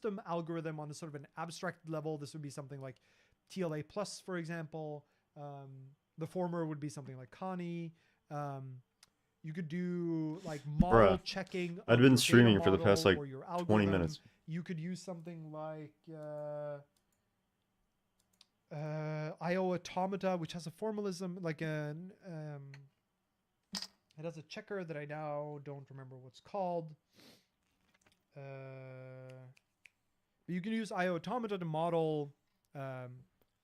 custom algorithm on a sort of an abstract level, this would be something like TLA plus, for example. The former would be something like Connie. You could do like model checking. I'd been streaming for the past like 20 minutes. You could use something like IO Automata, which has a formalism, like an it has a checker that I now don't remember what's called. But you can use IO Automata to model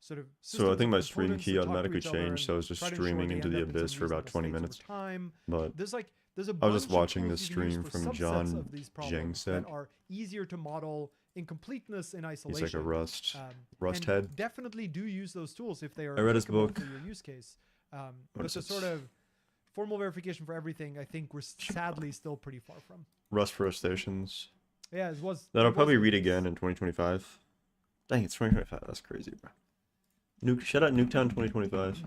sort of. So I think my stream key automatically changed, so I was just streaming into the abyss for about 20 minutes. But there's a I was just watching the stream from John Jengset. that are easier to model in completeness in isolation. He's like a Rust head. Definitely do use those tools if they are. I read his book. For your use case. But the sort of formal verification for everything, I think we're sadly still pretty far from. Rust for stations. Yeah, it was. That I'll probably read again in 2025. Dang, it's 2025. That's crazy, bro. Shout out Nuketown 2025.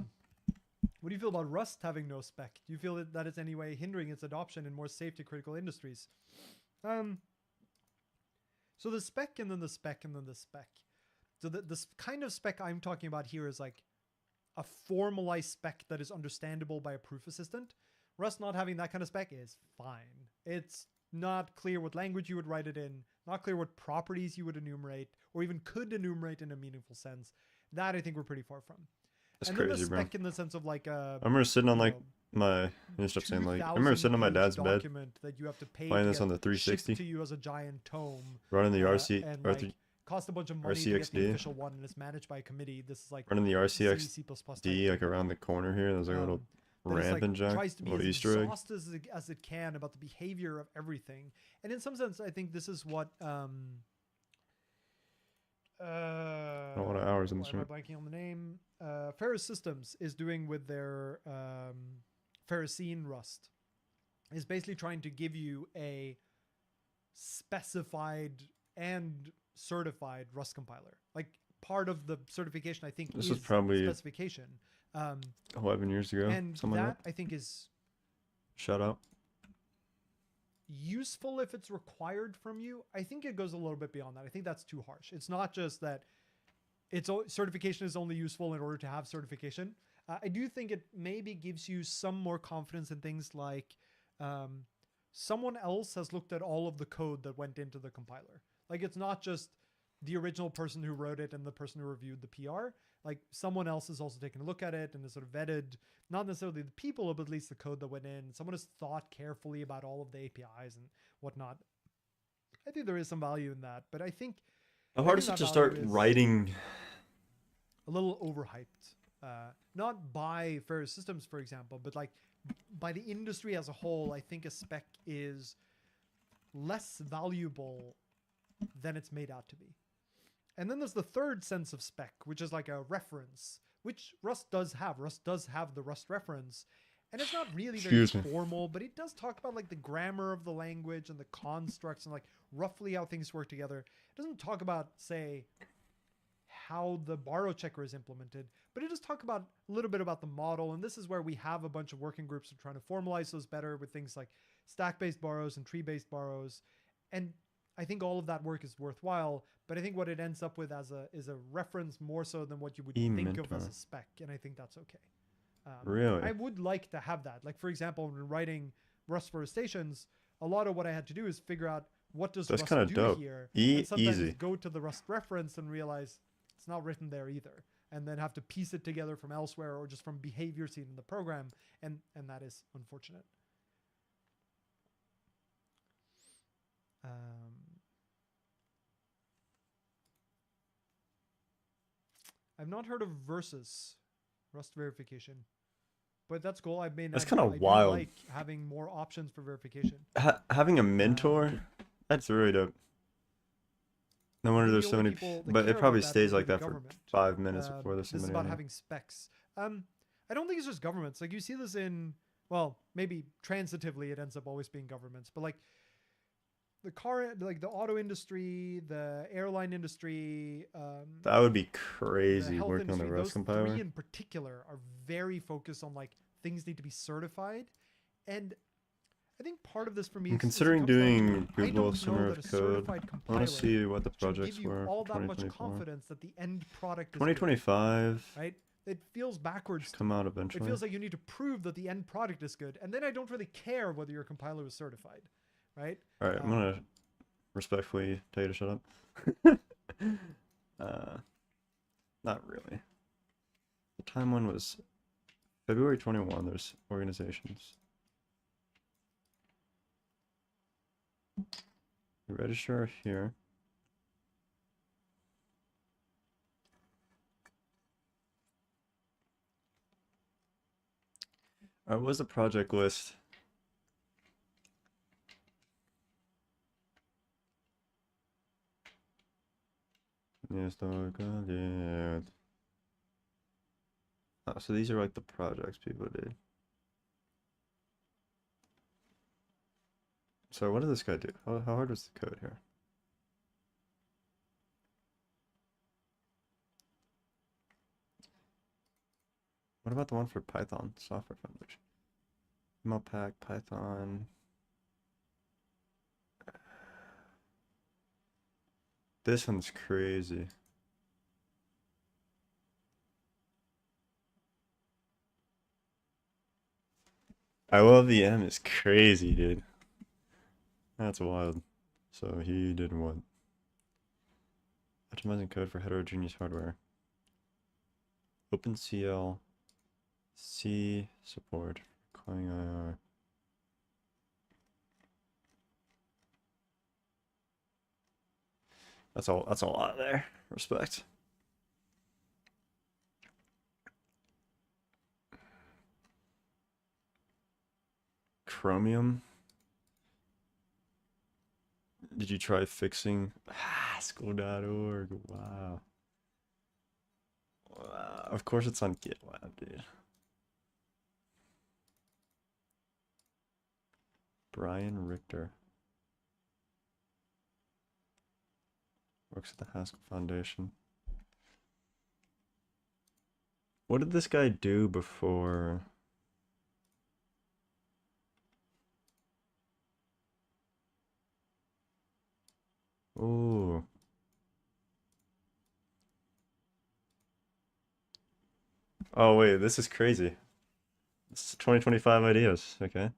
What do you feel about Rust having no spec? Do you feel that it's any way hindering its adoption in more safety critical industries? So the spec and then the spec and then the spec. So the kind of spec I'm talking about here is like a formalized spec that is understandable by a proof assistant. Rust not having that kind of spec is fine. It's not clear what language you would write it in, not clear what properties you would enumerate, or even could enumerate in a meaningful sense. That I think we're pretty far from. That's and crazy, then the spec bro. in the sense of like I remember sitting on like I remember sitting on my dad's bed, that you have to pay playing this on the 360, to you as a giant tome, running the RC and like, cost a bunch of money to get the official one, and it's managed by a committee. This is like running the RCXD like around the corner here. There's like a little ramp and jack, tries to be little as Easter egg. exhaustive as it can about the behavior of everything, and in some sense, I think this is what a lot of hours in this room. Am I blanking on the name? Ferris Systems is doing with their Ferricine Rust. Is basically trying to give you a specified and certified Rust compiler. Like part of the certification, I think, this is was probably specification. 11 years ago. And that I think is shout out. Useful if it's required from you. I think it goes a little bit beyond that. I think that's too harsh. It's not just that certification is only useful in order to have certification. I do think it maybe gives you some more confidence in things like someone else has looked at all of the code that went into the compiler. Like it's not just the original person who wrote it and the person who reviewed the PR. Like someone else has also taken a look at it and has sort of vetted, not necessarily the people, but at least the code that went in. Someone has thought carefully about all of the APIs and whatnot. I think there is some value in that, but I think how hard is it to start writing? A little overhyped. Not by Ferris Systems, for example, but like by the industry as a whole. I think a spec is less valuable than it's made out to be. And then there's the third sense of spec, which is like a reference, which Rust does have. Rust does have the Rust reference. And it's not really very formal, but it does talk about like the grammar of the language and the constructs and like roughly how things work together. It doesn't talk about, say, how the borrow checker is implemented, but it does talk about a little bit about the model. And this is where we have a bunch of working groups that are trying to formalize those better with things like stack-based borrows and tree-based borrows. And I think all of that work is worthwhile, but I think what it ends up with is a reference more so than what you would think of as a spec, and I think that's okay. Really? I would like to have that. Like, for example, when writing Rust for stations, a lot of what I had to do is figure out what does Rust do dope. here, and sometimes easy. Go to the Rust reference and realize it's not written there either, and then have to piece it together from elsewhere or just from behavior seen in the program, and that is unfortunate. I've not heard of Versus Rust verification, but that's cool. That's kind of wild. Like having more options for verification. Having a mentor, that's really dope. No wonder there's so many, but it probably stays like that for 5 minutes before there's somebody. This is about having specs. I don't think it's just governments. Like you see this in, well, maybe transitively it ends up always being governments, but like the auto industry, the airline industry. That would be crazy working on the Rust compiler. Those three in particular are very focused on like things need to be certified, and I think part of this for me I'm is considering doing Google Summer of Code. I want to see what the projects were all for that much 2024. confidence that the end product is 2025. good, right? It feels backwards. Should come out eventually. It feels like you need to prove that the end product is good, and then I don't really care whether your compiler is certified, right? All right, I'm gonna respectfully tell you to shut up. Not really. The time one was February 21. There's organizations. You register here. All right, what was the project list? Yes, yeah. Oh, so these are like the projects people did. So what did this guy do? How hard was the code here? What about the one for Python Software Foundation? MLPack, Python. This one's crazy. I love the M is crazy, dude. That's wild. So he did what? Optimizing code for heterogeneous hardware. OpenCL C support. Calling IR. That's a lot there. Respect. Chromium. Did you try fixing Haskell.org? Wow. Wow. Of course it's on GitLab, dude. Brian Richter. Works at the Haskell Foundation. What did this guy do before? Ooh. Oh wait, this is crazy. It's 2025 ideas, okay.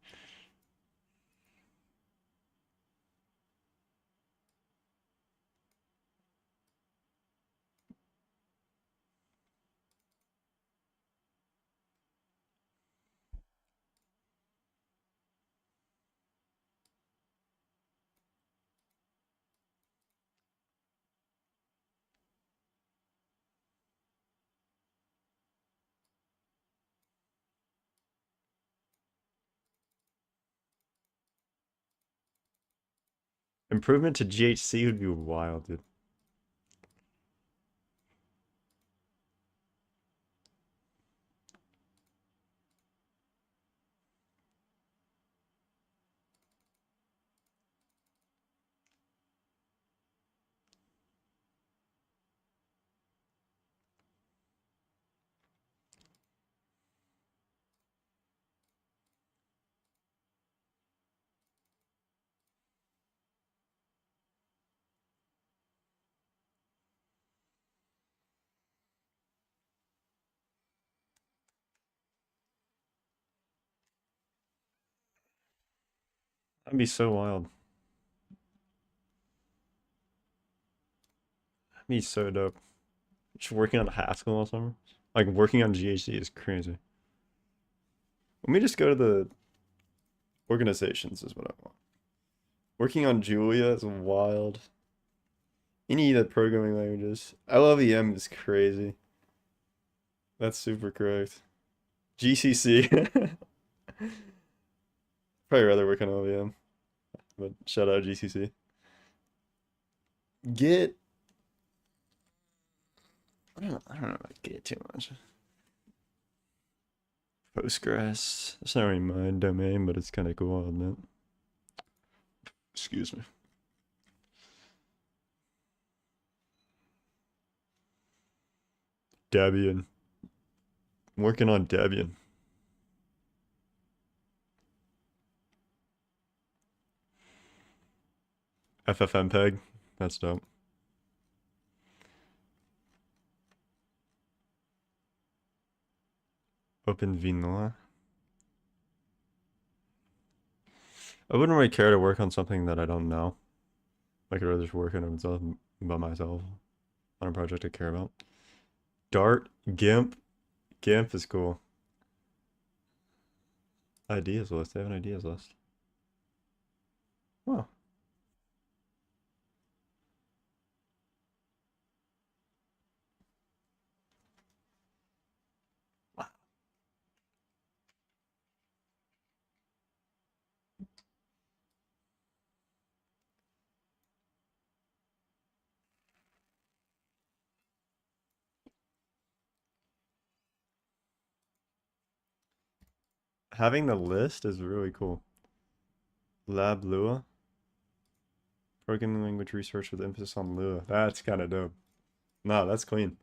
Improvement to GHC would be wild, dude. That'd be so wild. That'd be so dope. Just working on Haskell all summer. Like working on GHC is crazy. Let me just go to the organizations is what I want. Working on Julia is wild. Any of the programming languages. LLVM is crazy. That's super correct. GCC. Probably rather work on LLVM. But shout out GCC. Git. I don't know about Git too much. Postgres. It's not really my domain, but it's kind of cool, I'll admit. Excuse me. Debian. I'm working on Debian. FFmpeg. That's dope. Open vanilla. I wouldn't really care to work on something that I don't know. I could rather just work on it myself, by myself on a project I care about. Dart, GIMP. GIMP is cool. Ideas list. They have an ideas list. Oh. Having the list is really cool. Lab Lua. Programming language research with emphasis on Lua. That's kind of dope. No, that's clean.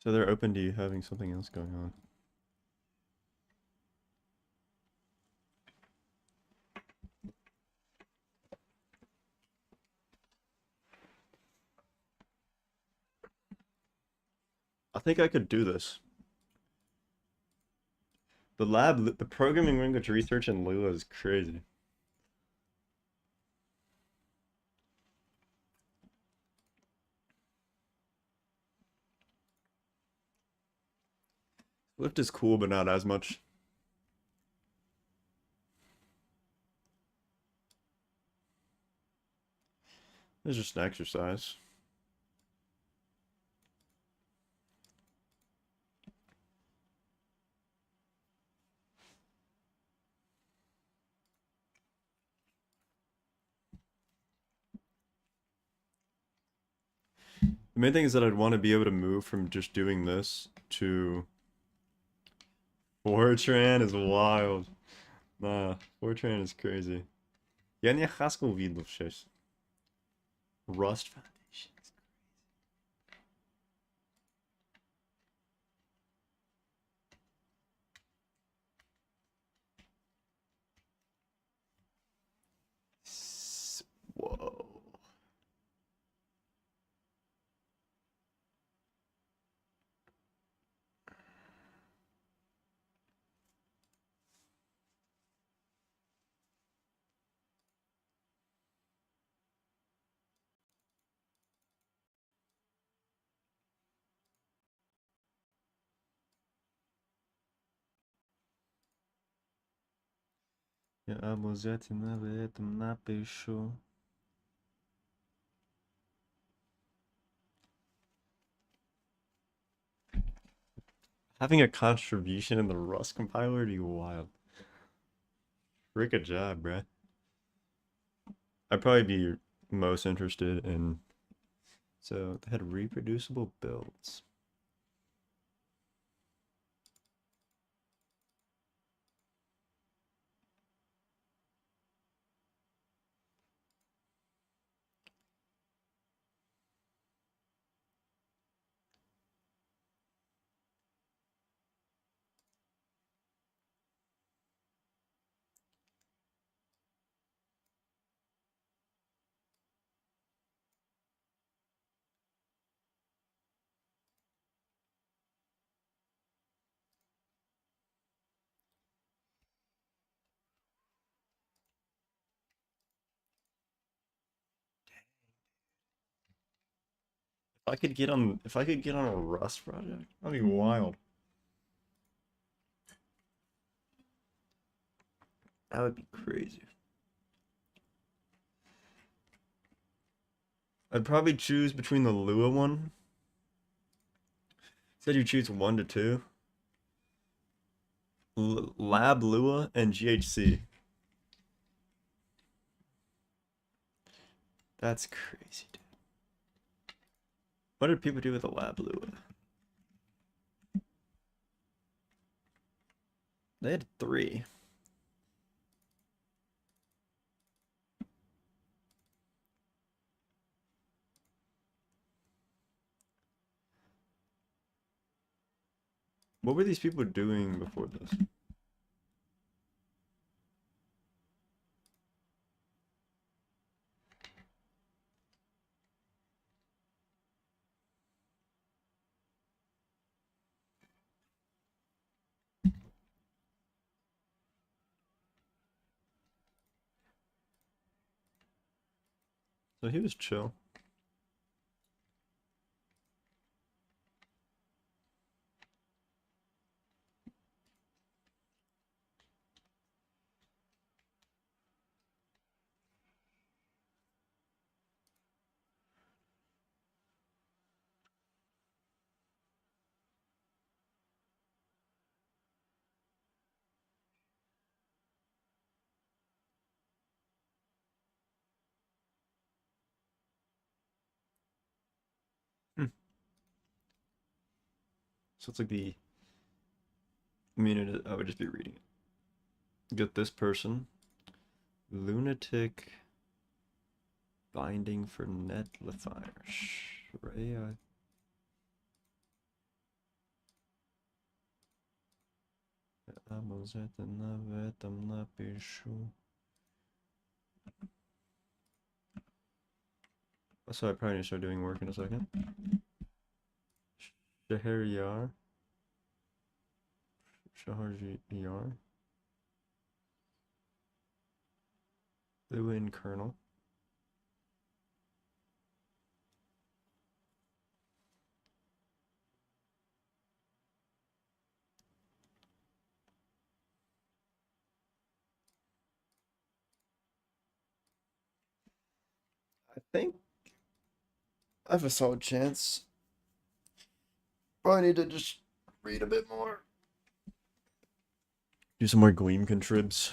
So they're open to you having something else going on. I think I could do this. The programming language research in Lua is crazy. Swift is cool, but not as much. It's just an exercise. The main thing is that I'd want to be able to move from just doing this to Fortran is wild. Nah, Fortran is crazy. Я не Haskell видел сейчас. Rust Foundations. Whoa. Я обязательно в этом напишу. Having a contribution in the Rust compiler would be wild. Frick a job, bruh. I'd probably be most interested in. So they had reproducible builds. If I could get on a Rust project, that'd be wild. That would be crazy. I'd probably choose between the Lua one. Said you choose 1 to 2. Lab Lua and GHC. That's crazy, dude. What did people do with the Lab Lua? They had 3. What were these people doing before this? So he was chill. Hmm. So it's like the. I mean, I would just be reading it. Get this person. Lunatic binding for Netlify. Shreya. So I probably need to start doing work in a second. Shahriyar. Shahriyar. Lewin Colonel. I think I have a solid chance. Probably need to just read a bit more. Do some more Gleam contribs.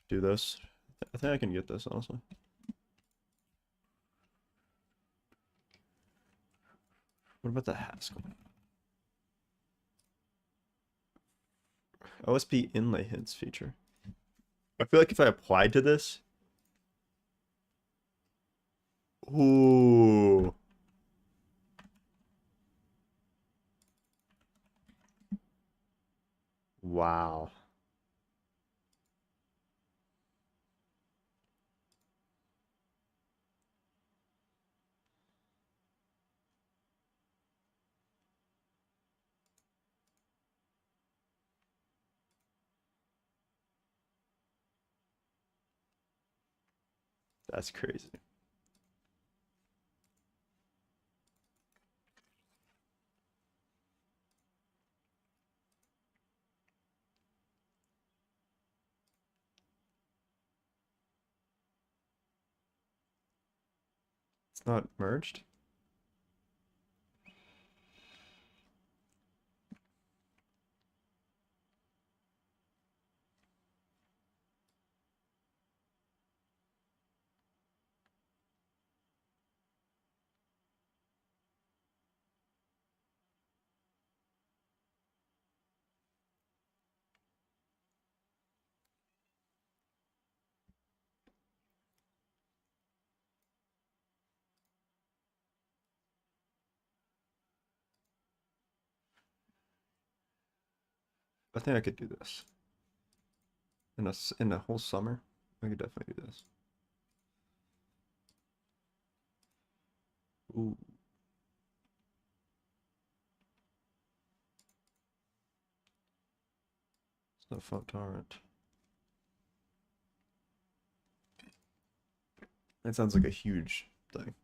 Do this. I think I can get this, honestly. What about the Haskell? OSP inlay hints feature. I feel like if I applied to this. Ooh. Wow. That's crazy. It's not merged? I think I could do this. In a whole summer, I could definitely do this. Ooh. It's not fault tolerant. That sounds like a huge thing.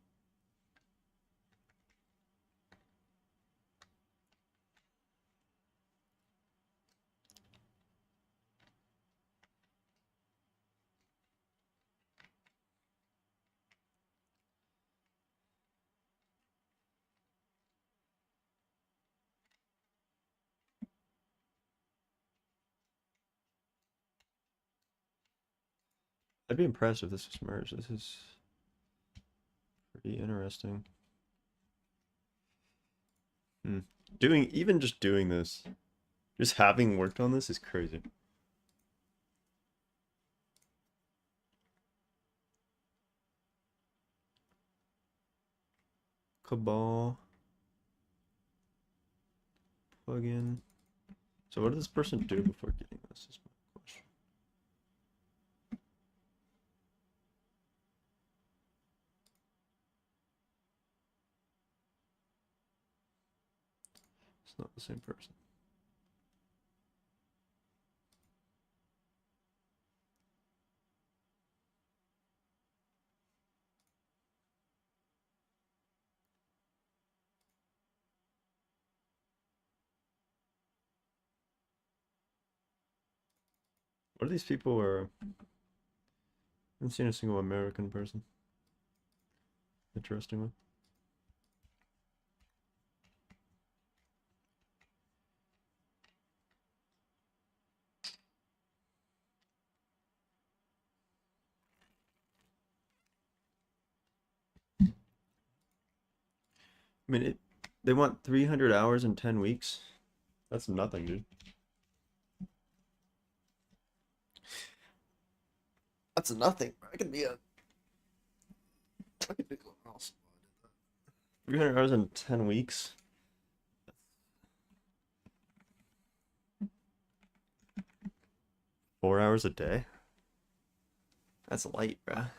I'd be impressed if this was merged. This is pretty interesting. Hmm. Even just doing this, just having worked on this is crazy. Cabal. plugin. So what did this person do before getting this? Is my question. It's not the same person. What are these people are? I haven't seen a single American person. Interestingly. I mean, they want 300 hours in 10 weeks. That's nothing, dude. That's nothing. I could be a. I could be a else. 300 hours in 10 weeks. 4 hours a day. That's light, bruh.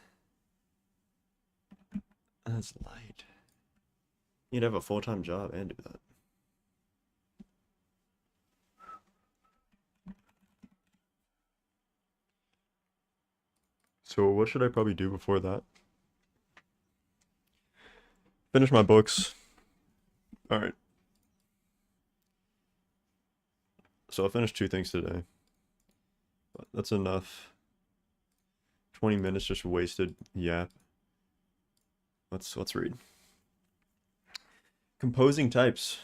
That's light. You'd have a full-time job and do that. So what should I probably do before that? Finish my books. All right. So I'll finish 2 things today. But that's enough. 20 minutes just wasted. Yap. Let's read. Composing types.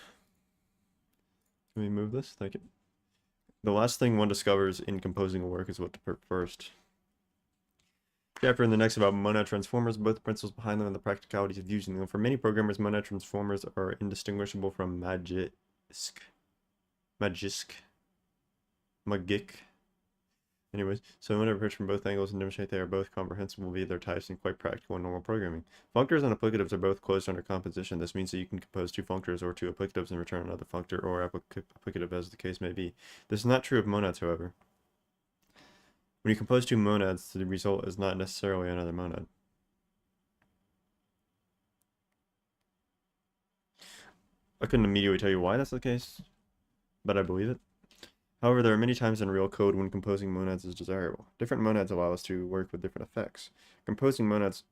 Can we move this? Thank you. The last thing one discovers in composing a work is what to put first. Chapter in the next about monad transformers, both the principles behind them and the practicalities of using them. For many programmers, monad transformers are indistinguishable from magic. Anyways, so one approach from both angles and demonstrate they are both comprehensible via their types and quite practical in normal programming. Functors and applicatives are both closed under composition. This means that you can compose 2 functors or 2 applicatives and return another functor or applicative as the case may be. This is not true of monads, however. When you compose 2 monads, the result is not necessarily another monad. I couldn't immediately tell you why that's the case, but I believe it. However, there are many times in real code when composing monads is desirable. Different monads allow us to work with different effects. Composing monads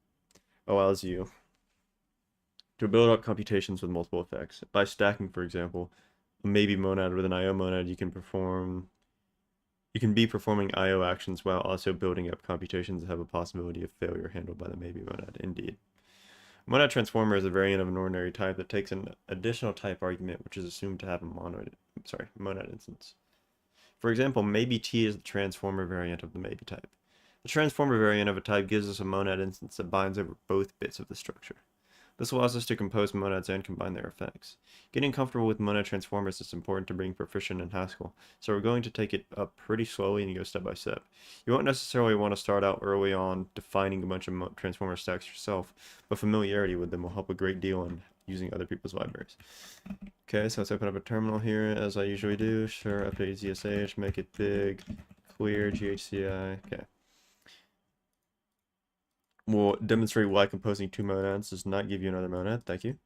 allows you to build up computations with multiple effects. By stacking, for example, a maybe monad with an IO monad, you can be performing IO actions while also building up computations that have a possibility of failure handled by the maybe monad. Indeed. A monad transformer is a variant of an ordinary type that takes an additional type argument, which is assumed to have a monad instance. For example, maybe T is the transformer variant of the maybe type. The transformer variant of a type gives us a monad instance that binds over both bits of the structure. This allows us to compose monads and combine their effects. Getting comfortable with monad transformers is important to being proficient in Haskell, so we're going to take it up pretty slowly and go step by step. You won't necessarily want to start out early on defining a bunch of transformer stacks yourself, but familiarity with them will help a great deal in using other people's libraries. Okay, so let's open up a terminal here, as I usually do. Sure, update ZSH, make it big, clear, GHCI, okay. We'll demonstrate why composing 2 monads does not give you another monad, thank you.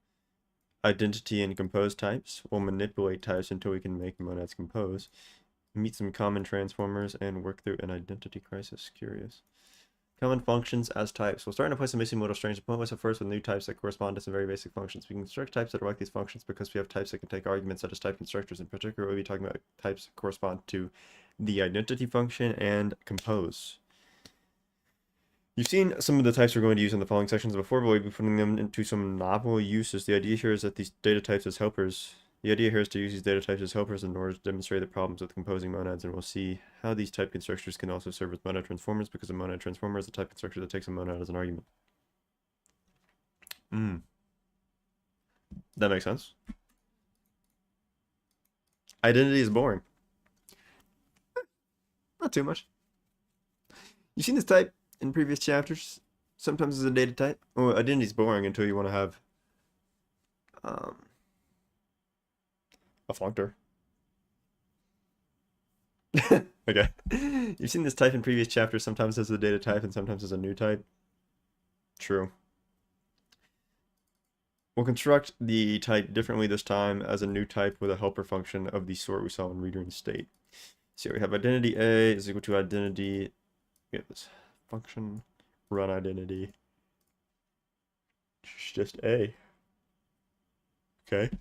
Identity and compose types. We'll manipulate types until we can make monads compose. Meet some common transformers and work through an identity crisis. Curious. Common functions as types. We'll start in a place of missing modal strings and point myself first with new types that correspond to some very basic functions. We can construct types that are like these functions because we have types that can take arguments such as type constructors. In particular, we'll be talking about types that correspond to the identity function and compose. You've seen some of the types we're going to use in the following sections before, but we'll be putting them into some novel uses. The idea here is that these data types as helpers. The idea here is to use these data types as helpers in order to demonstrate the problems with composing monads, and we'll see how these type constructors can also serve as monad transformers, because a monad transformer is a type constructor that takes a monad as an argument. That makes sense. Identity is boring. Not too much. You've seen this type in previous chapters. Sometimes it's a data type. Well, identity is boring until you want to have a functor. Okay. You've seen this type in previous chapters, sometimes as a data type and sometimes as a new type. True. We'll construct the type differently this time as a new type with a helper function of the sort we saw in reader and state. So we have identity A is equal to identity, we have this function, run identity, it's just A. Okay.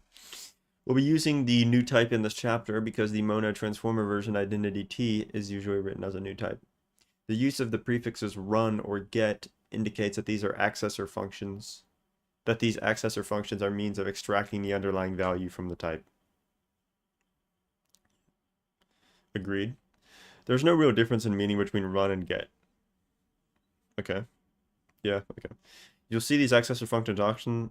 We'll be using the new type in this chapter because the monad transformer version identity T is usually written as a new type. The use of the prefixes run or get indicates that these are accessor functions, that these accessor functions are means of extracting the underlying value from the type. Agreed? There's no real difference in meaning between run and get. Okay. Yeah, okay. You'll see these accessor functions often,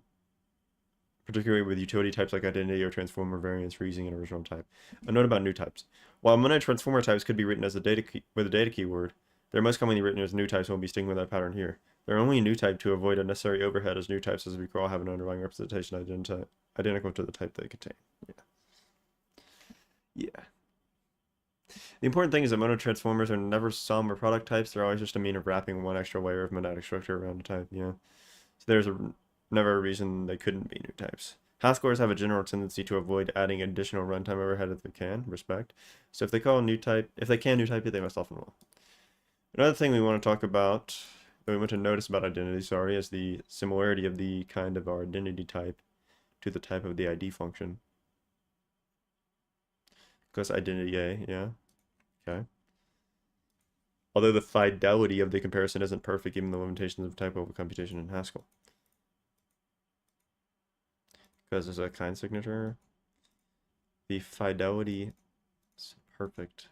particularly with utility types like identity or transformer variants for using an original type. A note about new types. While monad transformer types could be written as a data with a data keyword, they're most commonly written as new types and we'll be sticking with that pattern here. They're only a new type to avoid unnecessary overhead as new types, as we all have an underlying representation identical to the type they contain. Yeah. The important thing is that monad transformers are never sum or product types. They're always just a mean of wrapping one extra layer of monadic structure around a type. Yeah. So there's never a reason they couldn't be new types. Haskellers have a general tendency to avoid adding additional runtime overhead if they can. Respect. So if they call a new type, if they can new type it, they must often will. Another thing we want to talk about, that we want to notice about identity, sorry, is the similarity of the kind of our identity type to the type of the ID function. Because identity A, yeah. Okay. Although the fidelity of the comparison isn't perfect given the limitations of type-level computation in Haskell. Because there's a kind signature. The fidelity is perfect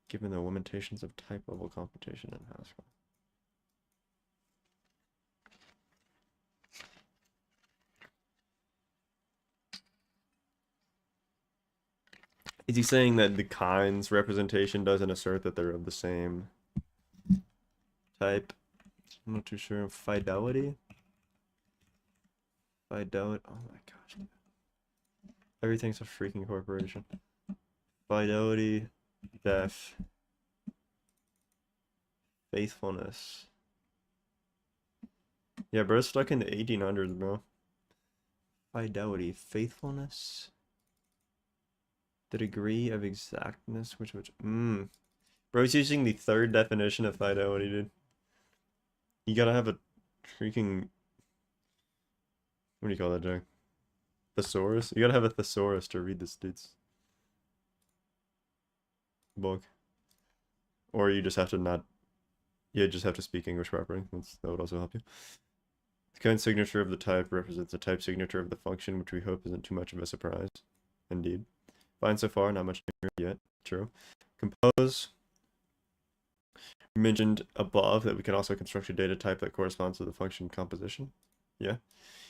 given the limitations of type-level computation in Haskell. Is he saying that the kinds representation doesn't assert that they're of the same type? I'm not too sure. Fidelity? Fidelity. Oh my gosh. Everything's a freaking corporation. Fidelity, def, faithfulness. Yeah, bro's stuck in the 1800s, bro. Fidelity, faithfulness. The degree of exactness, which bro's using the third definition of fidelity, dude. You gotta have a freaking, what do you call that, Jack? Thesaurus? You gotta have a thesaurus to read this dude's book. Or you just have to not, yeah, just have to speak English properly. That would also help you. The kind signature of the type represents the type signature of the function, which we hope isn't too much of a surprise. Indeed. Fine so far, not much yet. True. Compose. We mentioned above that we can also construct a data type that corresponds to the function composition. Yeah.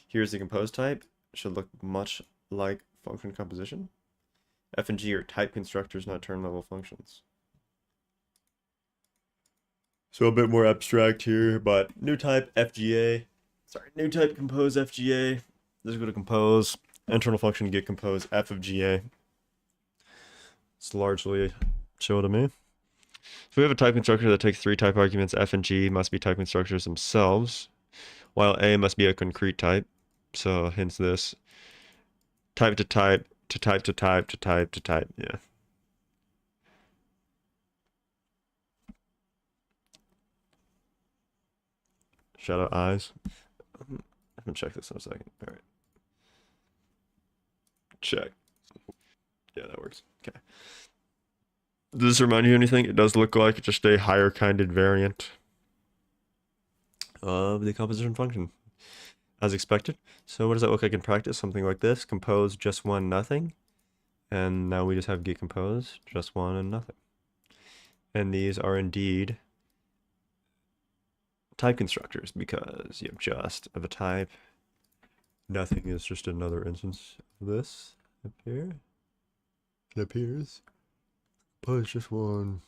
Here's the compose type. It should look much like function composition. F and G are type constructors, not term level functions. So a bit more abstract here, but new type FGA. Sorry, new type compose FGA. This is going to compose. Internal function get compose F of GA. It's largely chill to me. If we have a type constructor that takes three type arguments, F and G must be type constructors themselves, while A must be a concrete type. So hence this type to type to type to type to type to type. Yeah. Shout out eyes. I'm gonna check this in a second. All right. Check. Yeah, that works. Okay. Does this remind you of anything? It does look like just a higher kinded variant of the composition function, as expected. So what does that look like in practice? Something like this: compose just one nothing, and now we just have get compose just one and nothing. And these are indeed type constructors because you have just of a type. Nothing is just another instance of this up here. It appears. Compose just one.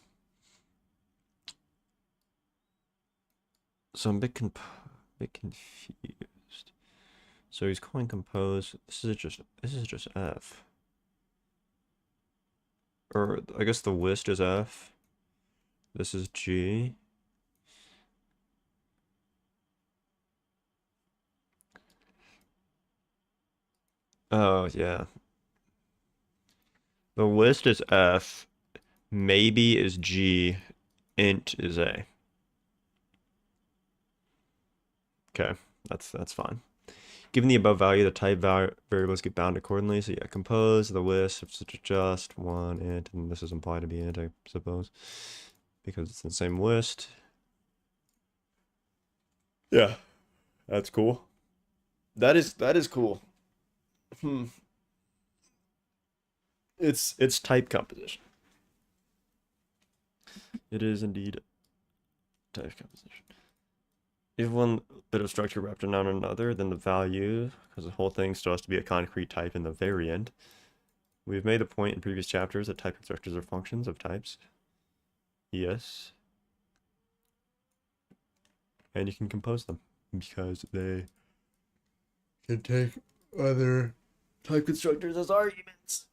So I'm a bit confused. So he's calling compose. This is just F. or I guess the list is F. This is G. Oh, yeah. The list is F, maybe is G, int is A. Okay, that's fine. Given the above value, the type variables get bound accordingly. So yeah, compose the list of just one int, and this is implied to be int, I suppose, because it's the same list. Yeah, that's cool. That is cool. It's type composition. It is indeed type composition. If one bit of structure wrapped around another, then the value, because the whole thing still has to be a concrete type in the very end. We've made the point in previous chapters that type constructors are functions of types. Yes. And you can compose them because they can take other type constructors as arguments.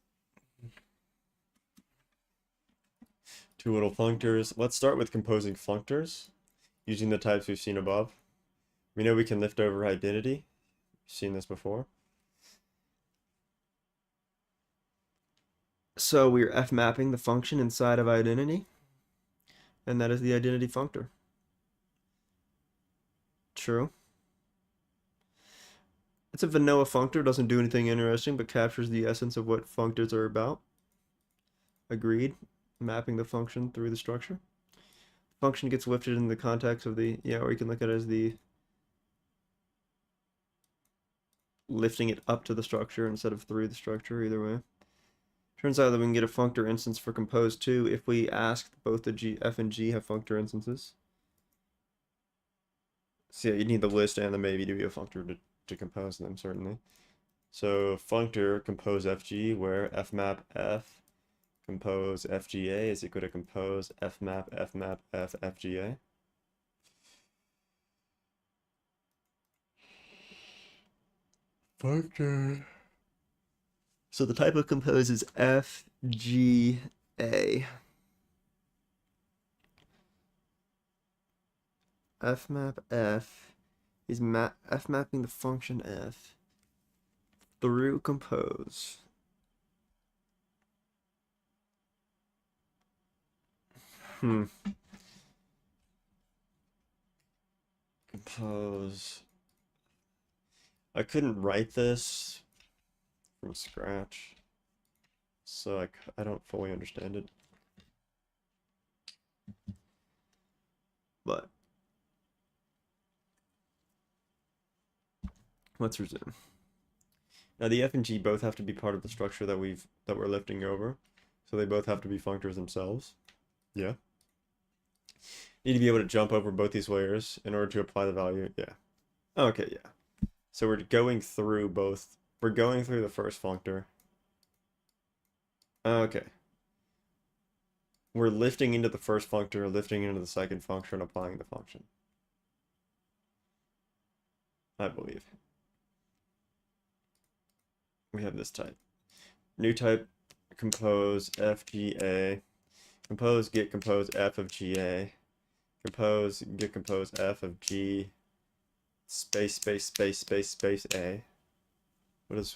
Two little functors. Let's start with composing functors using the types we've seen above. We know we can lift over identity. We've seen this before. So we're F mapping the function inside of identity, and that is the identity functor. True. It's a vanilla functor, doesn't do anything interesting, but captures the essence of what functors are about. Agreed. Mapping the function through the structure. Function gets lifted in the context of the, yeah, or you can look at it as the lifting it up to the structure instead of through the structure, either way. Turns out that we can get a functor instance for compose too if we ask both the F and G have functor instances. So yeah, you need the list and the maybe to be a functor to compose them, certainly. So functor compose FG, where fmap F compose FGA is equal to compose fmap F FGA. Functor. So the type of compose is FGA. Fmap F is F mapping the function F through compose. Compose. I couldn't write this from scratch, so I don't fully understand it. But let's resume. Now the F and G both have to be part of the structure that we're lifting over, so they both have to be functors themselves. Yeah. Need to be able to jump over both these layers in order to apply the value. Yeah. Okay, yeah. So we're going through both. We're going through the first functor. Okay. We're lifting into the first functor, lifting into the second functor, and applying the function. I believe. We have this type. New type, compose FGA. Compose get compose F of GA. Compose get compose F of G. Space A. What is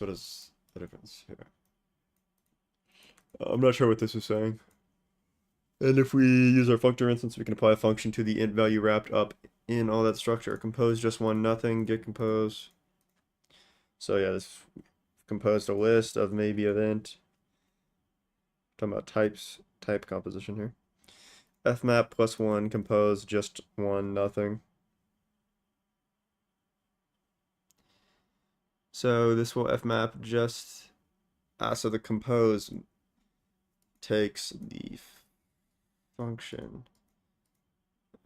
the difference here? I'm not sure what this is saying. And if we use our functor instance, we can apply a function to the int value wrapped up in all that structure. Compose just one nothing, get compose. So yeah, this composed a list of maybe event. Talking about type composition here. Fmap plus one, compose just one nothing. So this will fmap just so the compose takes the function.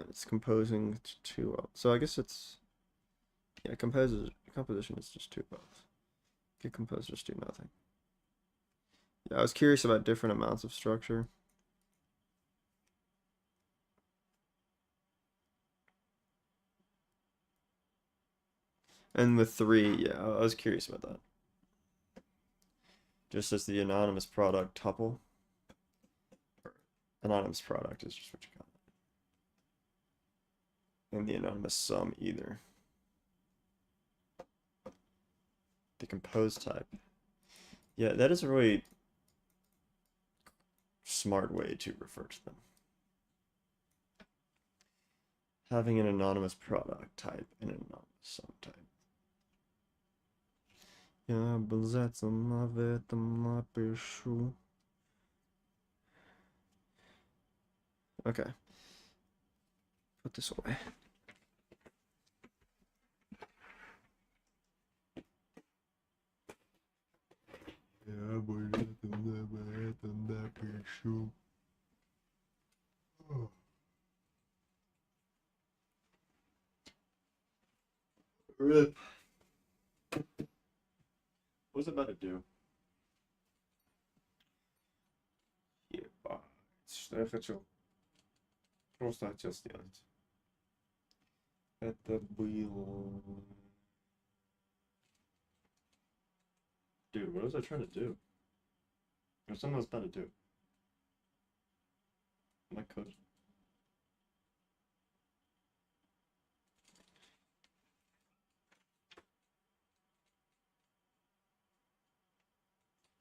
It's composing two. So I guess it's composition is just two both. Get compose just do nothing. Yeah, I was curious about different amounts of structure. And with three, yeah, I was curious about that. Just as the anonymous product tuple. Anonymous product is just what you call it. And the anonymous sum either. The compose type. Yeah, that is a really smart way to refer to them. Having an anonymous product type and an anonymous sum type. Я обязательно в этом напишу. Okay. Put this away. Я обязательно в этом напишу. Rip. What's it about to do? Ебать. Что я хочу? Просто хотел сделать. Это было... Dude, what was I trying to do? There's something I was about to do. My code.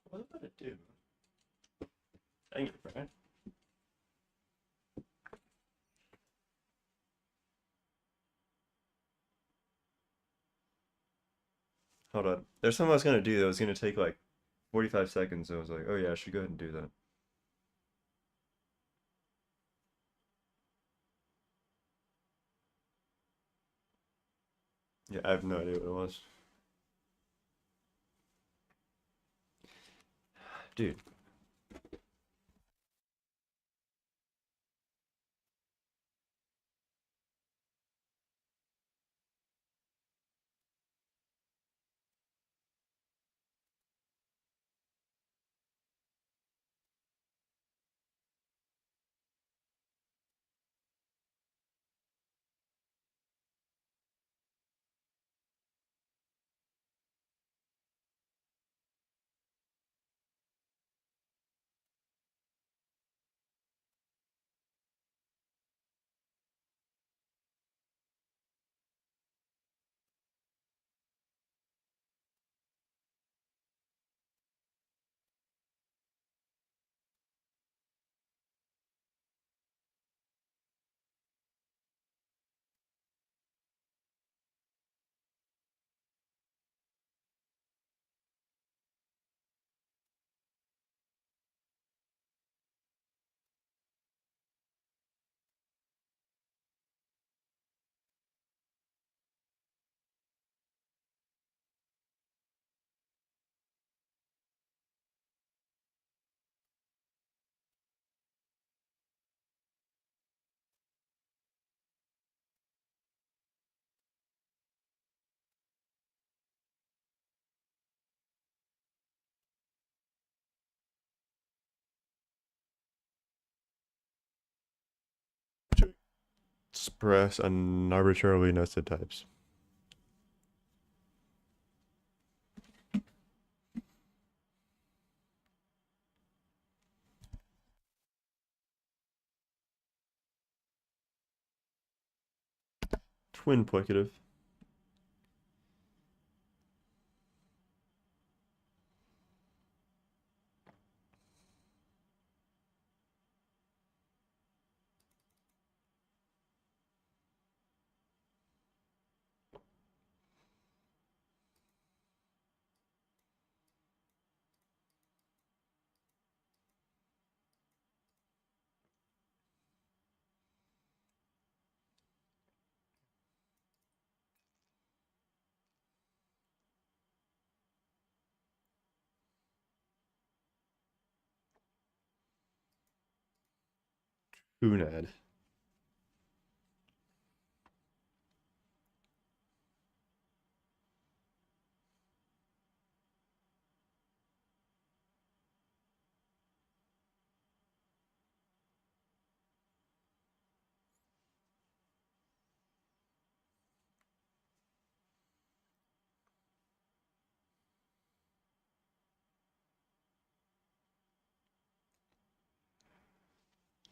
What was I about to do? Dang it, Brian. Hold on. There's something I was gonna do that was gonna take like 45 seconds. I was like, oh yeah, I should go ahead and do that. Yeah, I have no idea what it was. Dude. Express an arbitrarily nested types. Twin plicative. Unad.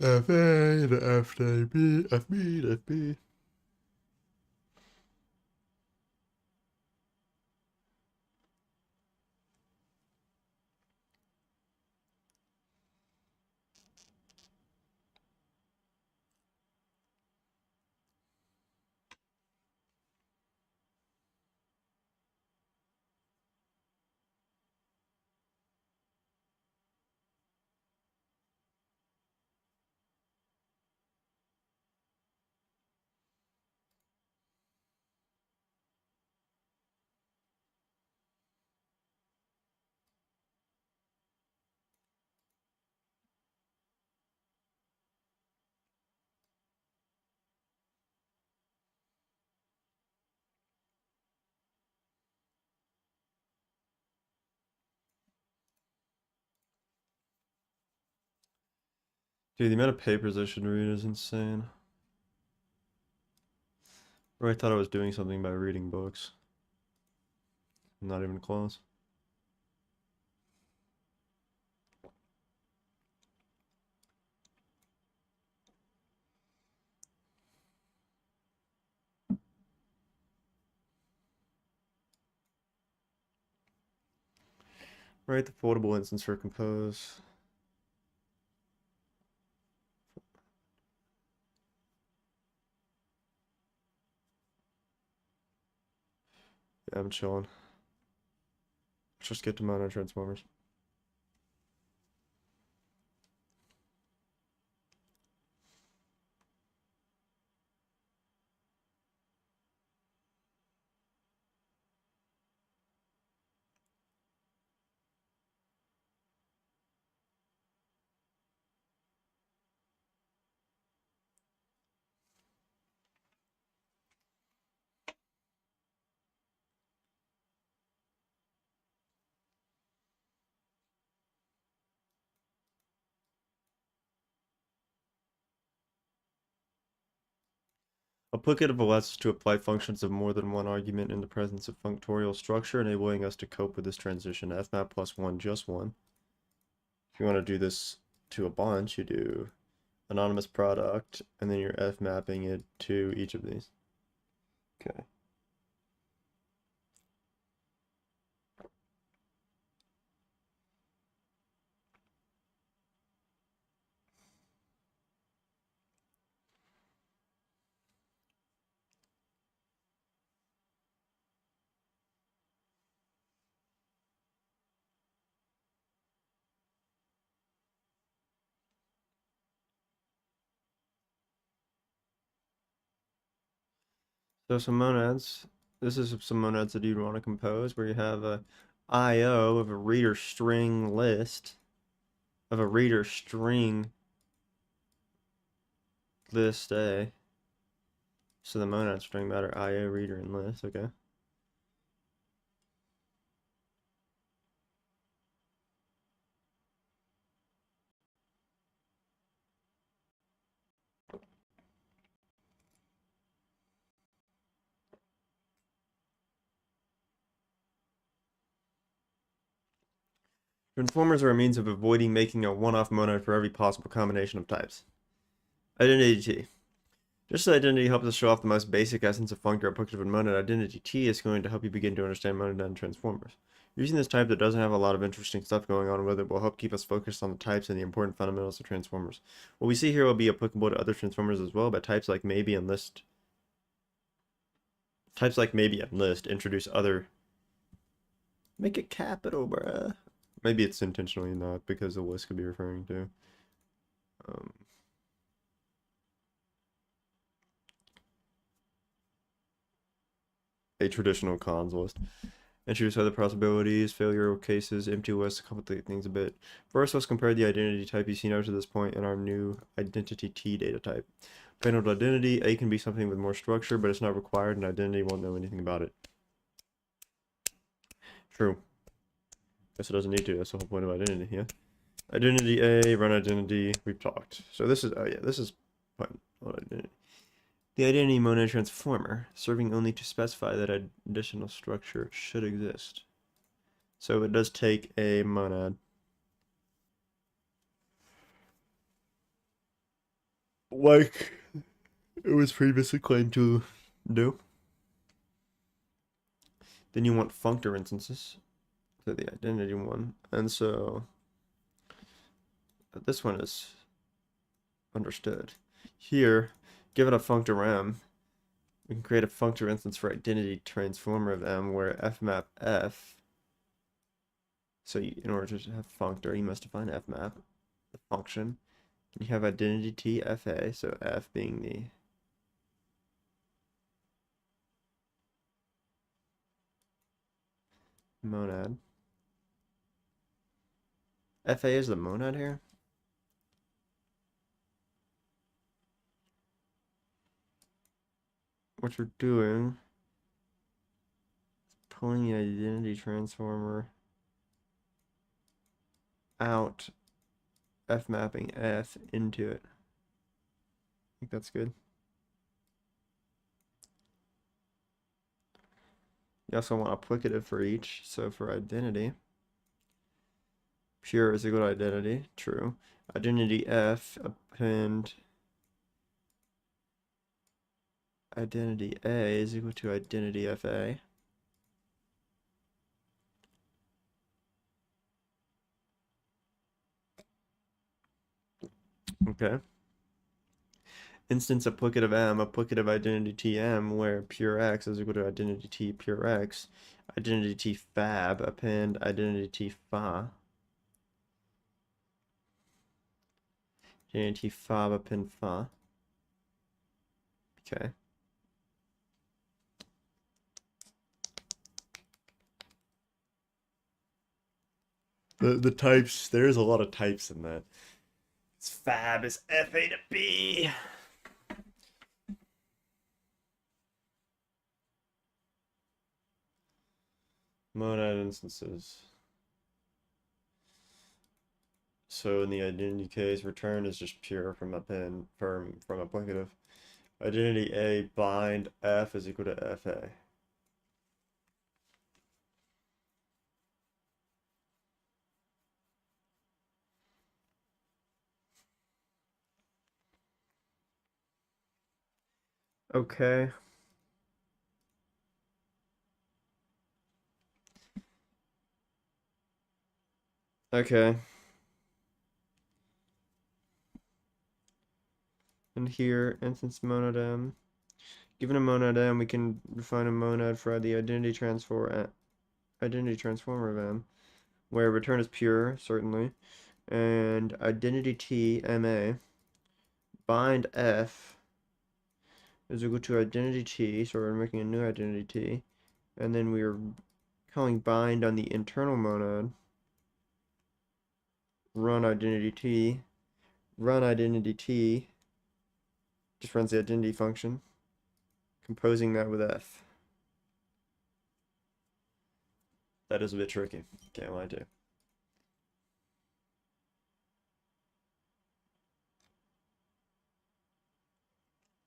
FA to FB, FB to FB. Dude, the amount of papers I should read is insane. Or I thought I was doing something by reading books. Not even close. Write the foldable instance for compose. Yeah, I'm chilling. Let's just get to mono transformers. Applicative allows us to apply functions of more than one argument in the presence of functorial structure, enabling us to cope with this transition. Fmap plus one, just one. If you want to do this to a bunch, you do anonymous product, and then you're F mapping it to each of these. Okay. So some monads. This is some monads that you'd want to compose, where you have a IO of a reader string list of a reader string list A. So the monad string matter IO reader and list, okay. Transformers are a means of avoiding making a one-off monad for every possible combination of types. Identity T. Just as identity helps us show off the most basic essence of functor applicative and monad, identity T is going to help you begin to understand monad and transformers. Using this type that doesn't have a lot of interesting stuff going on with it will help keep us focused on the types and the important fundamentals of transformers. What we see here will be applicable to other transformers as well, but types like maybe and list introduce other. Make it capital, bruh. Maybe it's intentionally not, because the list could be referring to a traditional cons list. Introduce other possibilities, failure cases, empty lists, complicate things a bit. First, let's compare the identity type you've seen up to this point in our new identity T data type. Paneled identity, A can be something with more structure, but it's not required, and identity won't know anything about it. True. Guess it doesn't need to. That's the whole point of identity, yeah? Identity A, run identity, we've talked. So this is, oh yeah, this is fun. Identity. The identity monad transformer, serving only to specify that additional structure should exist. So it does take a monad. like it was previously claimed to do. Then you want functor instances, so the identity one, and so this one is understood. Here, given a functor M, we can create a functor instance for identity transformer of M where fmap f. So in order to have functor, you must define fmap, the function. And you have identity t fa, so f being the monad. Fa is the monad here? What we're doing is pulling the identity transformer out, f mapping f into it. I think that's good. You also want applicative for each, so for identity, pure is equal to identity, true. Identity f append identity a is equal to identity fa. Okay. Instance applicative m, applicative identity tm, where pure x is equal to identity t pure x. Identity t fab append identity t fa. Identity fab append fa. Okay. The types, there's a lot of types in that. It's fab is fa to b. Monad instances. So in the identity case, return is just pure from append from applicative. Identity a bind f is equal to fa. Okay. Okay. And here, instance monad m. Given a monad m, we can define a monad for the identity transformer of m, where return is pure, certainly, and identity t ma bind f is equal to identity t, so we're making a new identity t, and then we are calling bind on the internal monad, run identity t, just runs the identity function, composing that with f. That is a bit tricky, can't lie to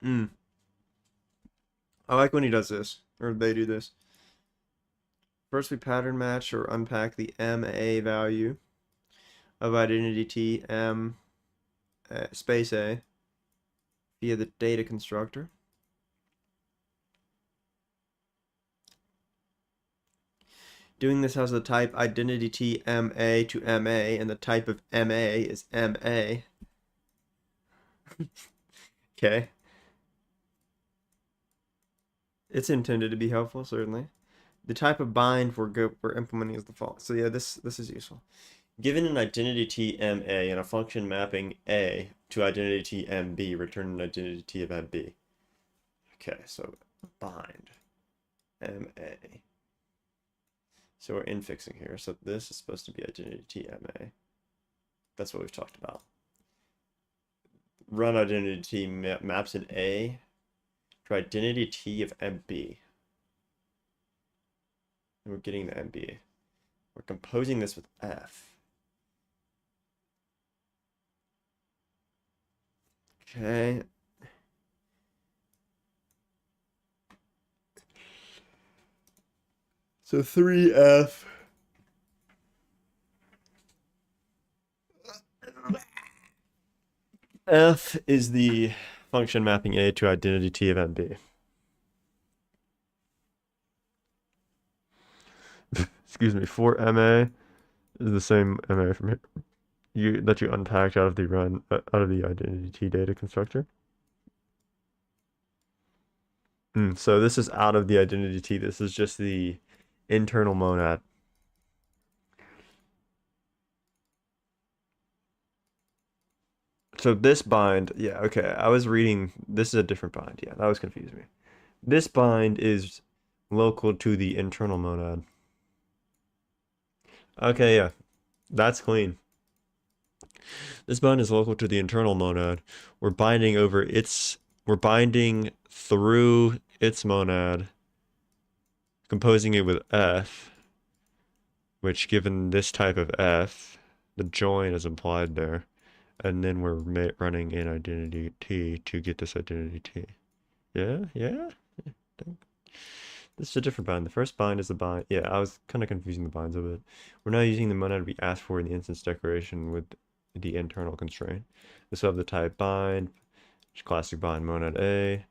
you. I like when he does this, or they do this. First, we pattern match or unpack the MA value of identity T M space A via the data constructor. Doing this has the type identity T MA to MA, and the type of MA is MA. Okay. It's intended to be helpful, certainly. The type of bind we're implementing is the default. So yeah, this is useful. Given an identity T MA and a function mapping A to identity T MB, return an identity T of MB. Okay, so bind MA. So we're infixing here. So this is supposed to be identity T MA. That's what we've talked about. Run identity T maps in A to identity T of MB. And we're getting the MB. We're composing this with F. Okay. So 3F. F is the function mapping A to identity T of MB. Excuse me, for MA is the same MA from here. That you unpacked out of the out of the identity T data constructor. So this is out of the identity T. This is just the internal monad. So this bind, yeah, okay. I was reading, this is a different bind. Yeah, that was confusing me. This bind is local to the internal monad. Okay, yeah, that's clean. This bind is local to the internal monad. We're binding through its monad, composing it with F, which given this type of F, the join is implied there. And then we're running an identity T to get this identity T. Yeah. This is a different bind. The first bind is the bind. Yeah, I was kind of confusing the binds a bit. We're now using the monad we asked for in the instance declaration with the internal constraint. This will have the type bind, classic bind monad A,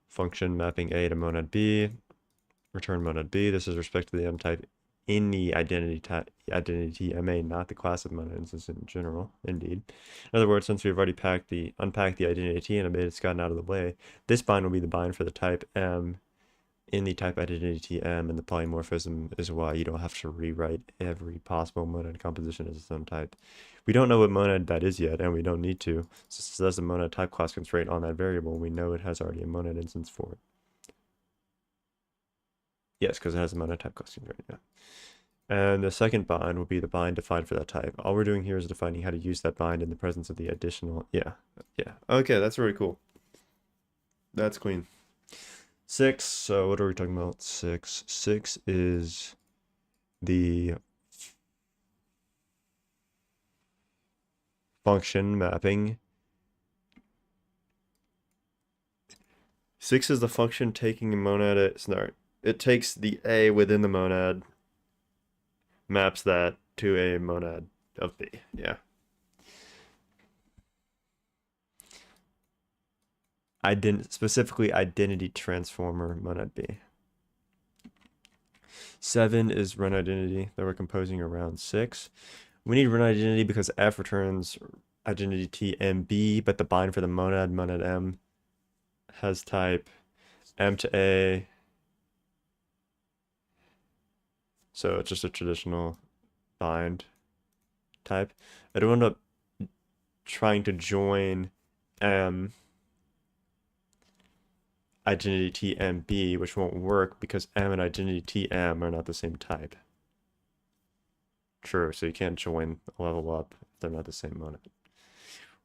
function mapping A to monad B, return monad B. This is respect to the M type in the identity MA, not the class of monad instance in general. Indeed. In other words, since we've already unpacked the identity T and a bit it's gotten out of the way, this bind will be the bind for the type M in the type identity M, and the polymorphism is why you don't have to rewrite every possible monad composition as its own type. We don't know what monad that is yet, and we don't need to. Since there's a monad type class constraint on that variable, we know it has already a monad instance for it. Yes, because it has a monad type class constraint, yeah. And the second bind will be the bind defined for that type. All we're doing here is defining how to use that bind in the presence of the additional, yeah. Okay, that's really cool. That's clean. 6, so what are we talking about? 6 is the function mapping. 6 is the function taking a monad, it takes the A within the monad, maps that to a monad of B, yeah. Specifically identity transformer monad B. 7 is run identity that we're composing around 6. We need run identity because F returns identity T and B, but the bind for the monad M, has type M to A. So it's just a traditional bind type. It'll end up trying to join M identity T and B, which won't work because M and identity T M are not the same type. True, so you can't join level up if they're not the same monad.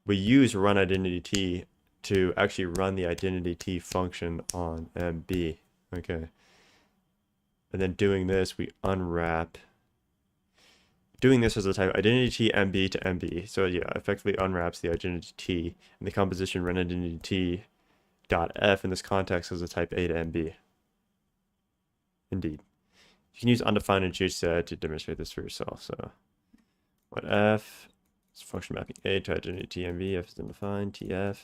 We use run identity T to actually run the identity T function on MB. Okay. And then doing this, we unwrap. Doing this as a type identity T MB to MB. So yeah, effectively unwraps the identity T, and the composition run identity T dot F in this context as a type A to MB. Indeed. You can use undefined and GHZ to demonstrate this for yourself. So what F is function mapping A to identity T MB, F is undefined, TF,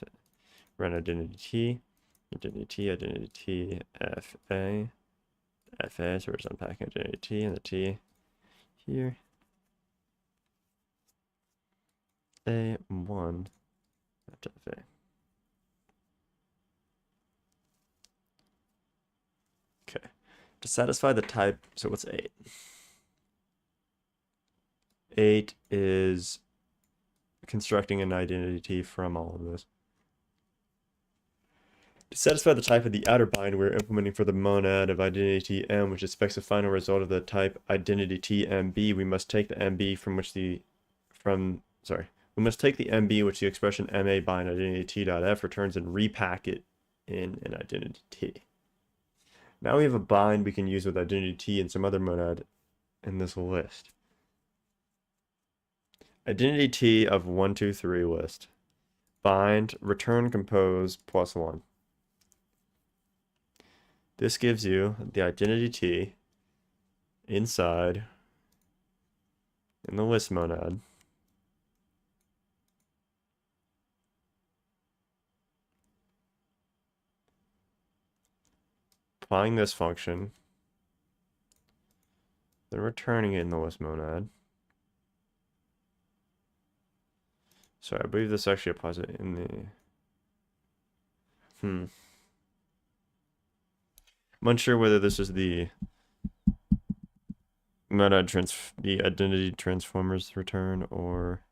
run identity T, identity T, FA, FA, so we're just unpacking identity T and the T here. A1 after FA. Okay. To satisfy the type, so what's 8? 8 is constructing an identity T from all of this. To satisfy the type of the outer bind, we're implementing for the monad of identity M, which expects the final result of the type identity T MB. We must take the MB we must take the MB which the expression MA bind identity T dot F returns and repack it in an identity T. Now we have a bind we can use with identity T and some other monad in this list. Identity T of 1, 2, 3 list. Bind, return, compose, plus 1. This gives you the identity T inside in the list monad. applying this function, then returning it in the list monad. Sorry, I believe this actually applies it in the... I'm unsure whether this is the the identity transformers return or...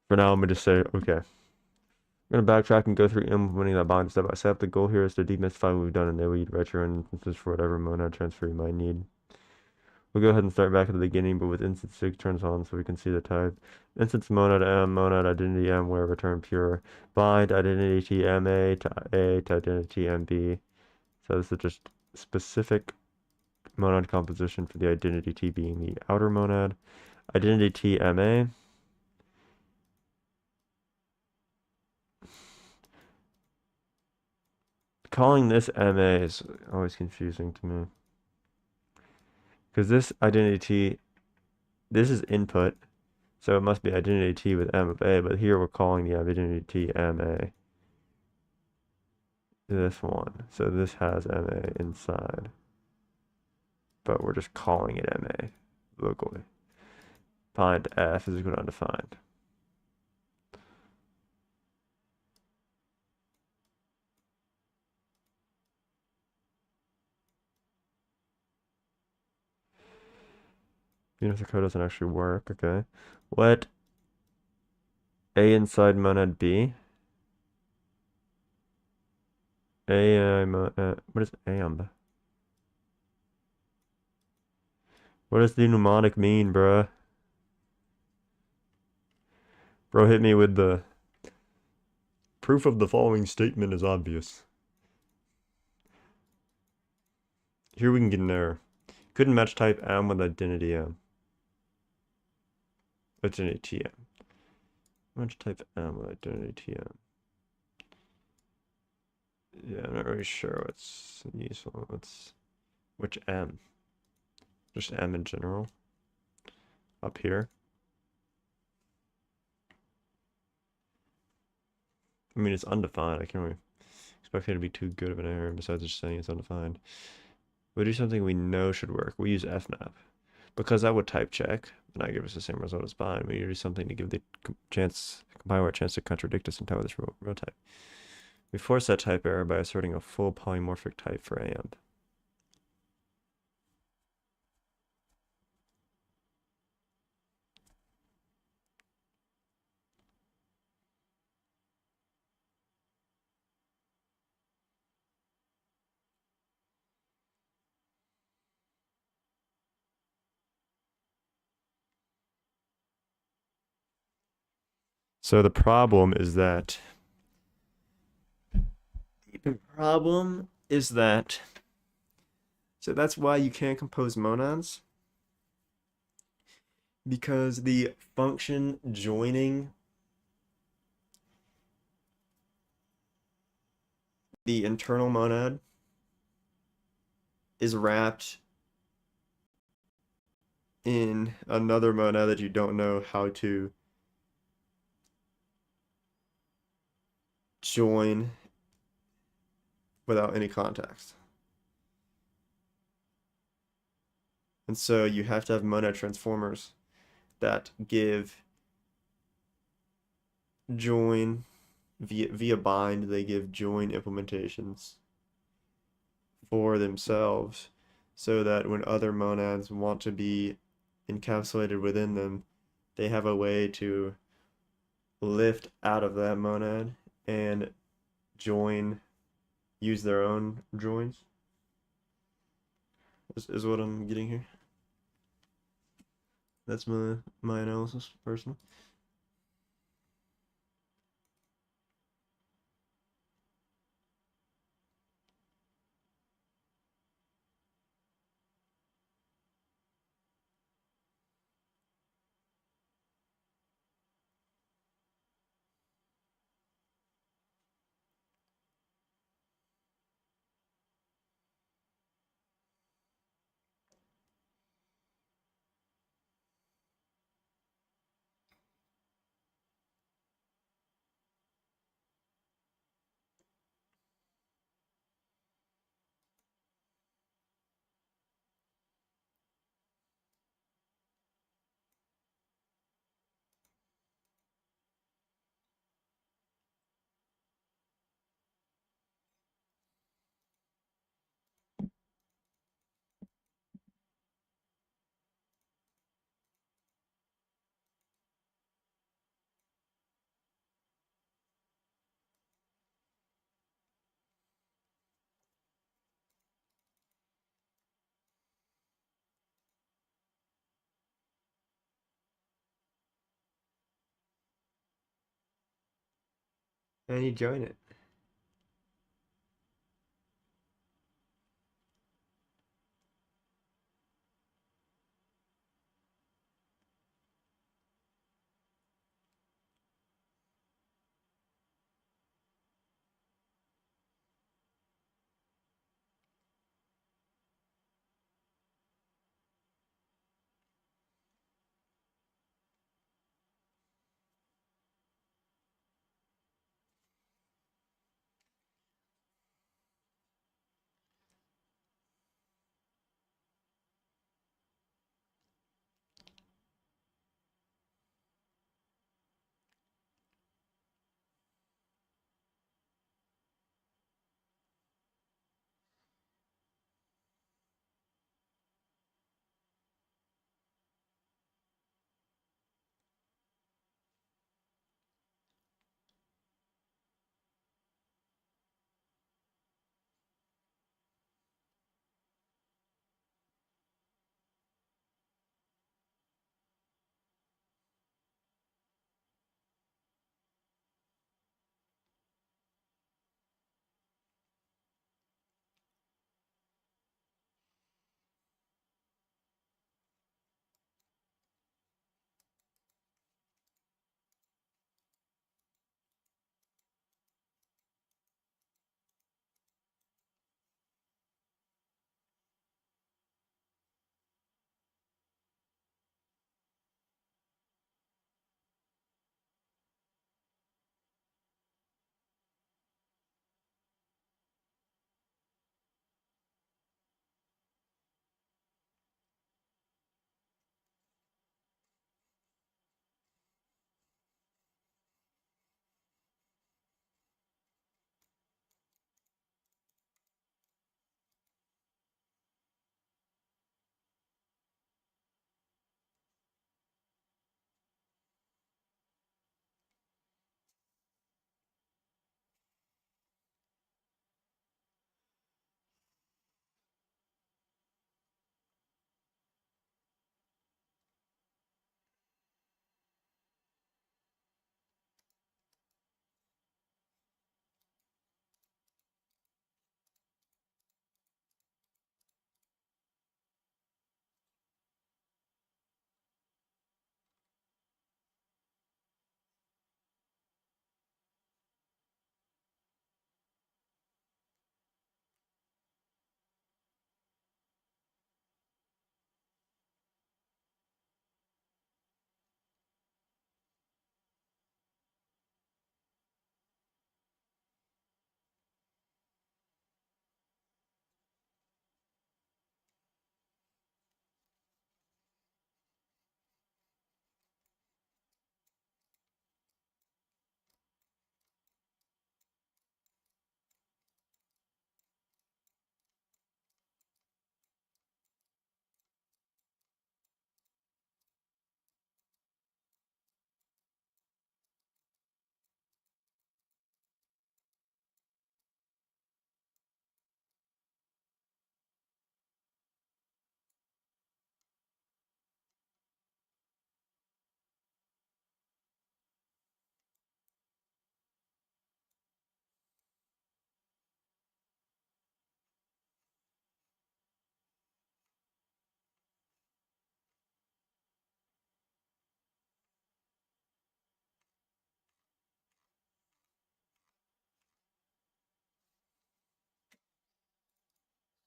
For now, I'm going to say, okay. I'm going to backtrack and go through implementing that bind step by step. The goal here is to demystify what we've done in AOE retro instances for whatever monad transfer you might need. We'll go ahead and start back at the beginning, but with instance 6 turns on so we can see the type. Instance monad M, monad identity M, where return pure. Bind identity T M A to A to identity M B. So this is just specific monad composition for the identity T being the outer monad. Identity T M A. Calling this MA is always confusing to me. Because this identity, this is input, so it must be identity T with M of A, but here we're calling the identity T MA. This one, so this has MA inside. But we're just calling it MA locally. Find F is equal to undefined. Even if the code doesn't actually work, okay. Let A inside monad B. What is AMB? What does the mnemonic mean, bruh? Bro, hit me with the proof of the following statement is obvious. Here we can get an error. Couldn't match type M with identity M. Identity TM. Match type M with identity TM. Yeah, I'm not really sure what's useful. Which M? Just M in general. Up here. I mean, it's undefined. I can't really expect it to be too good of an error besides just saying it's undefined. We'll do something we know should work. We'll use fmap. Because that would type check and not give us the same result as bind. We need to do something to give the compiler a chance to contradict us and tell this real type. We force that type error by asserting a full polymorphic type for AMP. So the problem is that so that's why you can't compose monads, because the function joining the internal monad is wrapped in another monad that you don't know how to join without any context. And so you have to have monad transformers that give join via bind, they give join implementations for themselves so that when other monads want to be encapsulated within them, they have a way to lift out of that monad and use their own joins. Is what I'm getting here. That's my analysis, personally. And you join it.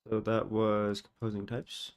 So that was composing types.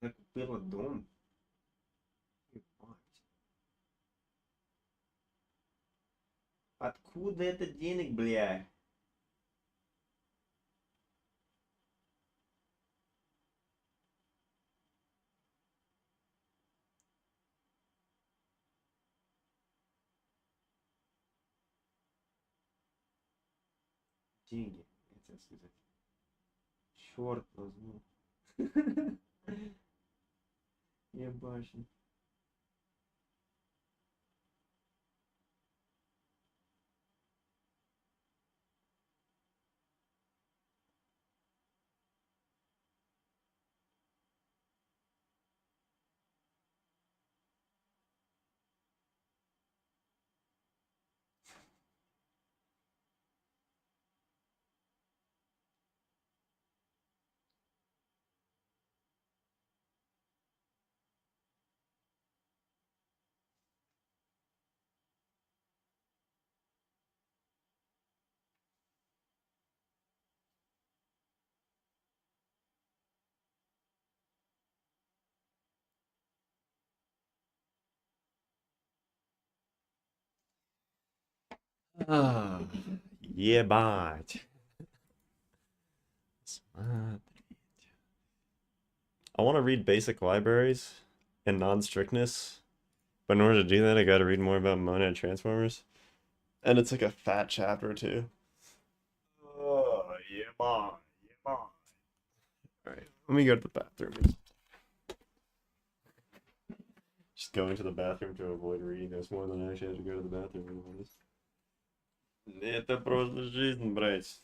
Она купила дом. Ебать. Откуда это денег, бля? Деньги, я тебе сказать. Черт возьми. Ебашь. Ah, ебать. Смотреть. I want to read basic libraries and non-strictness, but in order to do that, I got to read more about monad transformers, and it's like a fat chapter too. Oh, yeah, man. Yeah, man. All right, let me go to the bathroom. Just going to the bathroom to avoid reading this more than I actually have to go to the bathroom. Это просто жизнь, брать.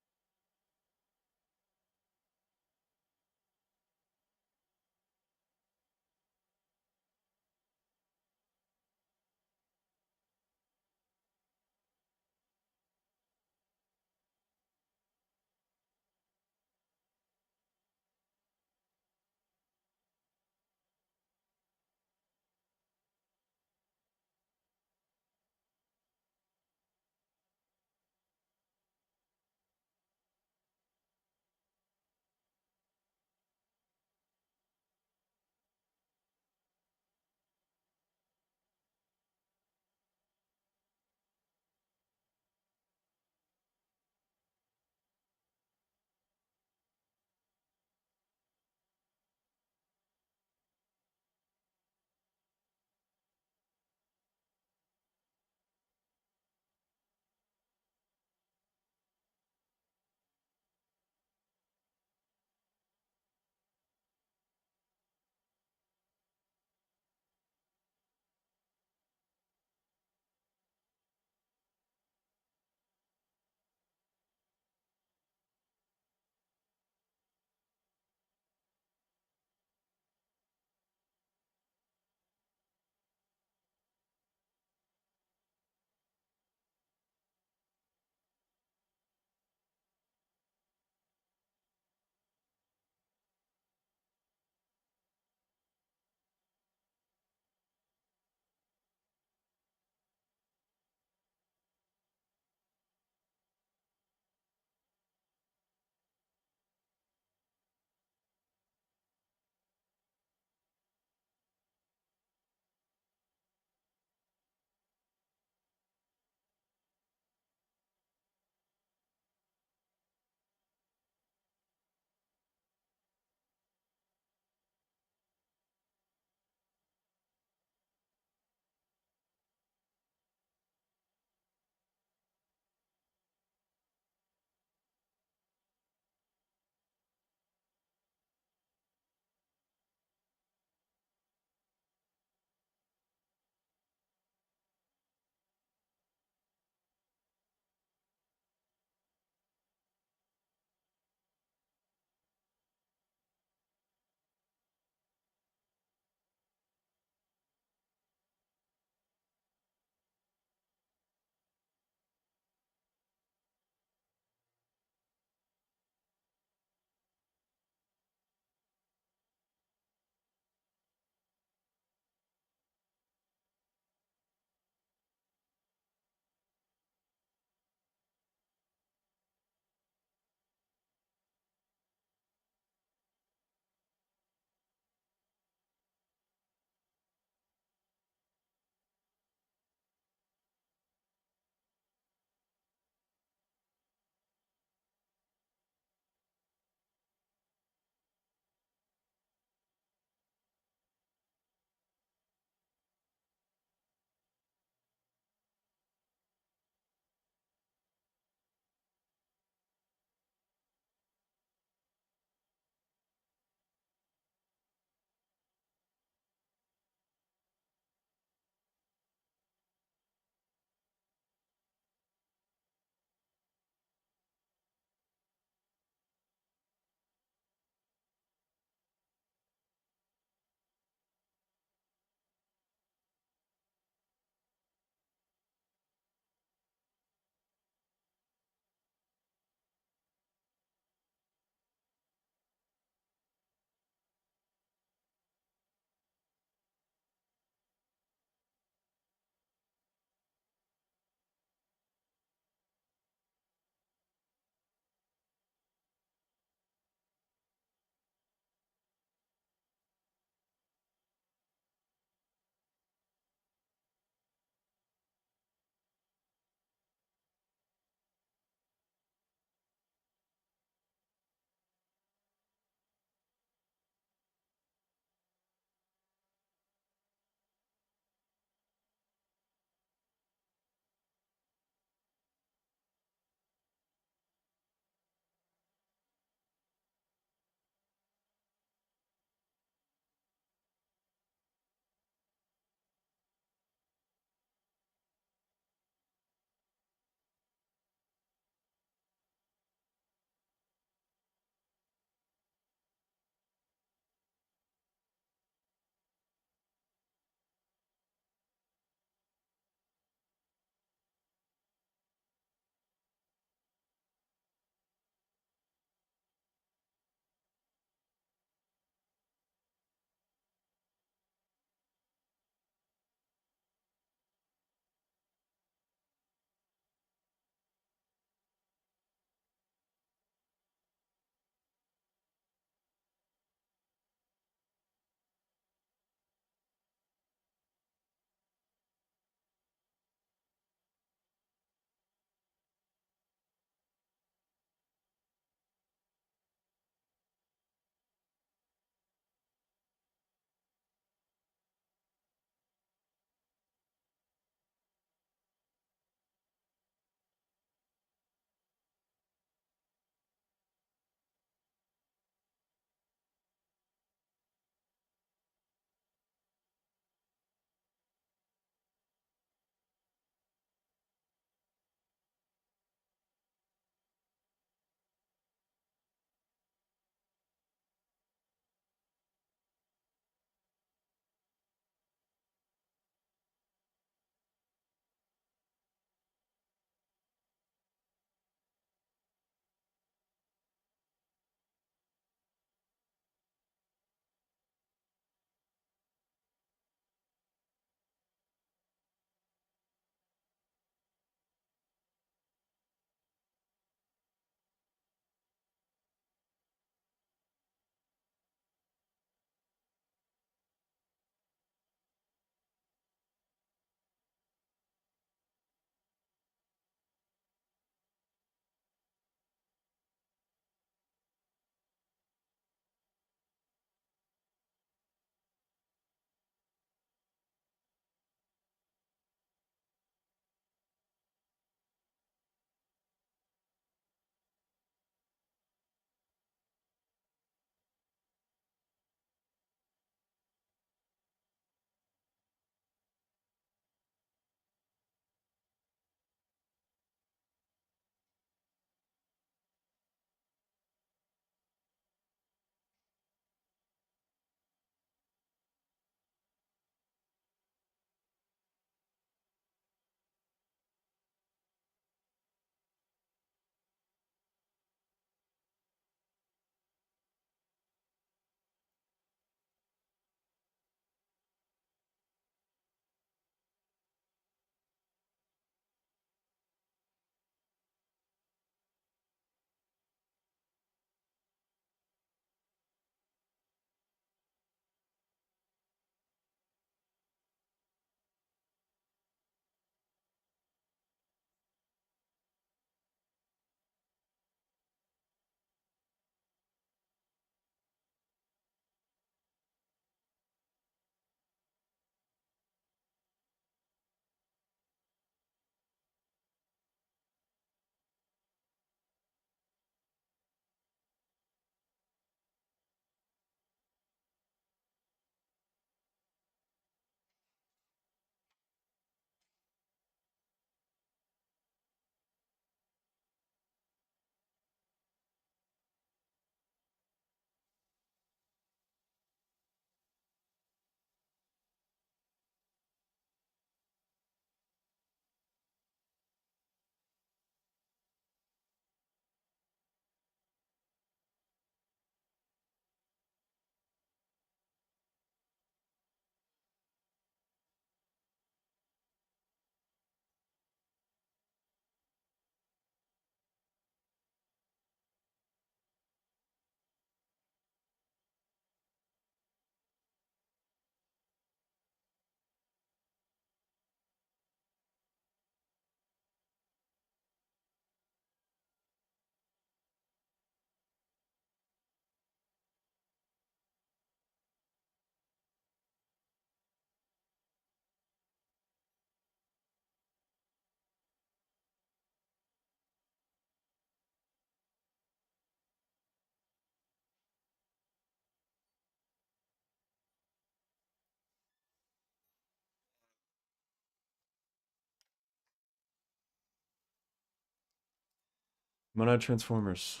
Monad transformers.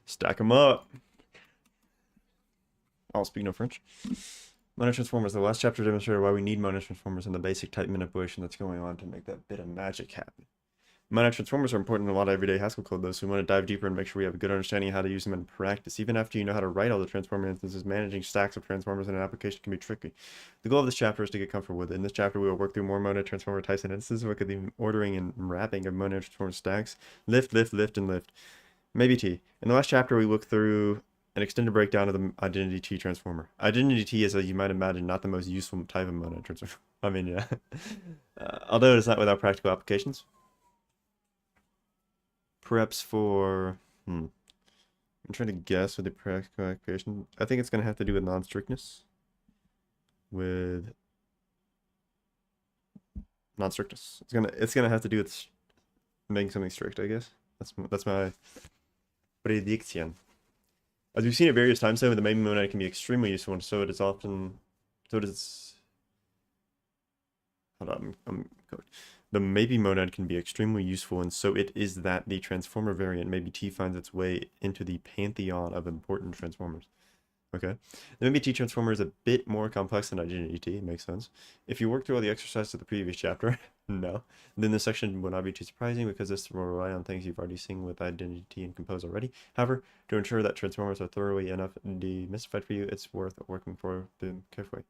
Stack them up. I'll speak no French. Monad transformers. The last chapter demonstrated why we need monad transformers and the basic type manipulation that's going on to make that bit of magic happen. Monad transformers are important in a lot of everyday Haskell code, though, so we want to dive deeper and make sure we have a good understanding of how to use them in practice. Even after you know how to write all the transformer instances, managing stacks of transformers in an application can be tricky. The goal of this chapter is to get comfortable with it. In this chapter, we will work through more monad transformer types and instances, look at the ordering and wrapping of monad transformer stacks, lift, lift, lift, and lift. Maybe T. In the last chapter, we looked through an extended breakdown of the identity T transformer. Identity T is, as you might imagine, not the most useful type of monad transformer. I mean, yeah. Although it's not without practical applications. Preps for... I'm trying to guess with the practical application. I think it's going to have to do with non-strictness. With... non-strictness. It's gonna have to do with making something strict, I guess. That's my prediction. As we've seen at various times, though, the maybe monad can be extremely useful, and so it is often... so it is... Hold on, I'm the maybe monad can be extremely useful, and so it is that the transformer variant maybe T finds its way into the pantheon of important transformers. Okay, the maybe T transformer is a bit more complex than identity T. It makes sense. If you work through all the exercises of the previous chapter, no, then this section will not be too surprising because this will rely on things you've already seen with identity T and compose already. However, to ensure that transformers are thoroughly enough demystified for you, it's worth working for them carefully.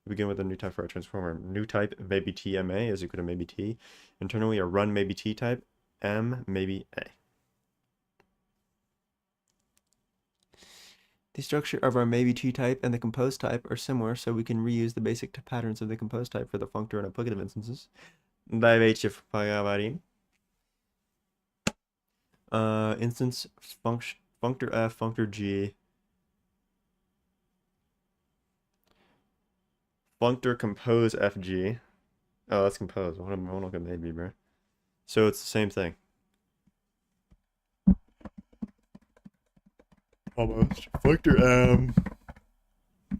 We begin with a new type for our transformer. New type maybe T MA is equal to maybe T. Internally, a run maybe T type, M maybe A. The structure of our maybe T type and the compose type are similar, so we can reuse the basic patterns of the compose type for the functor and applicative instances. Instance functor F, functor G, functor compose FG. Oh, that's compose. What am I looking at maybe, bro? So it's the same thing. Almost. Functor M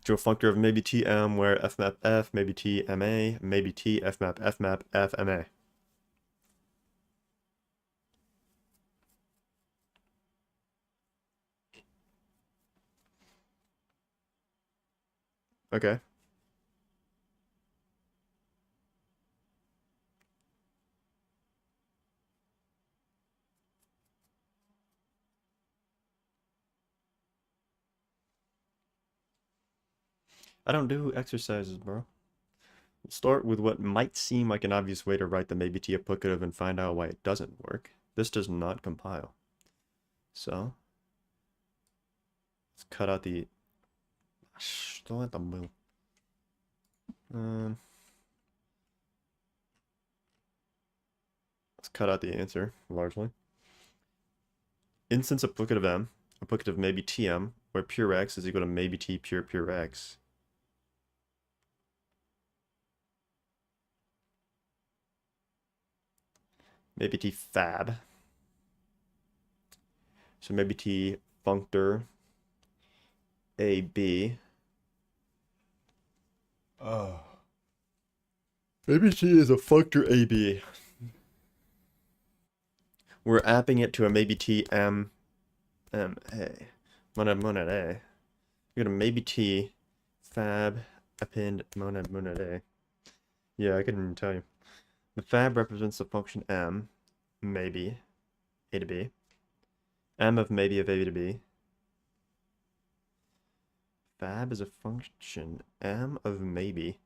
to a functor of maybe TM where fmap F, maybe T MA, maybe T fmap fmap FMA. Okay. I don't do exercises, bro. We'll start with what might seem like an obvious way to write the maybe T applicative and find out why it doesn't work. This does not compile. So, let's cut out the... Don't let them move. Let's cut out the answer, largely. Instance applicative M, applicative maybe TM, where pure X is equal to maybe T pure X. Maybe T fab. So maybe T functor AB. Oh. Maybe T is a functor AB. We're apping it to a maybe T M M A. Monad A. You're gonna maybe T fab append monad A. Yeah, I couldn't even tell you. The fab represents the function M, maybe, A to B. M of maybe of A to B. Fab is a function M of maybe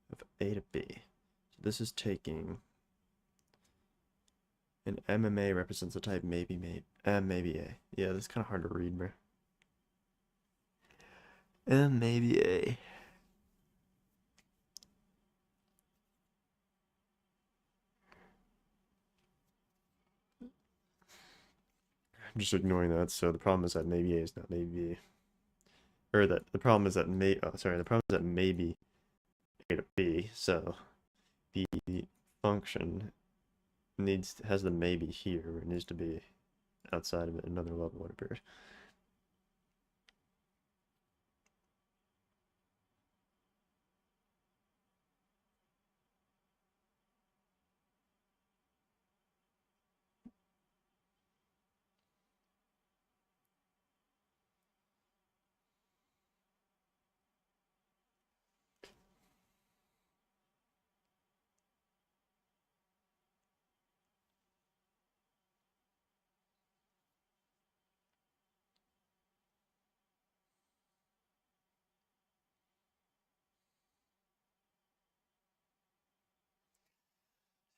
of A to B. So this is taking an MMA represents the type maybe M maybe A. Yeah, that's kind of hard to read, bro. M maybe A. I'm just ignoring that. So the problem is that maybe A is not maybe B. Or that the problem is that the problem is that maybe A to B. So the function has the maybe here. It needs to be outside of it another level, it appears.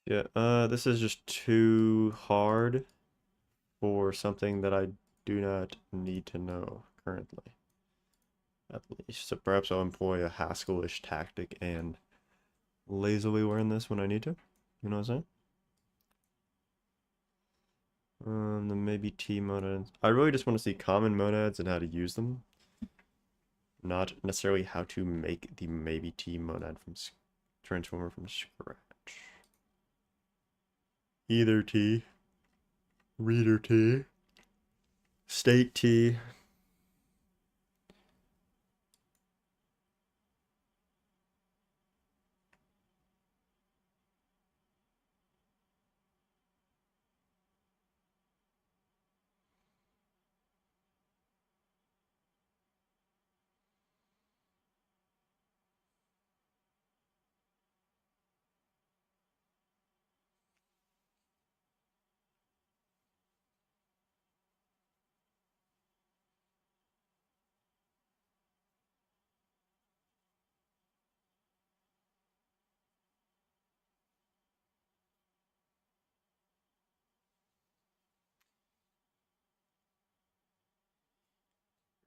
Yeah, this is just too hard for something that I do not need to know currently, at least. So perhaps I'll employ a Haskell-ish tactic and lazily learn this when I need to. You know what I'm saying? Then maybe T monads. I really just want to see common monads and how to use them, not necessarily how to make the maybe T monad from transformer from scratch. Either T, reader T, state T.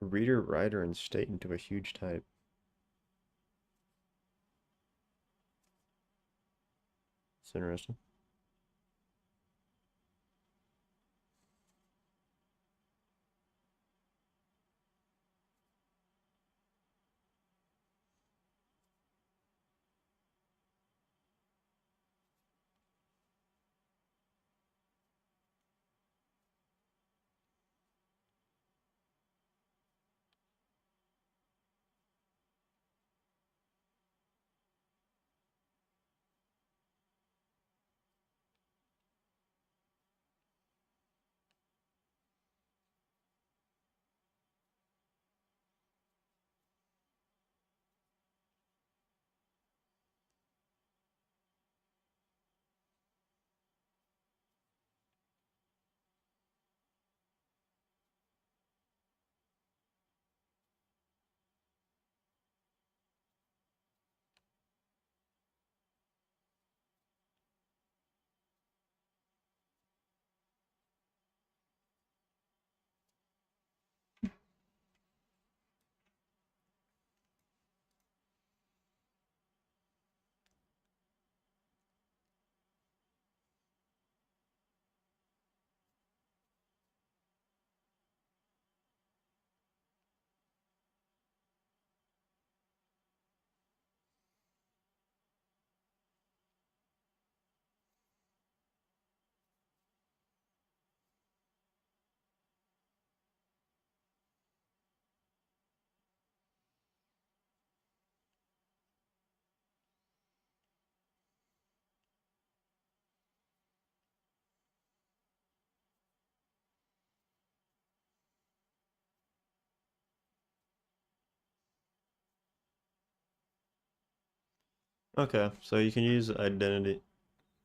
Reader, writer, and state into a huge type. It's interesting. Okay, so you can use identity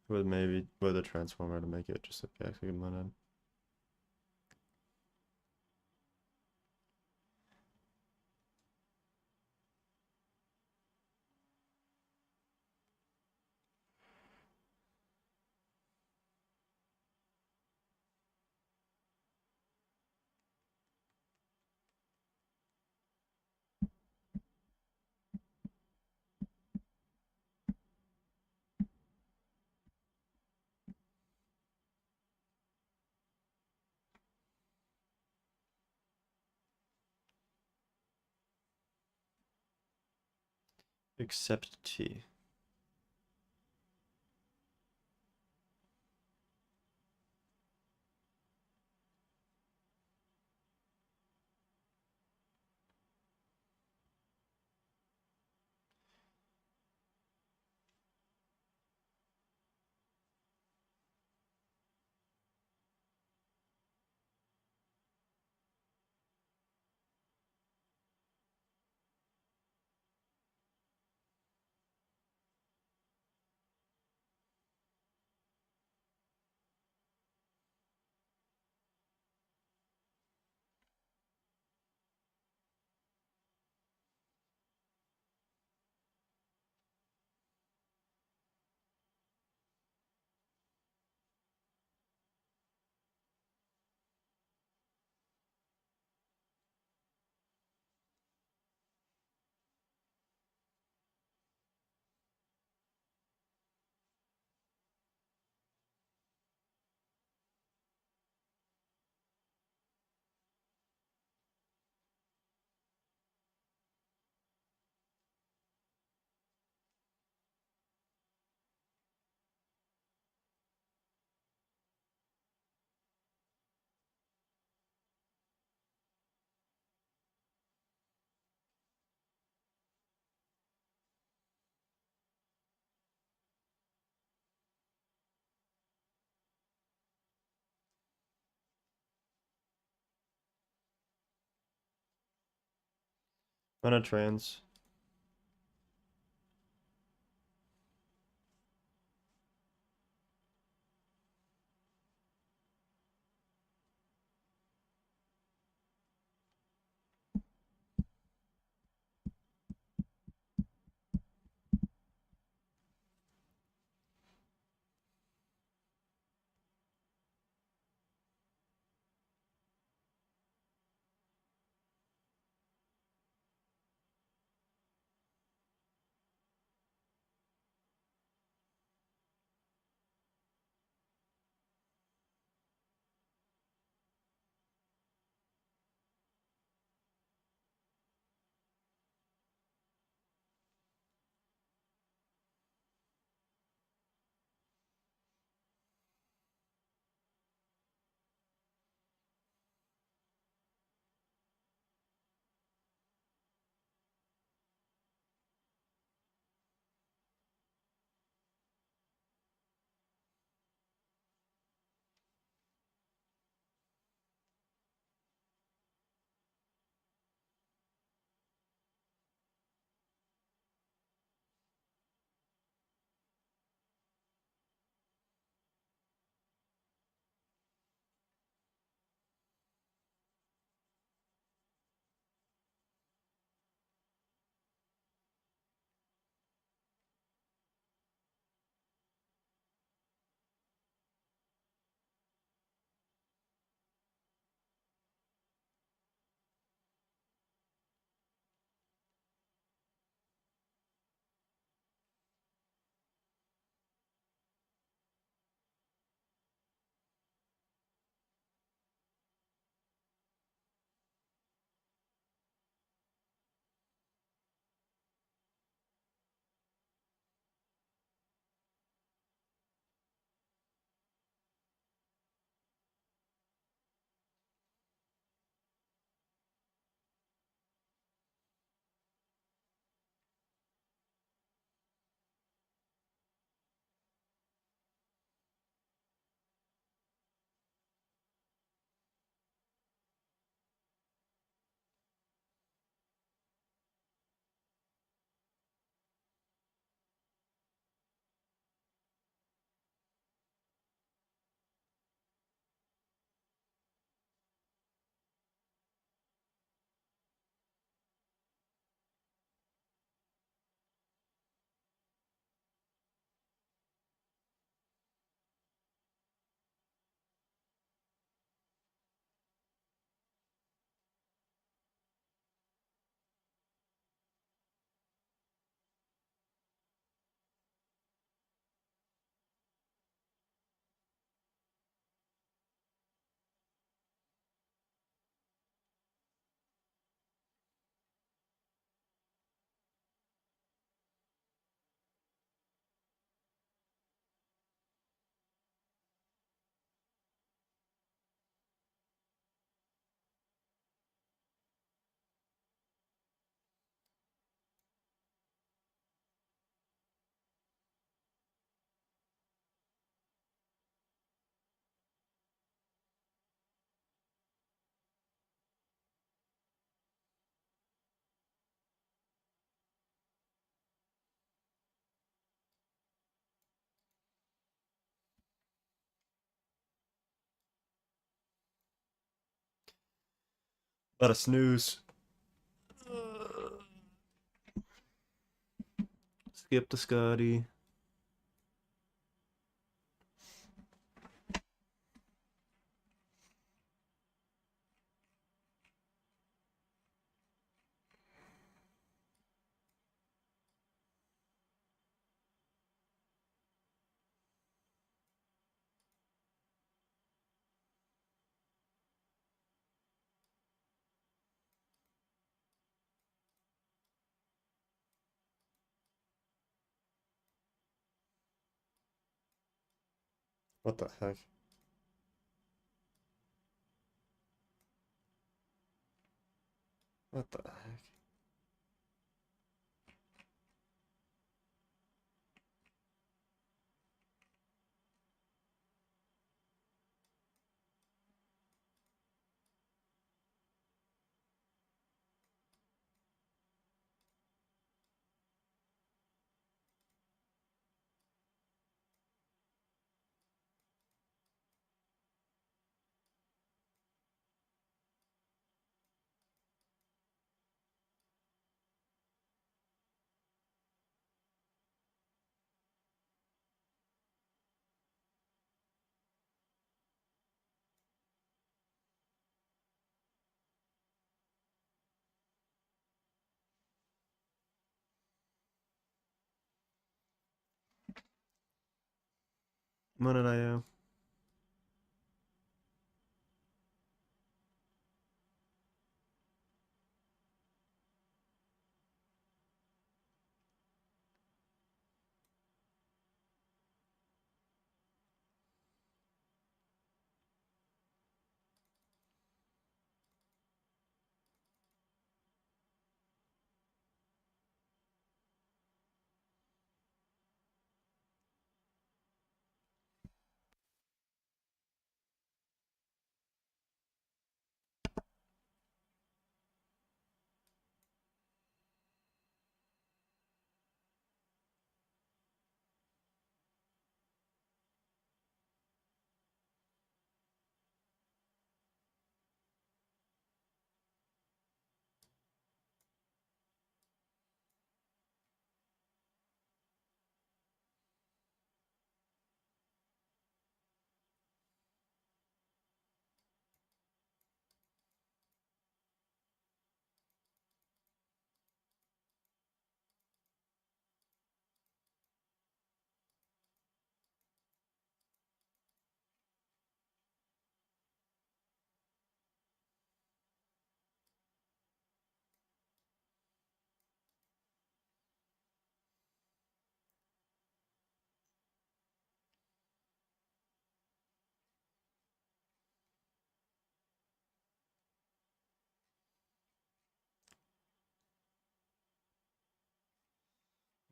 with maybe with a transformer to make it just a basic monad. Except T. Why not trans? Let us snooze. Skip to Scotty. What the heck? What the heck? Mana.io.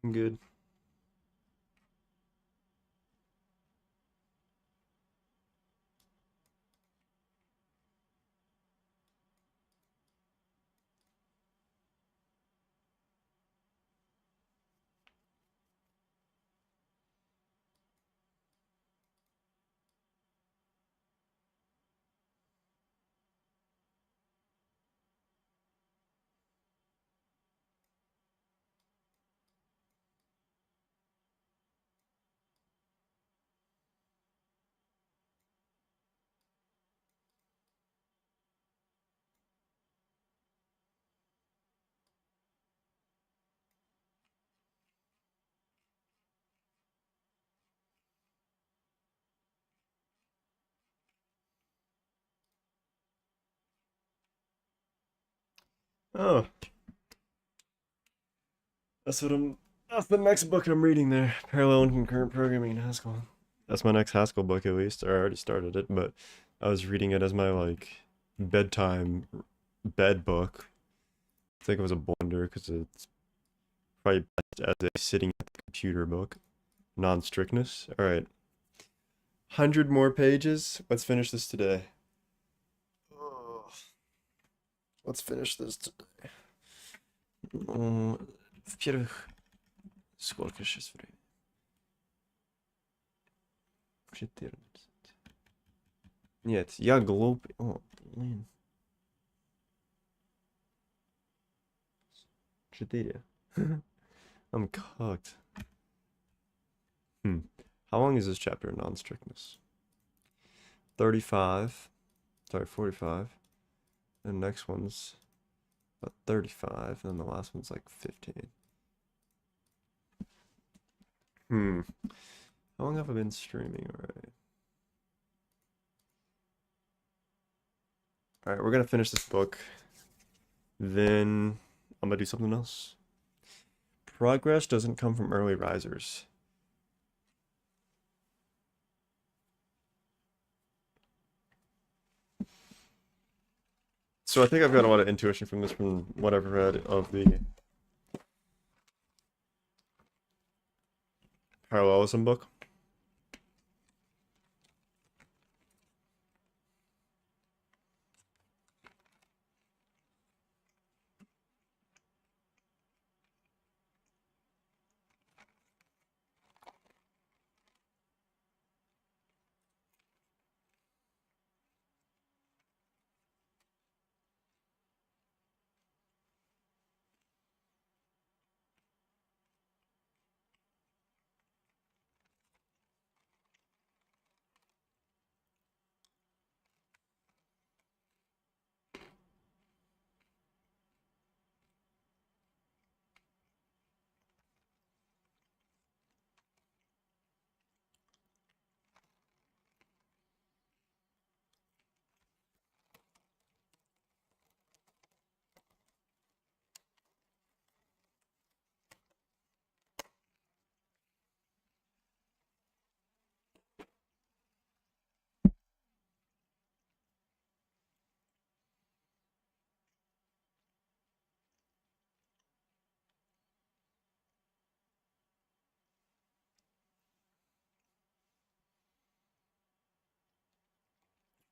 I'm good. Oh, that's what I'm. That's the next book I'm reading there. Parallel and concurrent programming in Haskell. That's my next Haskell book at least. Or I already started it, but I was reading it as my like bedtime bed book. I think it was a blunder because it's probably best as a sitting at the computer book. Non-strictness. All right, 100 more pages. Let's finish this today. Oh, let's finish this today. Во-первых, сколько сейчас времени? 14. Нет, я глупый. О, блин. 4. I'm cooked. How long is this chapter in non-strictness? 35. Sorry, 45. And the next one's about 35. And the last one's like 15. How long have I been streaming already? Alright, we're gonna finish this book. Then I'm gonna do something else. Progress doesn't come from early risers. So I think I've got a lot of intuition from this, from what I've read of the parallelism book.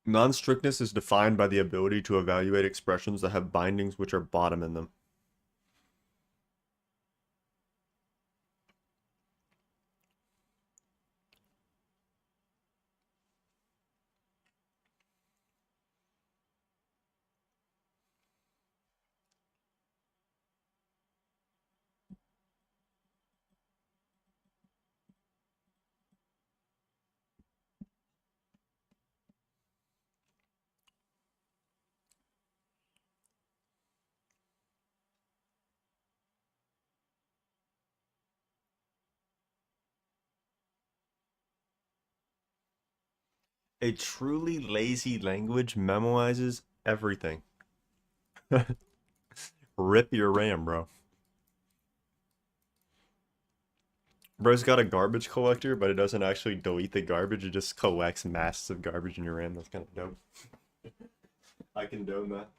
Non-strictness is defined by the ability to evaluate expressions that have bindings which are bottom in them. A truly lazy language memoizes everything. Rip your RAM, bro. Bro's got a garbage collector, but it doesn't actually delete the garbage. It just collects masses of garbage in your RAM. That's kind of dope. I condone that.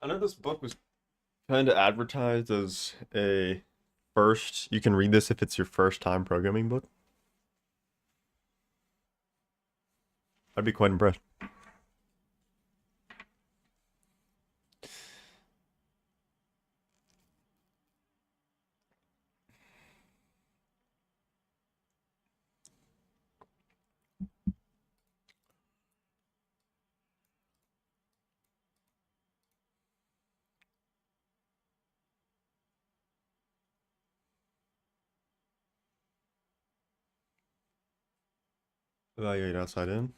I know this book was kind of advertised as a first, you can read this if it's your first time programming book. I'd be quite impressed. Evaluate outside in.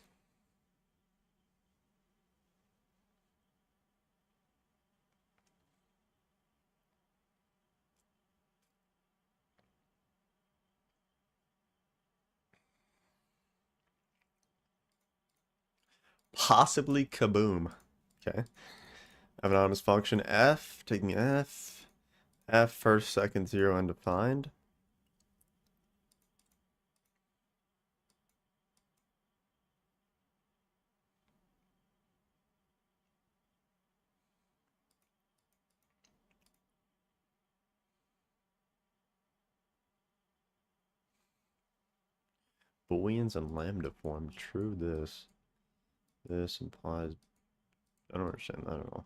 Possibly kaboom. Okay. Have an anonymous function f, taking f first, second, zero undefined. Booleans and lambda form. True this. This implies. I don't understand that at all.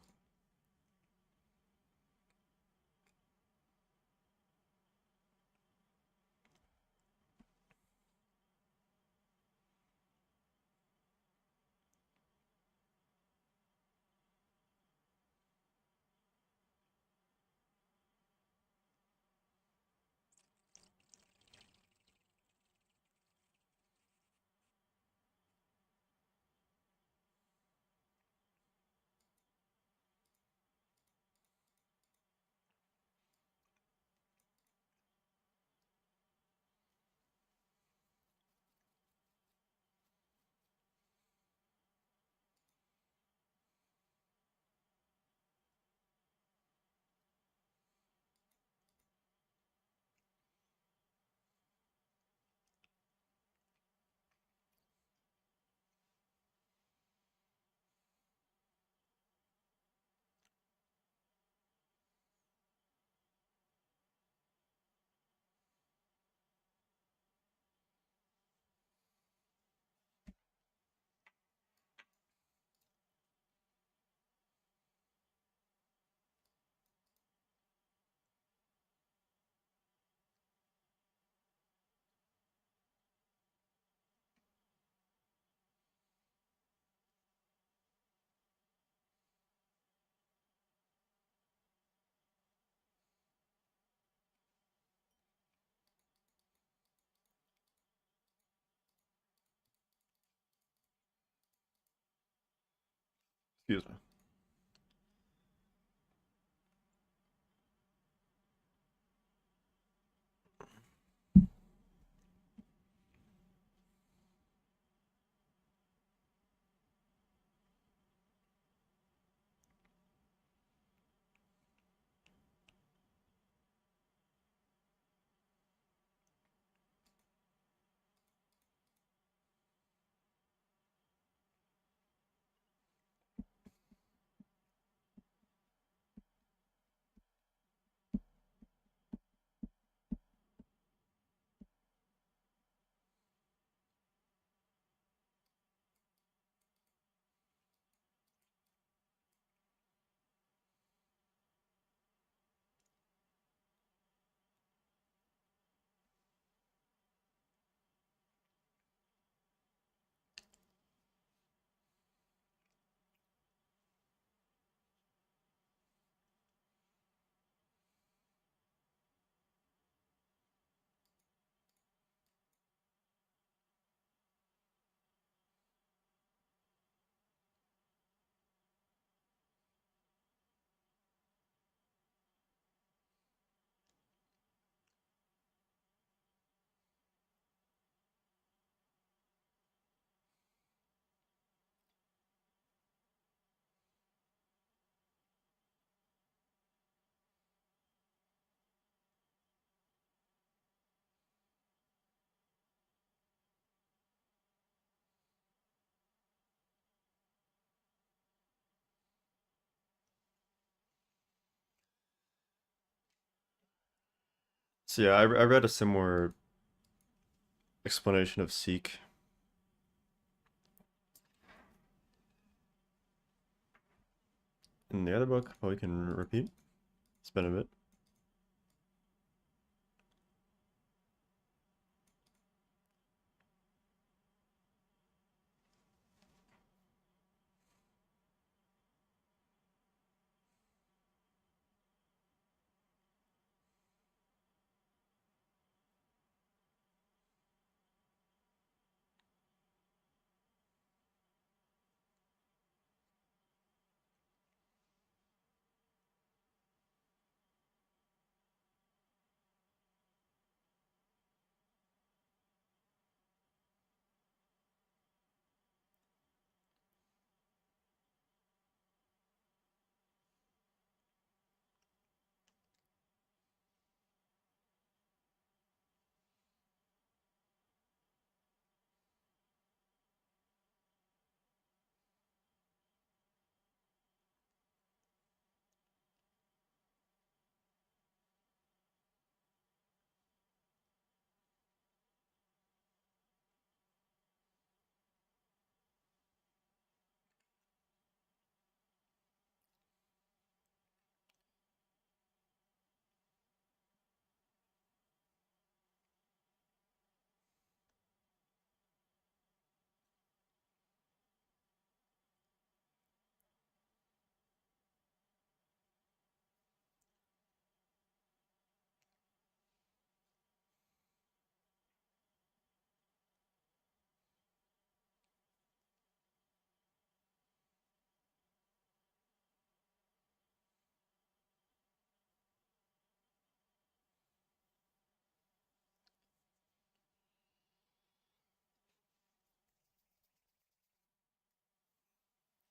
Excuse me. So yeah, I read a similar explanation of seek in the other book, but we can repeat. It's been a bit.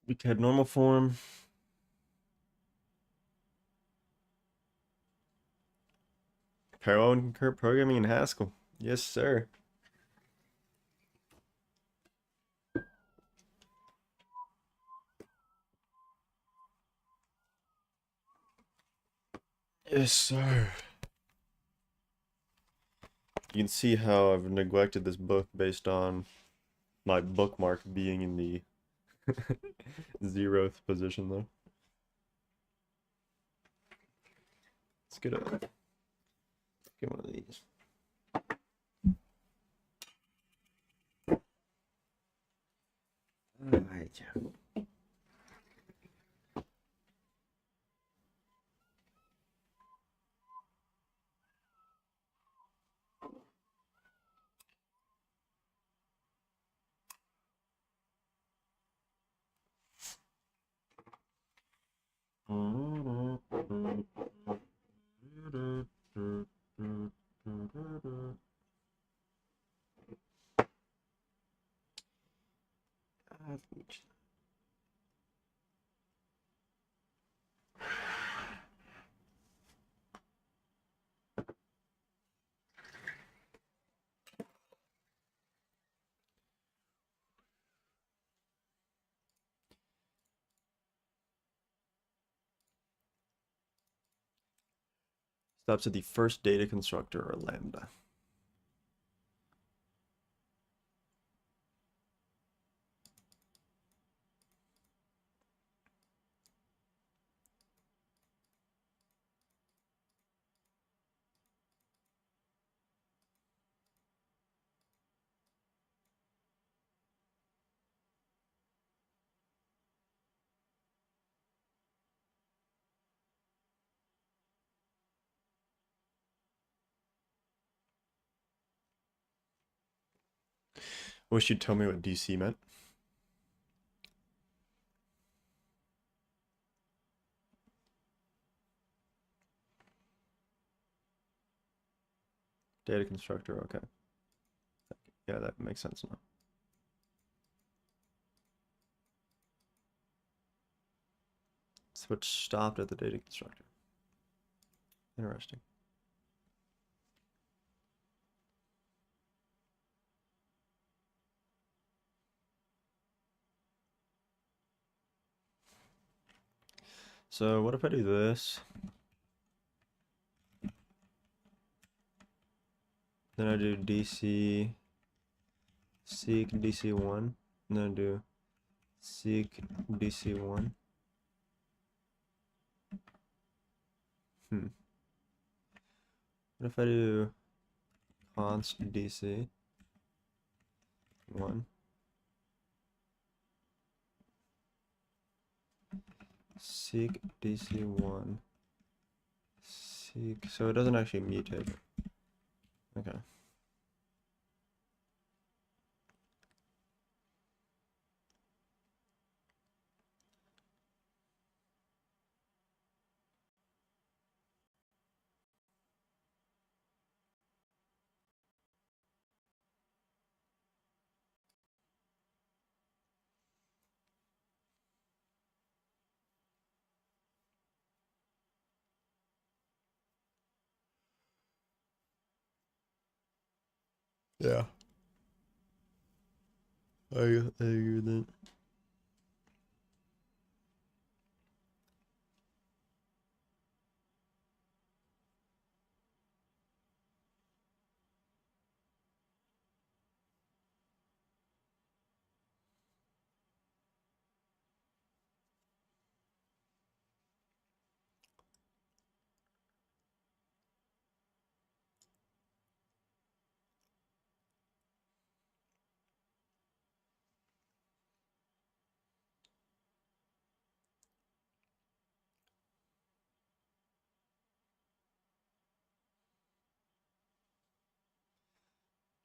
We had normal form. Parallel and concurrent programming in Haskell. Yes, sir. Yes, sir. You can see how I've neglected this book based on my bookmark being in the 0th position, though. Let's get one of these. Alright. have reached. Stops at the first data constructor or lambda. Wish you'd tell me what DC meant. Data constructor, okay. Yeah, that makes sense now. Switch stopped at the data constructor. Interesting. So what if I do this? Then I do DC seek DC1, and then I do seek DC1. What if I do const DC1? Seek DC1. Seek, so it doesn't actually mutate. Okay. Yeah. I agree with that.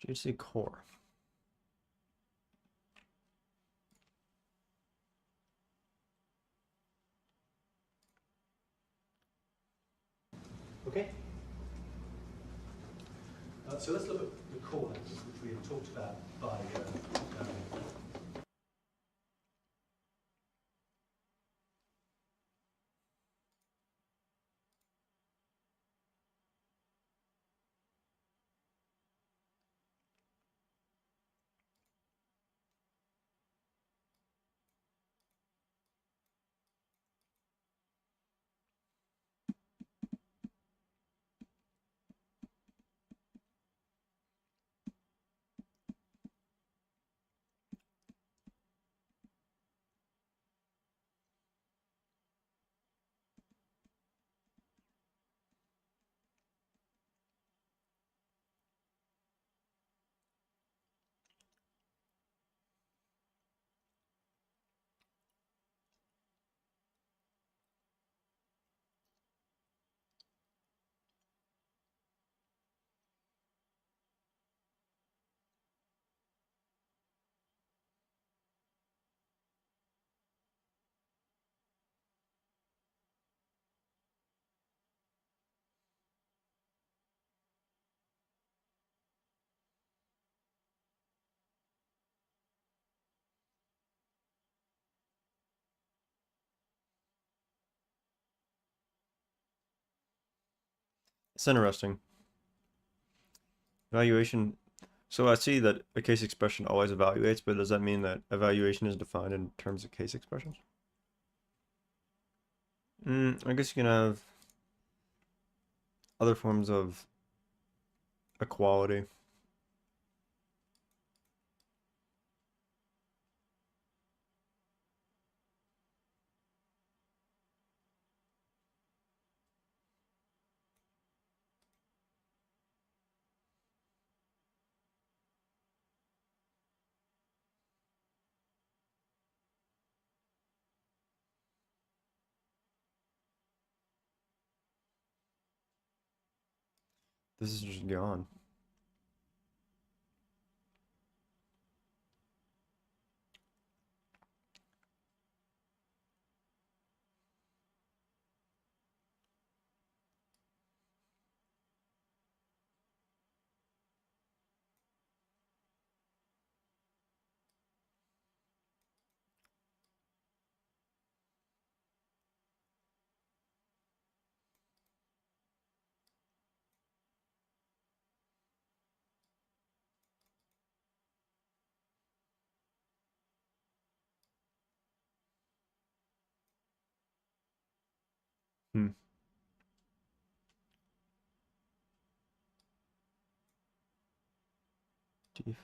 JC core. Okay. So let's look at the core length, which we have talked about by It's interesting. Evaluation. So I see that a case expression always evaluates, but does that mean that evaluation is defined in terms of case expressions? I guess you can have other forms of equality. This is just gone. Hmm. Default.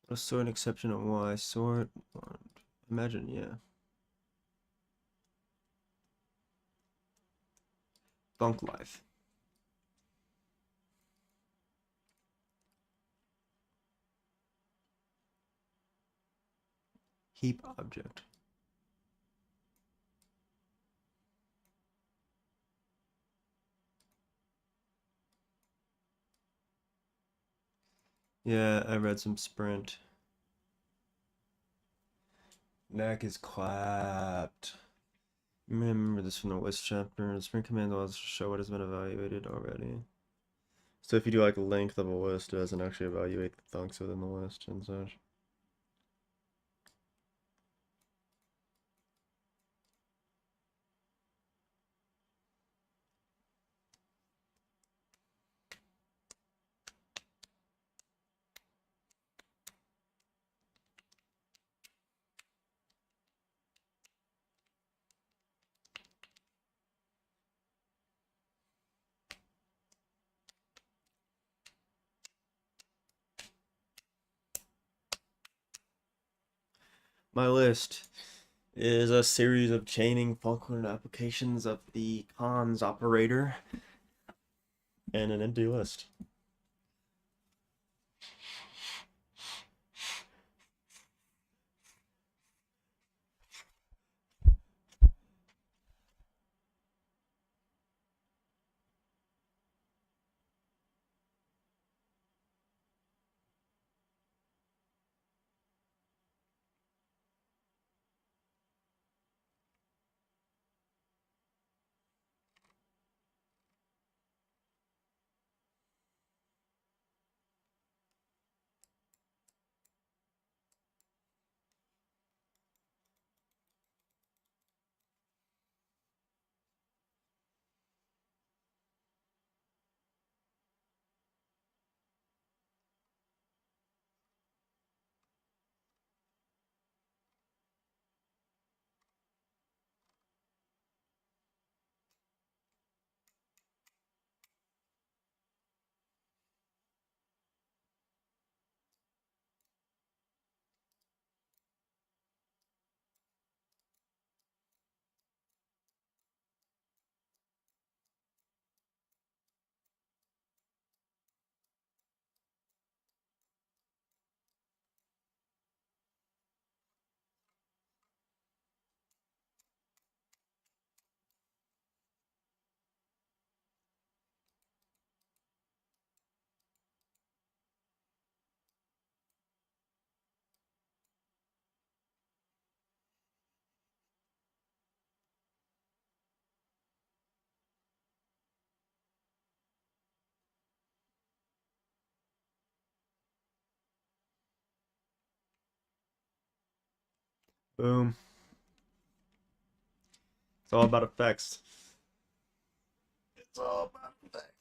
A sort exception at Y. Sort. Imagine, yeah. Bunk life. Heap object. Yeah, I read some Sprint. Neck is clapped. Remember this from the list chapter. The Sprint command allows us to show what has been evaluated already. So if you do like length of a list, it doesn't actually evaluate the thunks within the list and such. My list is a series of chaining function applications of the cons operator and an empty list. Boom. It's all about effects. It's all about effects.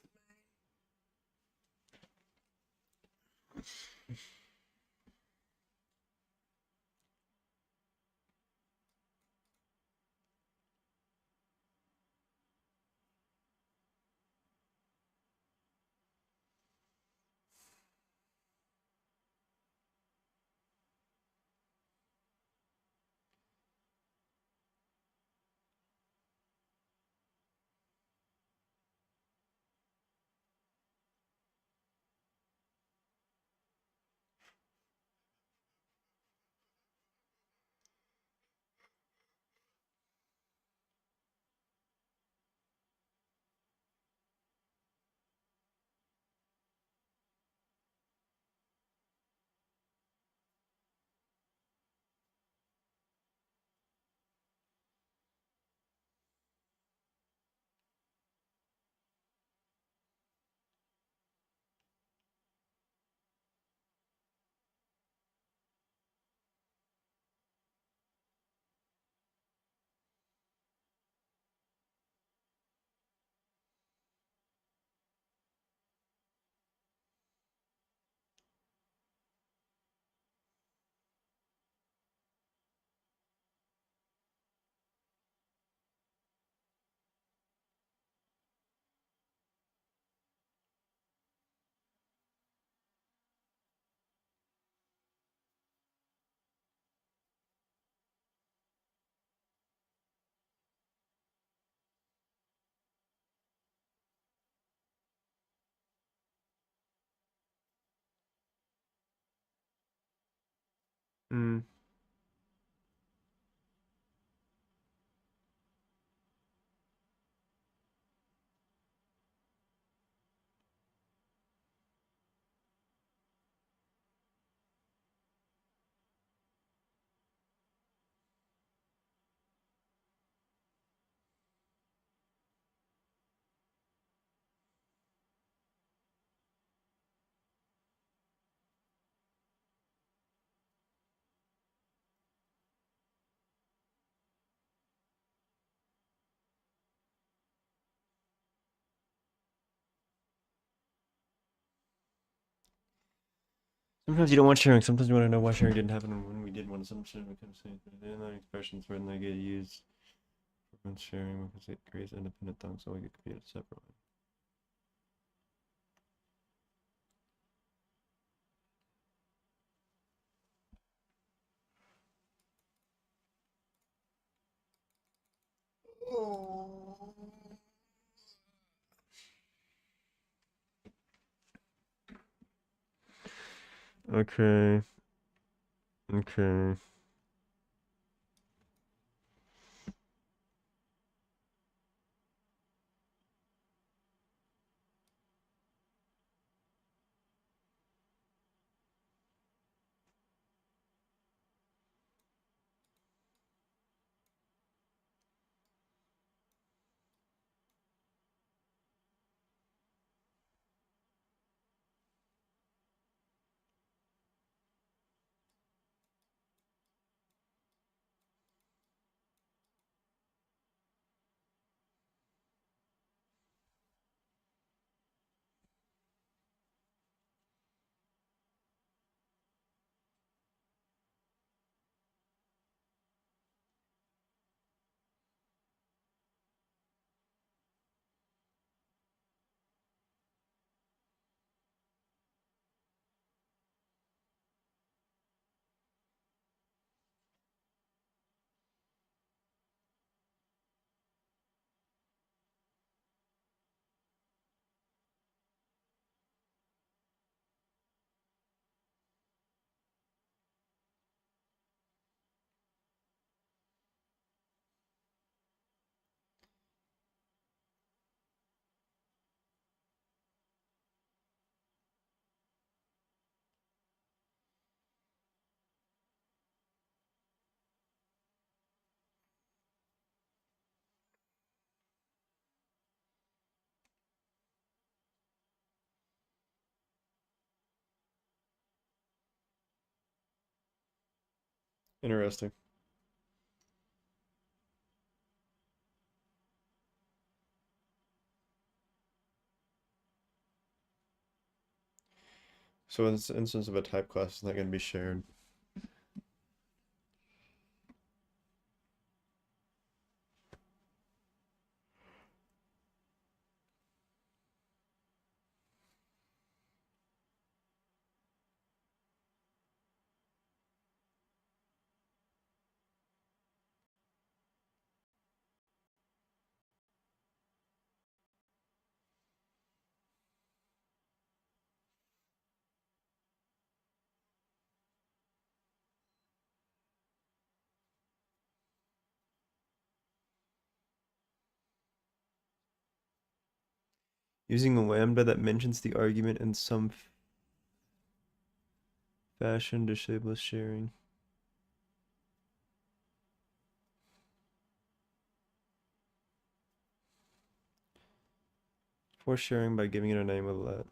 Mm. Sometimes you don't want sharing. Sometimes you want to know why sharing didn't happen and when we did want assumption. We can say the inline expressions when they get used prevents sharing because it creates independent things so we can create it separately. Okay. Okay. Interesting. So in this instance of a type class, it's not going to be shared. Using a lambda that mentions the argument in some fashion disables sharing. For sharing by giving it a name with let.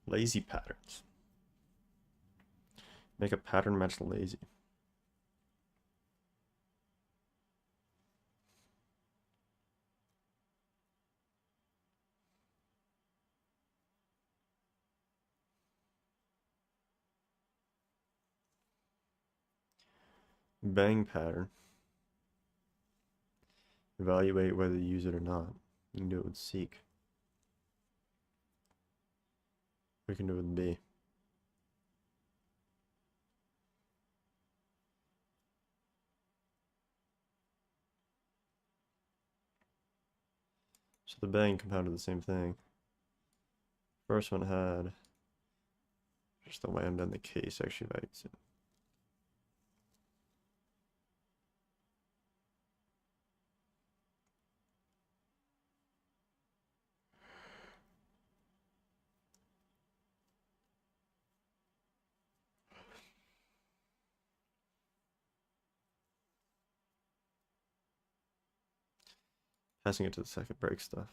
Lazy patterns. Make a pattern match lazy. Bang pattern. evaluate whether to use it or not. You can do it with seek. We can do it with B. So the bang compounded the same thing. First one had just the lambda and the case actually values it. Passing it to the second break stuff.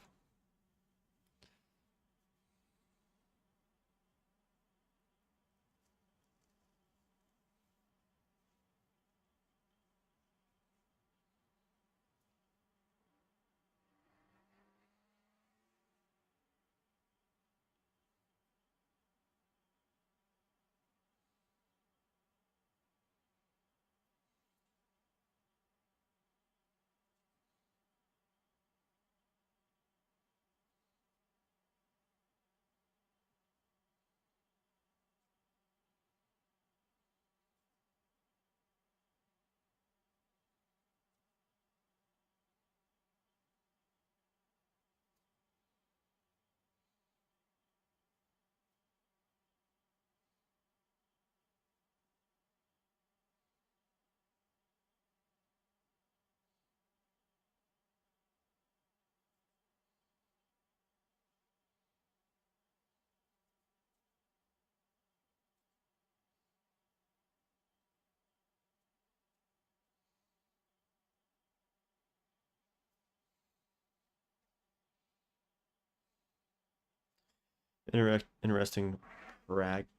Interesting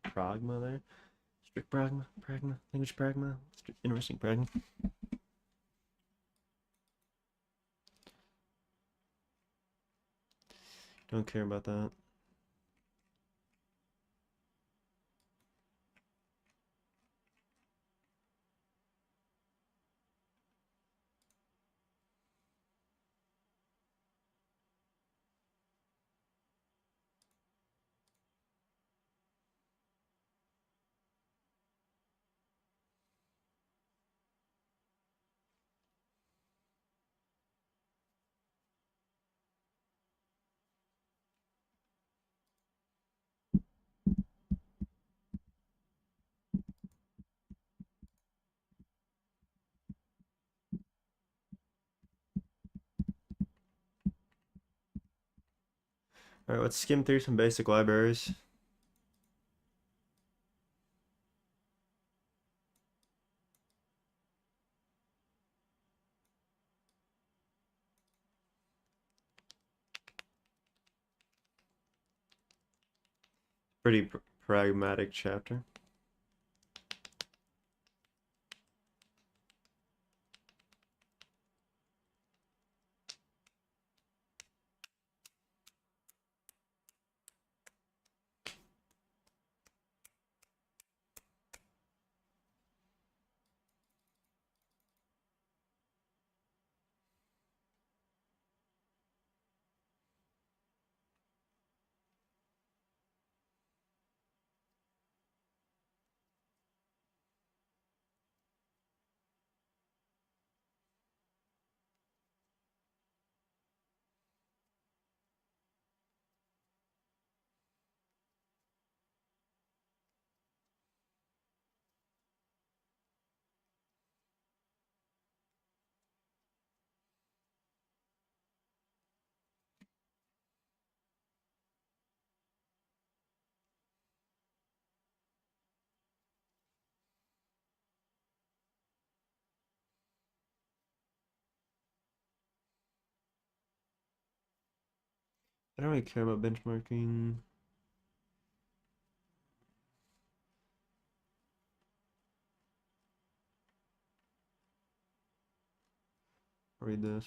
pragma there. Strict pragma, language pragma, interesting pragma. Don't care about that. All right, let's skim through some basic libraries. Pretty pragmatic chapter. I don't really care about benchmarking. I'll read this.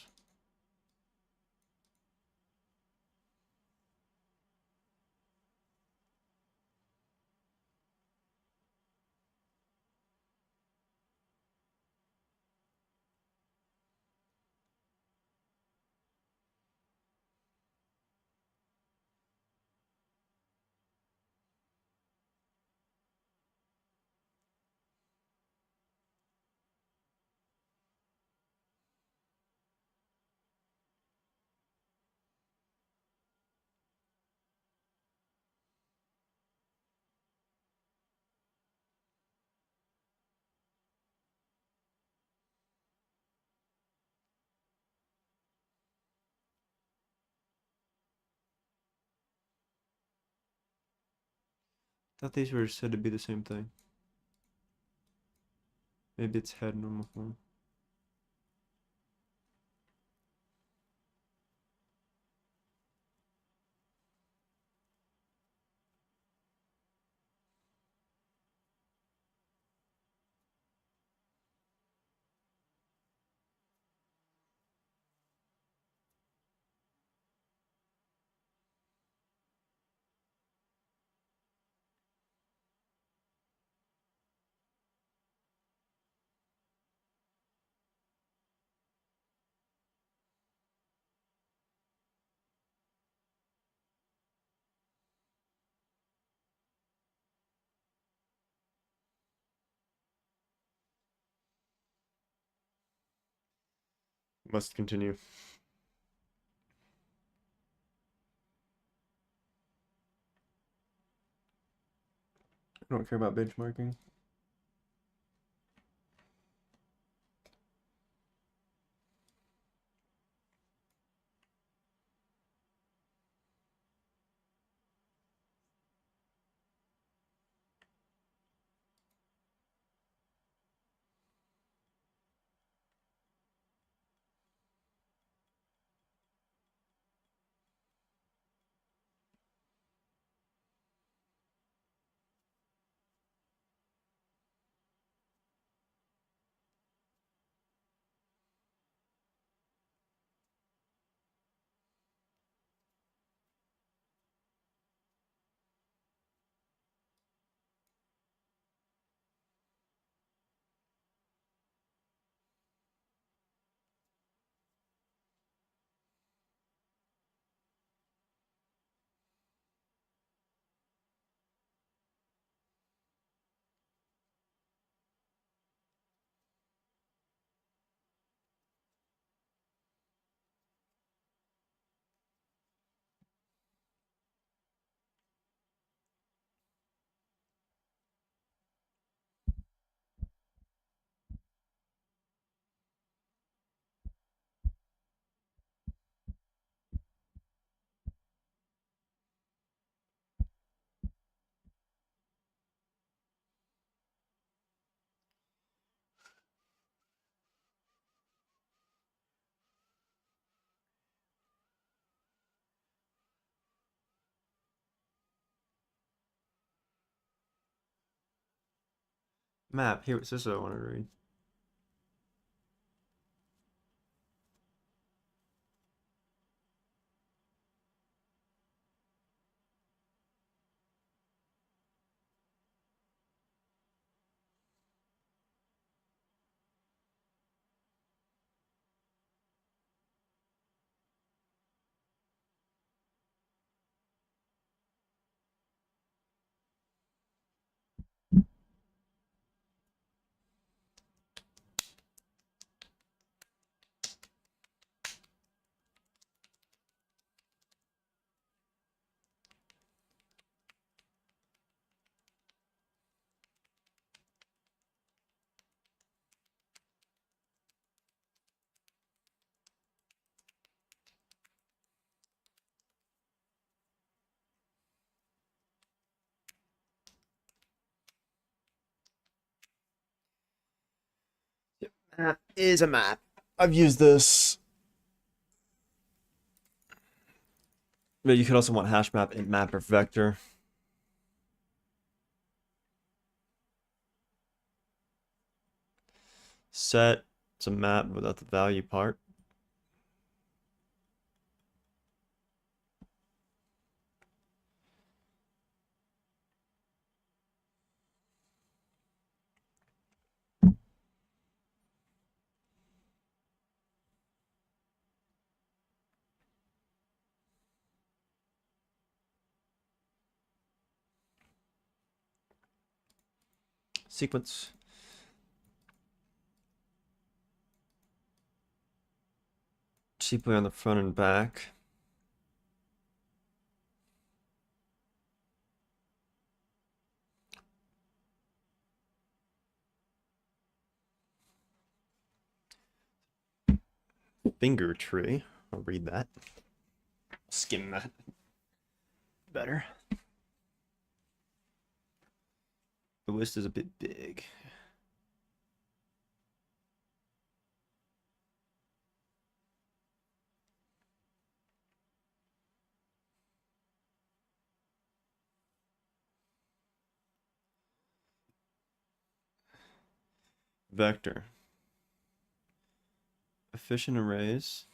Thought these were said to be the same thing. Maybe it's head normal form. Must continue. I don't care about benchmarking. Map. Here, what's this I want to read? Map is a map. I've used this. But you could also want hash map, int map, or vector. Set, it's a map without the value part. Sequence. Cheaply on the front and back. Finger tree. I'll read that. Skim that better. list is a bit big. Vector. Efficient arrays.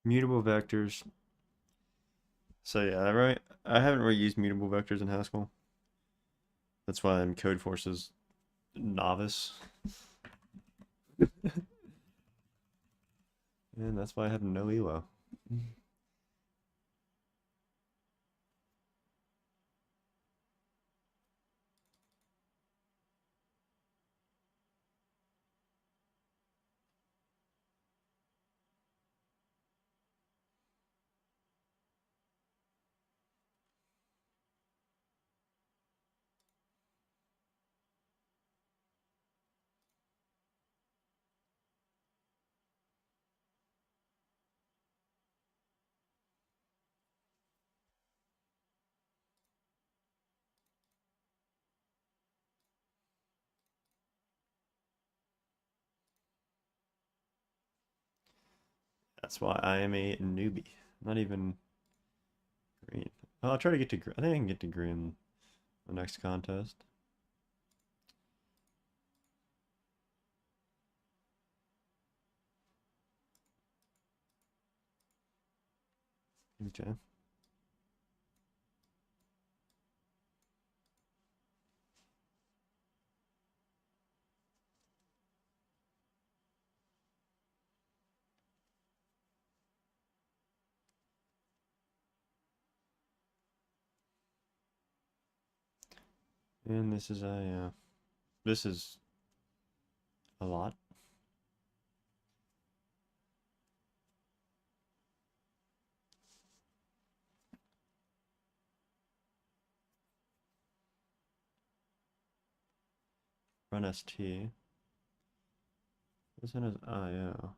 Mutable vectors. So yeah, right. I haven't really used mutable vectors in Haskell. That's why I'm Codeforce's novice. And that's why I have no elo. That's why I am a newbie. Not even green. Oh, I'll try to get to green. I think I can get to green the next contest. Okay. And this is this is a lot. Run ST. This one is IO.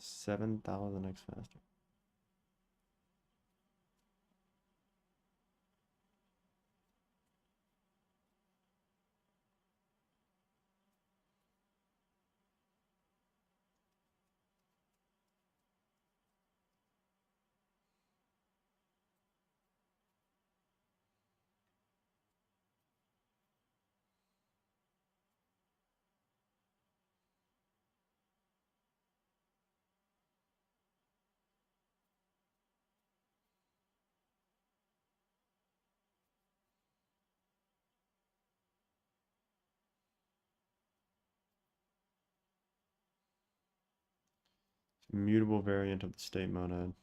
$7,000x faster. Mutable variant of the state monad.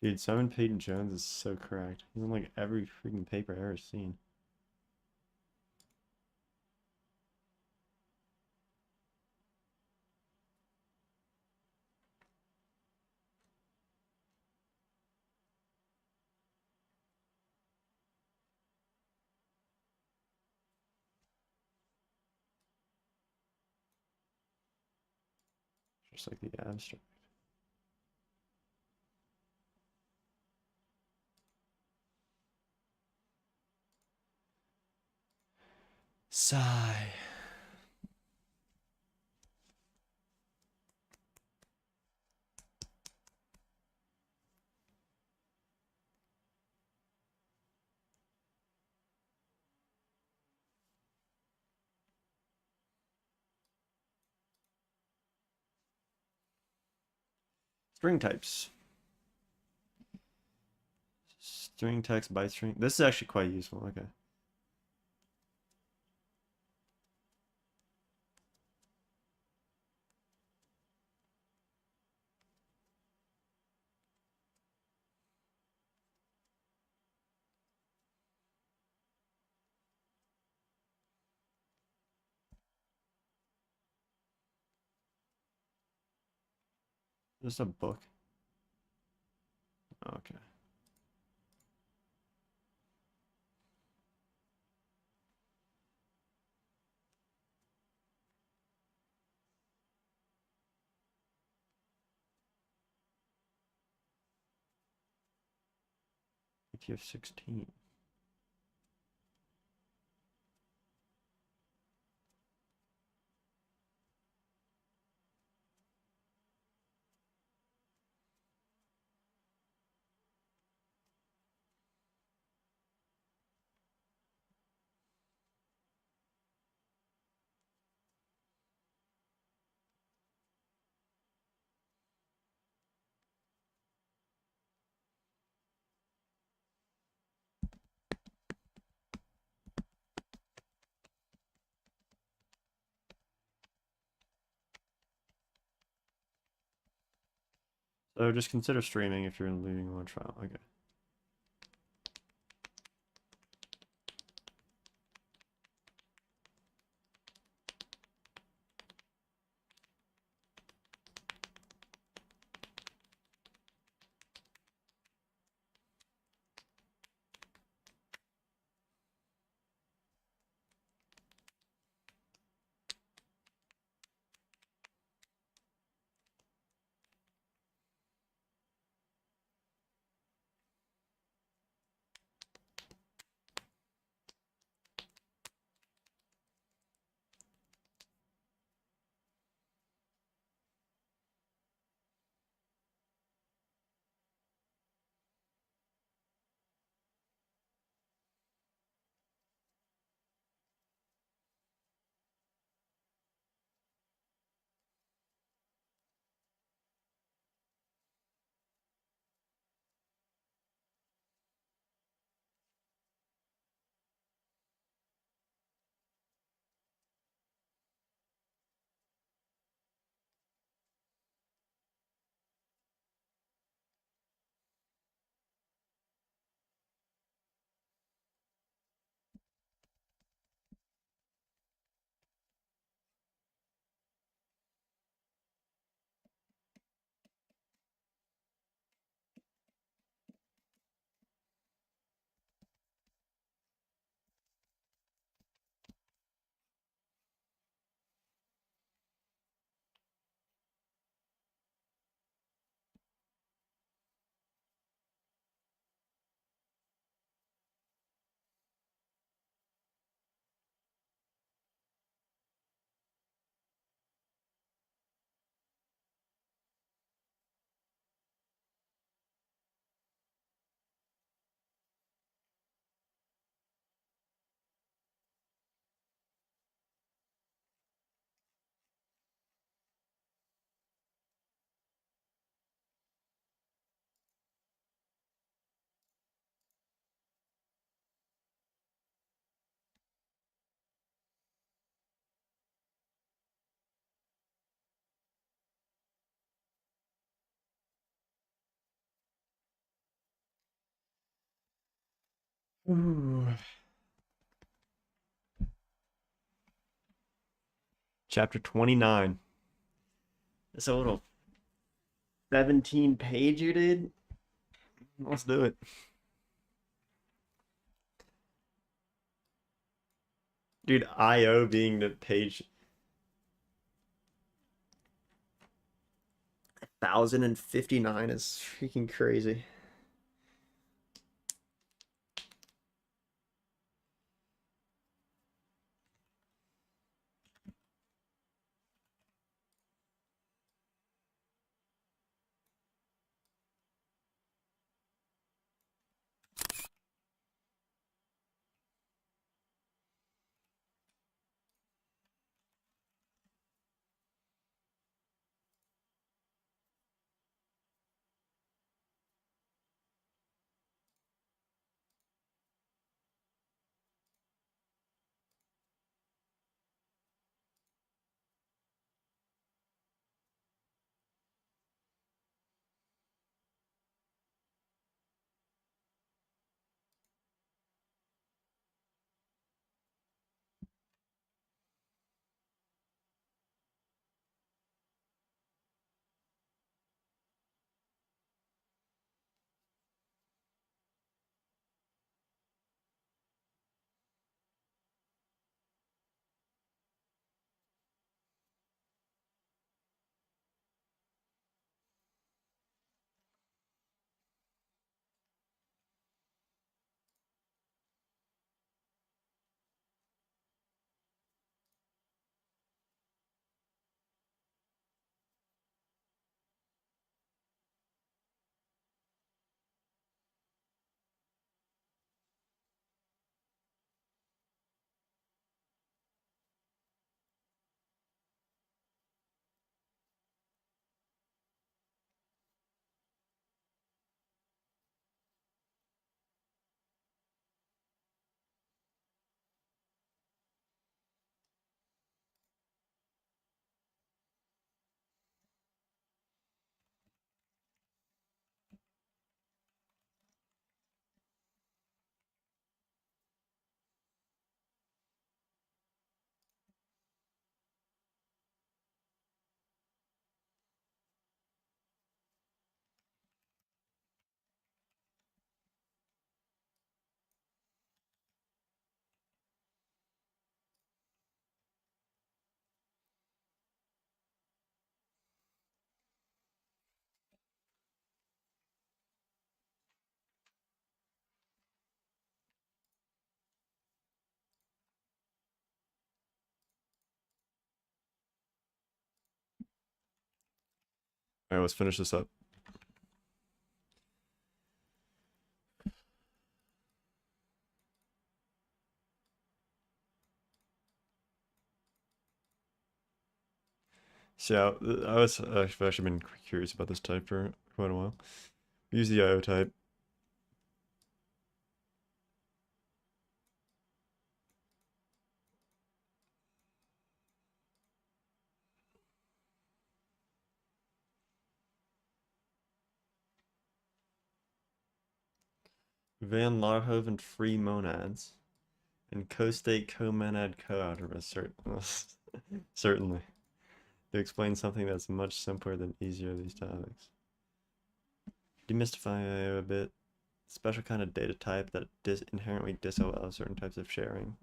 Dude, Simon Peyton Jones is so correct. He's on like every freaking paper I've ever seen. Just like the abstract. Sigh. String types. String text, byte string. This is actually quite useful. Okay. Just a book. Okay. ATF 16. So just consider streaming if you're leaving one trial. Okay. Ooh. Chapter 29. It's a little 17-pager, dude. Let's do it. Dude, IO being the page 1059 is freaking crazy. All right, let's finish this up. So I've actually been curious about this type for quite a while. Use the IO type. Van Laarhoven free monads and co-state co-monad co-algebra certainly. To explain something that's much simpler than easier of these topics. Demystify IO a bit. Special kind of data type that inherently disallows certain types of sharing.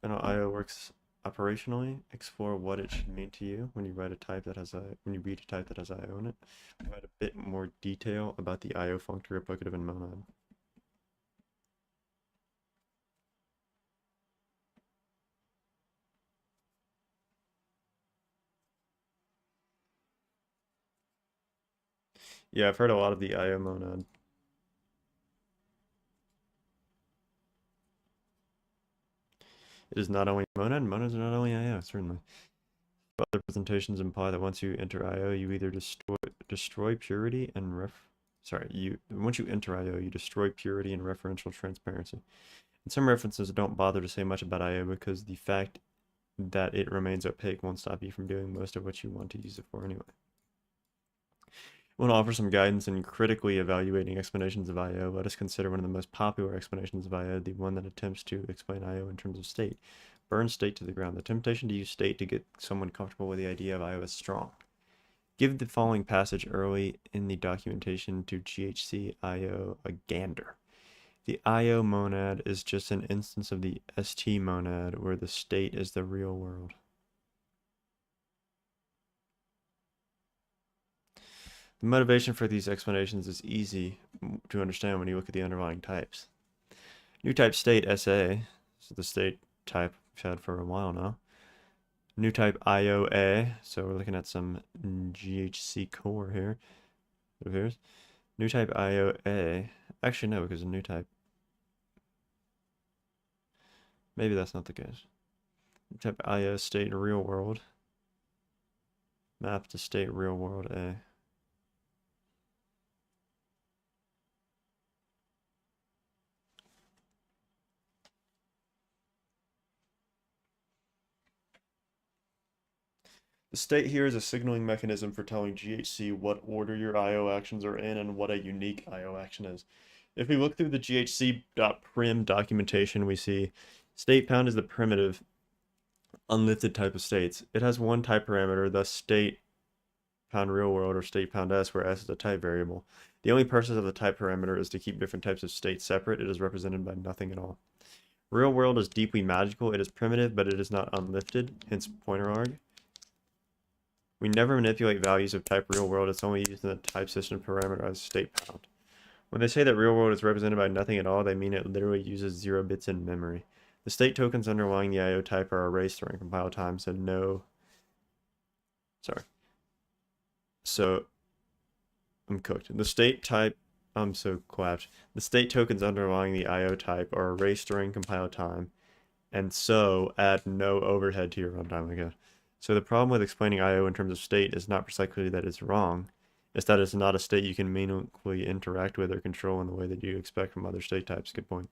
And how IO works operationally. Explore what it should mean to you when you read a type that has IO in it. Provide a bit more detail about the IO functor, replicative, and monad. Yeah, I've heard a lot of the IO monad. It is not only monad, monads are not only IO, certainly. But other presentations imply that once you enter IO, you either destroy purity and once you enter IO, you destroy purity and referential transparency. And some references don't bother to say much about IO because the fact that it remains opaque won't stop you from doing most of what you want to use it for anyway. I want to offer some guidance in critically evaluating explanations of IO. Let us consider one of the most popular explanations of IO, the one that attempts to explain IO in terms of state. Burn state to the ground. The temptation to use state to get someone comfortable with the idea of IO is strong. Give the following passage early in the documentation to GHC IO a gander. The IO monad is just an instance of the ST monad where the state is the real world. The motivation for these explanations is easy to understand when you look at the underlying types. New type state SA, so the state type we've had for a while now. New type IOA, so we're looking at some GHC core here. It appears. New type IOA, actually no, because a new type. Maybe that's not the case. New type IO state real world. Map to state real world A. The state here is a signaling mechanism for telling GHC what order your IO actions are in and what a unique IO action is. If we look through the GHC.prim documentation, we see state pound is the primitive, unlifted type of states. It has one type parameter, thus state pound real world or state pound S, where S is a type variable. The only purpose of the type parameter is to keep different types of states separate. It is represented by nothing at all. Real world is deeply magical. It is primitive, but it is not unlifted, hence pointer arg. We never manipulate values of type real world. It's only used in the type system parameter as state pound. When they say that real world is represented by nothing at all, they mean it literally uses 0 bits in memory. The state tokens underlying the IO type are erased during compile time, so no... Sorry. So, I'm cooked. The state type... I'm so clapped. The state tokens underlying the IO type are erased during compile time, and so add no overhead to your runtime again. So the problem with explaining IO in terms of state is not precisely that it's wrong, it's that it's not a state you can meaningfully interact with or control in the way that you expect from other state types. Good point.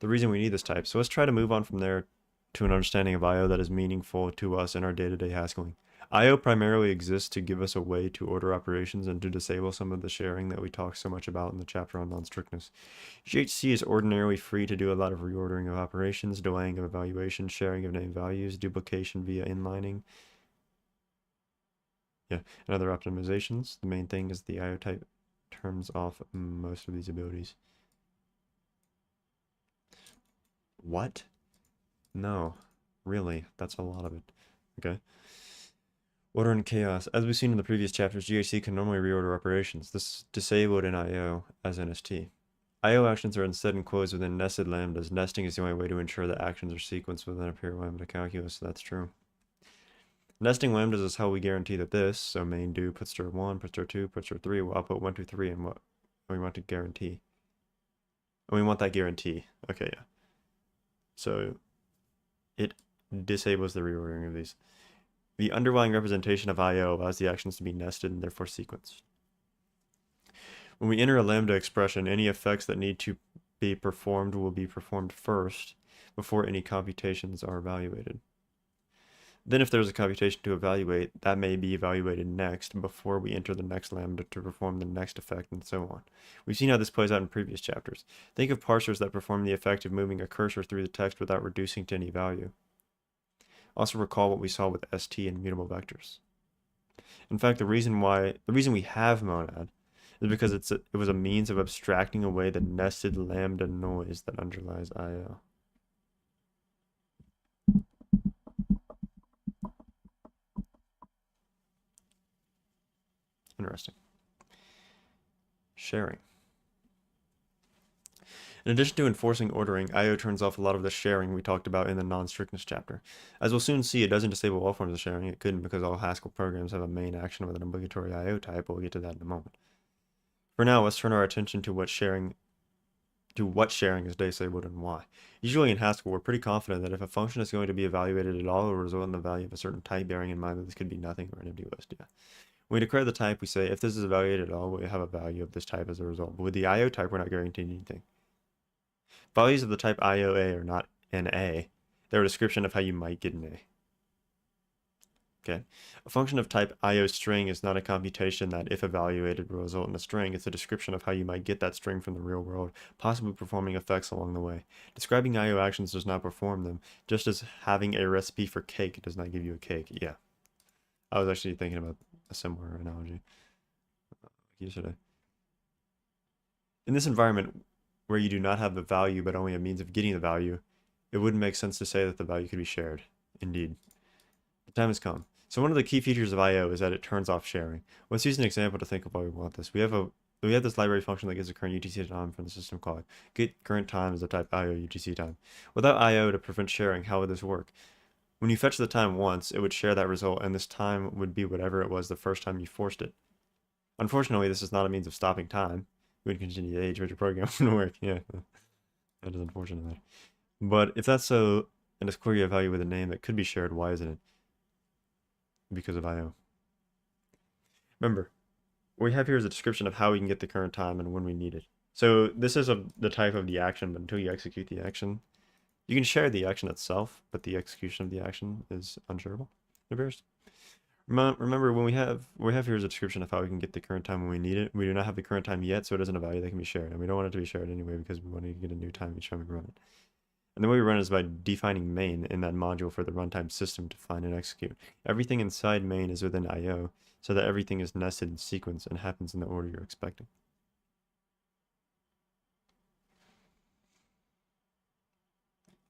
The reason we need this type. So let's try to move on from there to an understanding of IO that is meaningful to us in our day-to-day Haskelling. IO primarily exists to give us a way to order operations and to disable some of the sharing that we talk so much about in the chapter on non-strictness. GHC is ordinarily free to do a lot of reordering of operations, delaying of evaluation, sharing of named values, duplication via inlining, and other optimizations. The main thing is the IO type turns off most of these abilities. What? No, really, that's a lot of it. Okay. Order and chaos. As we've seen in the previous chapters, GHC can normally reorder operations. This is disabled in IO as NST. IO actions are instead enclosed within nested lambdas. Nesting is the only way to ensure that actions are sequenced within a pure lambda calculus, so that's true. Nesting lambdas is how we guarantee that this, so main do puts stir 1, puts stir 2, puts stir 3, will output 1, 2, 3, and what we want to guarantee. And we want that guarantee. Okay, yeah. So it disables the reordering of these. The underlying representation of IO allows the actions to be nested and therefore sequenced. When we enter a lambda expression, any effects that need to be performed will be performed first before any computations are evaluated. Then if there's a computation to evaluate, that may be evaluated next before we enter the next lambda to perform the next effect and so on. We've seen how this plays out in previous chapters. Think of parsers that perform the effect of moving a cursor through the text without reducing to any value. Also recall what we saw with st and mutable vectors. In fact, the reason we have monad is because it was a means of abstracting away the nested lambda noise that underlies IO. Interesting. Sharing. In addition to enforcing ordering, IO turns off a lot of the sharing we talked about in the non-strictness chapter. As we'll soon see, it doesn't disable all forms of sharing. It couldn't because all Haskell programs have a main action with an obligatory IO type, but we'll get to that in a moment. For now, let's turn our attention to what sharing is disabled and why. Usually in Haskell, we're pretty confident that if a function is going to be evaluated at all, it will result in the value of a certain type, bearing in mind that this could be nothing or an empty list. Yeah. When we declare the type, we say if this is evaluated at all, we have a value of this type as a result. But with the IO type, we're not guaranteeing anything. Values of the type IOA are not NA. They're a description of how you might get an A. Okay. A function of type IOString is not a computation that, if evaluated, will result in a string. It's a description of how you might get that string from the real world, possibly performing effects along the way. Describing IO actions does not perform them, just as having a recipe for cake does not give you a cake. Yeah. I was actually thinking about a similar analogy yesterday. In this environment, where you do not have the value but only a means of getting the value, it wouldn't make sense to say that the value could be shared. Indeed. The time has come. So one of the key features of IO is that it turns off sharing. Let's use an example to think of why we want this. We have this library function that gives a current UTC time from the system call. Get current time is the type IO UTC time. Without IO to prevent sharing, how would this work? When you fetch the time once, it would share that result, and this time would be whatever it was the first time you forced it. Unfortunately, this is not a means of stopping time. We would continue to age, but your program wouldn't work. Yeah, that is unfortunate. But if that's so, and it's clearly a value with a name that could be shared, why isn't it? Because of IO. Remember, what we have here is a description of how we can get the current time and when we need it. So this is the type of the action, but until you execute the action, you can share the action itself, but the execution of the action is unshareable. Embarrassed. Remember, when we have here is a description of how we can get the current time when we need it. We do not have the current time yet, so it isn't a value that can be shared, and we don't want it to be shared anyway because we want to get a new time each time we run it. And the way we run it is by defining main in that module for the runtime system to find and execute. Everything inside main is within IO, so that everything is nested in sequence and happens in the order you're expecting.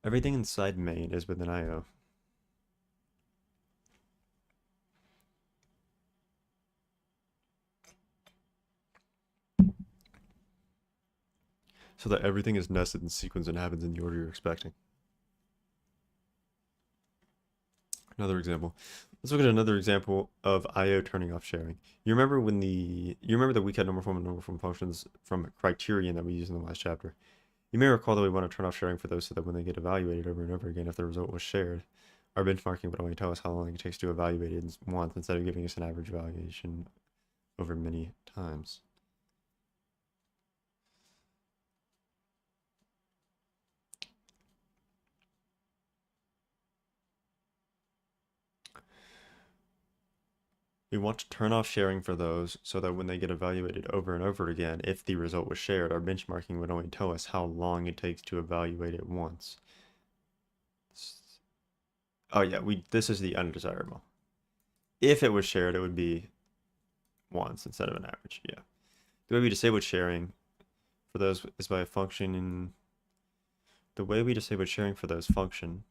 Everything inside main is within IO. So that everything is nested in sequence and happens in the order you're expecting. Another example. Let's look at another example of IO turning off sharing. You remember the weak head normal form and normal form functions from criterion that we used in the last chapter. You may recall that we want to turn off sharing for those so that when they get evaluated over and over again, if the result was shared, our benchmarking would only tell us how long it takes to evaluate it once instead of giving us an average evaluation over many times. We want to turn off sharing for those so that when they get evaluated over and over again, if the result was shared, our benchmarking would only tell us how long it takes to evaluate it once. Oh yeah, this is the undesirable. If it was shared, it would be once instead of an average. Yeah. The way we disable sharing for those is by a function in the way we disable sharing for those functions.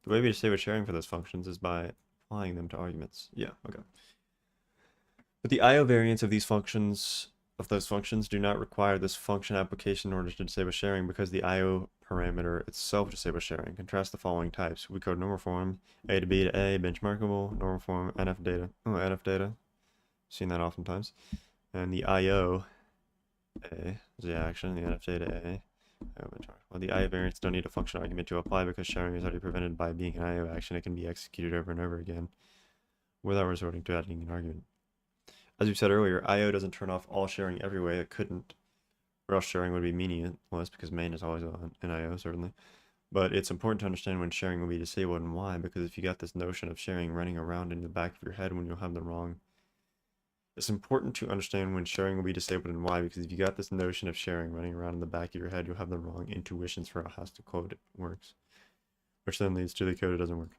The way we disable sharing for those functions is by applying them to arguments. Yeah, okay. But the IO variants of these functions, of those functions, do not require this function application in order to disable sharing because the IO parameter itself disables sharing. Contrast the following types. We code normal form, A to B to A, benchmarkable, normal form, NF data. Oh, NF data. Seen that oftentimes. And the IO A is the action, the NF data A. Well, the IO variants don't need a function argument to apply because sharing is already prevented by being an IO action. It can be executed over and over again without resorting to adding an argument. As we said earlier, IO doesn't turn off all sharing every way. It couldn't, or else sharing would be meaningless because main is always on in IO, certainly. But it's important to understand when sharing will be disabled and why, because if you got this notion of sharing running around in the back of your head when you'll have the wrong... It's important to understand when sharing will be disabled and why, because if you got this notion of sharing running around in the back of your head, you'll have the wrong intuitions for how Haskell code works, which then leads to the code that doesn't work.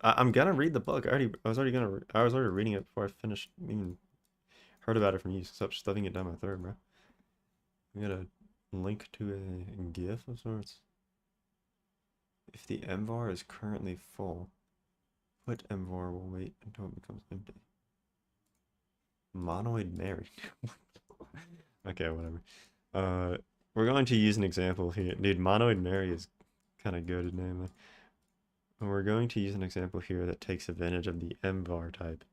I'm gonna read the book. I was already reading it before I finished even heard about it from you. Stop stuffing it down my throat, bro. We got a link to a GIF of sorts. If the mvar is currently full, put mvar will wait until it becomes empty. Monoid Mary. Okay, whatever. We're going to use an example here. Dude, Monoid Mary is kind of good name. And we're going to use an example here that takes advantage of the mvar type.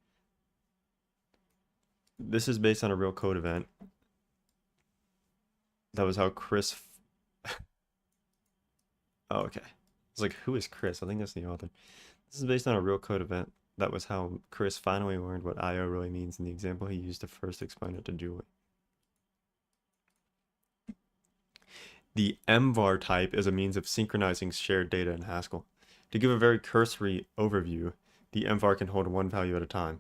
This is based on a real code event. That was how Chris... Oh, okay. It's like, who is Chris? I think that's the author. This is based on a real code event. That was how Chris finally learned what IO really means in the example he used to first explain it to Julie. The mvar type is a means of synchronizing shared data in Haskell. To give a very cursory overview, the mvar can hold one value at a time.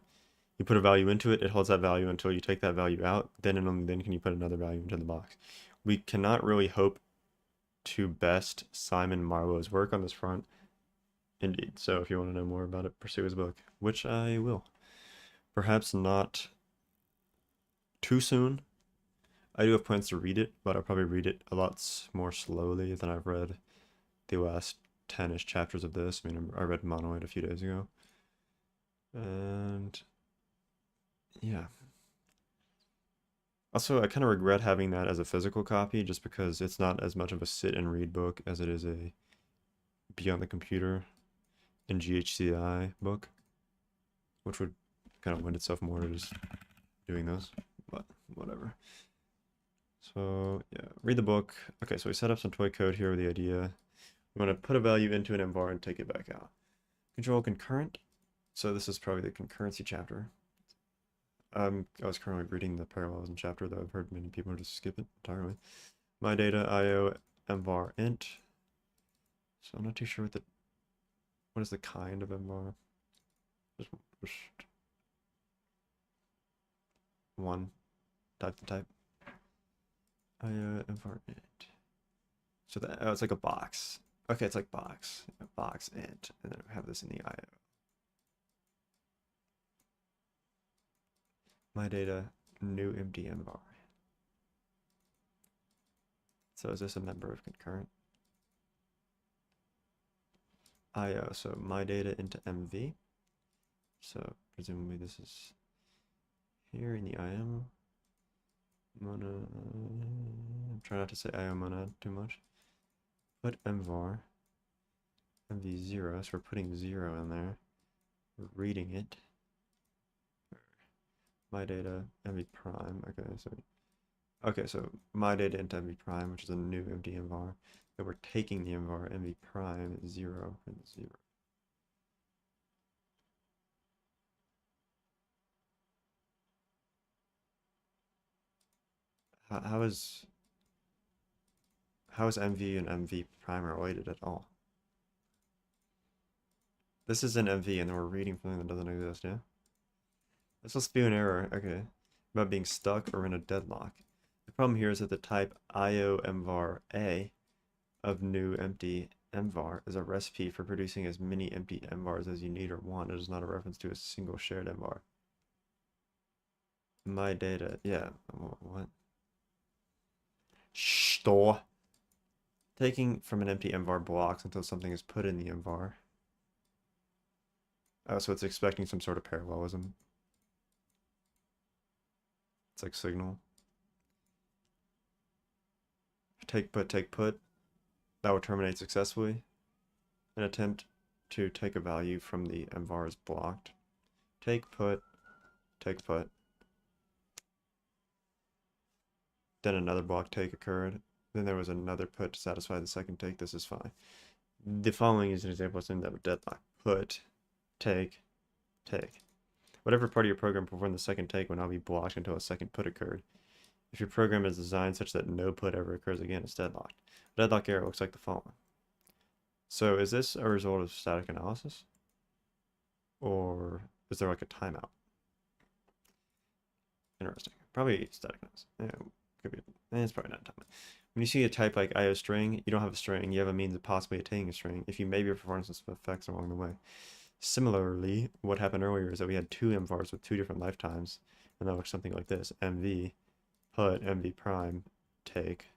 You put a value into it, it holds that value until you take that value out, then and only then can you put another value into the box. We cannot really hope to best Simon Marlowe's work on this front. Indeed, so if you want to know more about it, pursue his book, which I will. Perhaps not too soon. I do have plans to read it, but I'll probably read it a lot more slowly than I've read the last 10-ish chapters of this. I mean, I read Monoid a few days ago. And yeah. Also, I kind of regret having that as a physical copy just because it's not as much of a sit and read book as it is a be on the computer and GHCI book, which would kind of lend itself more to just doing this, but whatever. So yeah, read the book. Okay, so we set up some toy code here with the idea. We want to put a value into an mvar and take it back out. Control concurrent. So this is probably the concurrency chapter. I was currently reading the parallelism chapter, though I've heard many people just skip it entirely. My data IO mvar int. So I'm not too sure what is the kind of mvar. Just one type to type. IO mvar int. So that it's like a box. Okay, it's like box int, and then we have this in the IO. My data new empty mvar. So is this a member of concurrent? IO, so my data into MV. So presumably this is here in the IO. Try not to say IO monad too much. Put mvar MV0, so we're putting 0 in there. We're reading it. My data MV prime. Okay, so my data into MV prime, which is a new empty mvar. Then we're taking the mvar MV prime 0 and 0. How is MV and MV prime related at all? This is an MV and then we're reading something that doesn't exist, yeah? This must be an error, okay. About being stuck or in a deadlock. The problem here is that the type IO mvar A of new empty mvar is a recipe for producing as many empty mvars as you need or want. It is not a reference to a single shared mvar. My data, yeah, what? Store. Taking from an empty mvar blocks until something is put in the mvar. So it's expecting some sort of parallelism. It's like signal. Take put. That will terminate successfully. An attempt to take a value from the mvar is blocked. Take put. Then another block take occurred. Then there was another put to satisfy the second take. This is fine. The following is an example of something that would deadlock. Put, take. Whatever part of your program performed the second take will now be blocked until a second put occurred. If your program is designed such that no put ever occurs again, it's deadlocked. A deadlock error looks like the following. So is this a result of static analysis? Or is there like a timeout? Interesting. Probably static analysis. Yeah, could be. It's probably not a timeout. When you see a type like IO string, you don't have a string. You have a means of possibly attaining a string if you may be performing some effects along the way. Similarly, what happened earlier is that we had two mvars with two different lifetimes, and that looks something like this: mv, put, mv prime, take.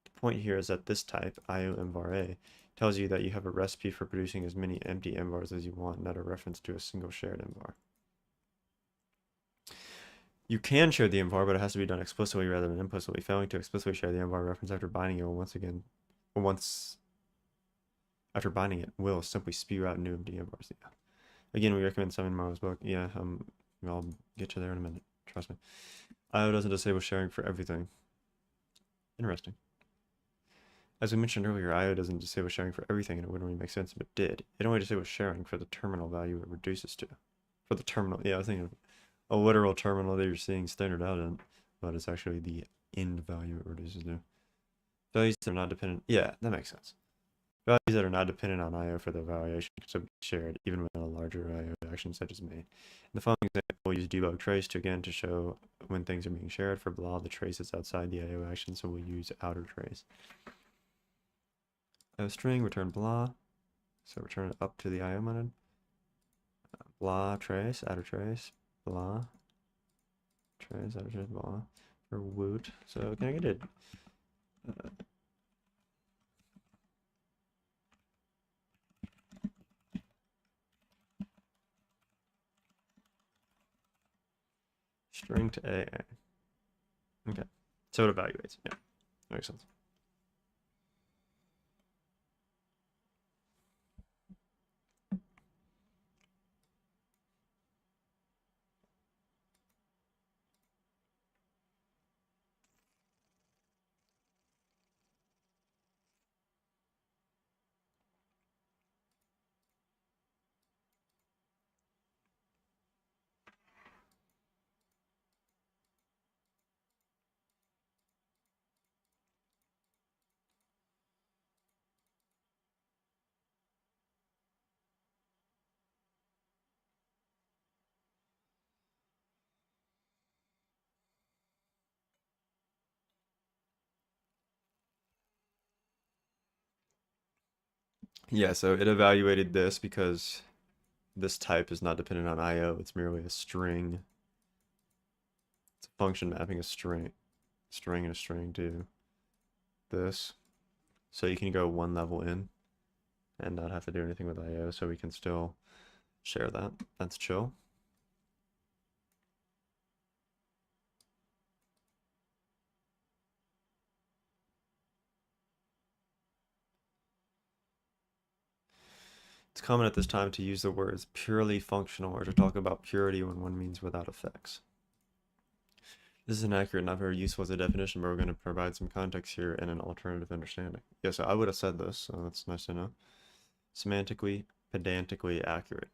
The point here is that this type, IO mvar A, tells you that you have a recipe for producing as many empty mvars as you want, not a reference to a single shared mvar. You can share the mvar, but it has to be done explicitly rather than implicitly. Failing to explicitly share the mvar reference after binding it will after binding it will simply spew out new empty mvars. Yeah. Again, we recommend some in Marlo's book. Yeah, I'll get you there in a minute. Trust me. IO doesn't disable sharing for everything. Interesting. As we mentioned earlier, IO doesn't disable sharing for everything, and it wouldn't really make sense if it did. It only disables sharing for the terminal value it reduces to. For the terminal, yeah, I was thinking of a literal terminal that you're seeing standard out in, but it's actually the end value it reduces to. Values that are not dependent, yeah, that makes sense. Values that are not dependent on IO for the evaluation can be shared, even when a larger IO action set is made. In the following example, we'll use debug trace to show when things are being shared. For blah, the trace is outside the IO action, so we'll use outer trace. String return blah, so return it up to the IO method. Blah trace, outer trace, blah, trace, outer trace, blah, for woot. So can I get it? String to AA. Okay, so it evaluates. Yeah, makes sense. Yeah, so it evaluated this because this type is not dependent on IO. It's merely a string. It's a function mapping a string and a string to this. So you can go one level in and not have to do anything with IO, so we can still share that. That's chill. It's common at this time to use the words purely functional or to talk about purity when one means without effects. This is inaccurate, not very useful as a definition, but we're going to provide some context here and an alternative understanding. Yeah, so I would have said this, so that's nice to know. Semantically, pedantically accurate.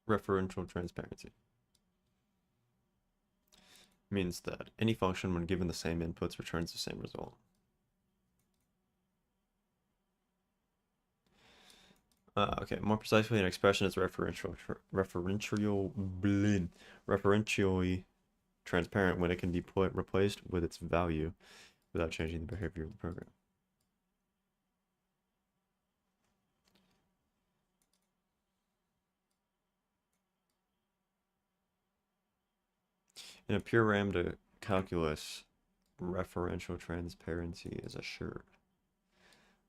Referential transparency means that any function when given the same inputs returns the same result. Okay, more precisely, an expression is referentially transparent when it can be replaced with its value without changing the behavior of the program. In a pure lambda calculus, referential transparency is assured.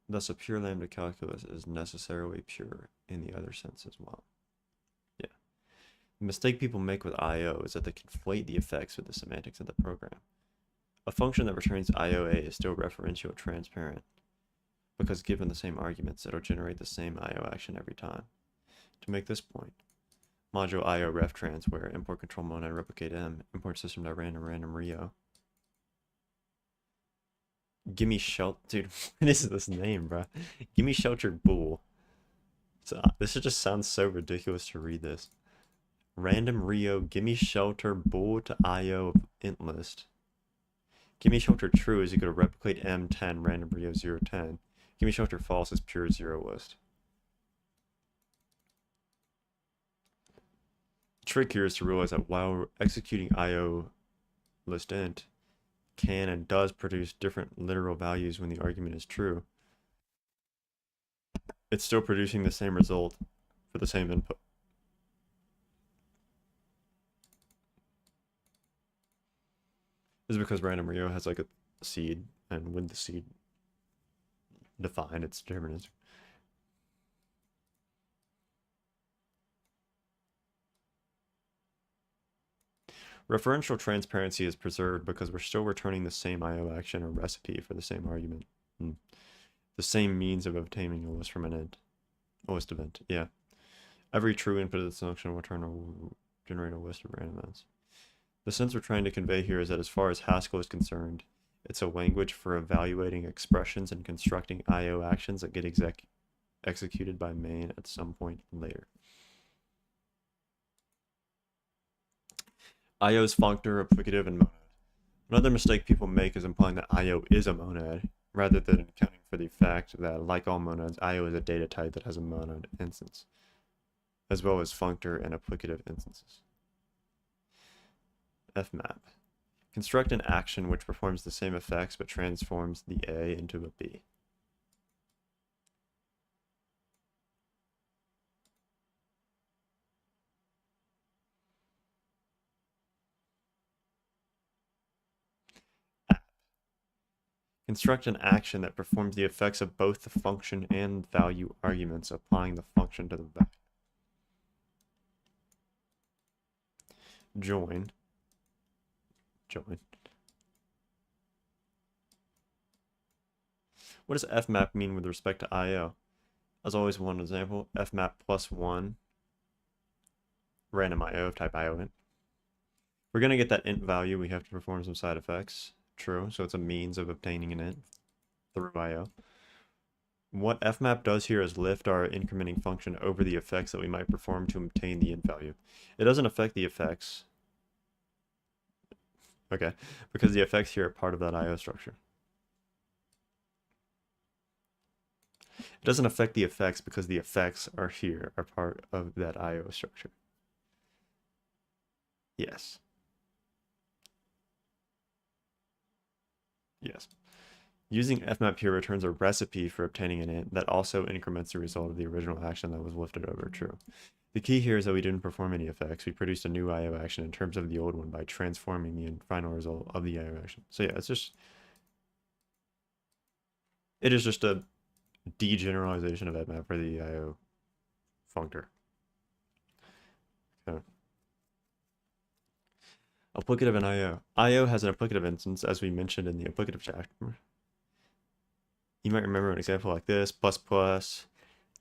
Thus, a pure lambda calculus is necessarily pure in the other sense as well. Yeah. The mistake people make with I/O is that they conflate the effects with the semantics of the program. A function that returns IOA is still referential transparent, because given the same arguments, it'll generate the same IO action every time. To make this point, module IO ref trans where import control monad replicate M, import system.random Rio. Gimme shelter, dude, what is this name, bro? Gimme sheltered bool. So, this just sounds so ridiculous to read this. Random Rio, gimme shelter bool to IO of int list. Gimme shelter true is equal to replicate M10 random Rio 010. Gimme shelter false is pure zero list. The trick here is to realize that while executing IO list int can and does produce different literal values when the argument is true, it's still producing the same result for the same input. This is because random Rio has like a seed, and with the seed defined, its determinism. Referential transparency is preserved because we're still returning the same IO action or recipe for the same argument. The same means of obtaining a list from an int. A list event, yeah. Every true input of the function will generate a list of random ends. The sense we're trying to convey here is that as far as Haskell is concerned, it's a language for evaluating expressions and constructing IO actions that get executed by main at some point later. IO is functor, applicative, and monad. Another mistake people make is implying that IO is a monad, rather than accounting for the fact that, like all monads, IO is a data type that has a monad instance, as well as functor and applicative instances. Fmap. Construct an action which performs the same effects but transforms the A into a B. Construct an action that performs the effects of both the function and value arguments, applying the function to the value. Join. What does fmap mean with respect to IO? As always, one example, fmap plus 1, random IO of type IO int. We're going to get that int value, we have to perform some side effects. True, so it's a means of obtaining an int through IO. What fmap does here is lift our incrementing function over the effects that we might perform to obtain the int value. It doesn't affect the effects. Okay, because the effects here are part of that IO structure. It doesn't affect the effects because the effects are here, are part of that IO structure. Yes. Yes. Using fmap here returns a recipe for obtaining an int that also increments the result of the original action that was lifted over true. The key here is that we didn't perform any effects. We produced a new IO action in terms of the old one by transforming the final result of the IO action. So yeah, it is just a degeneralization of fmap for the IO functor. Okay. Applicative and IO. IO has an applicative instance, as we mentioned in the applicative chapter. You might remember an example like this, fmap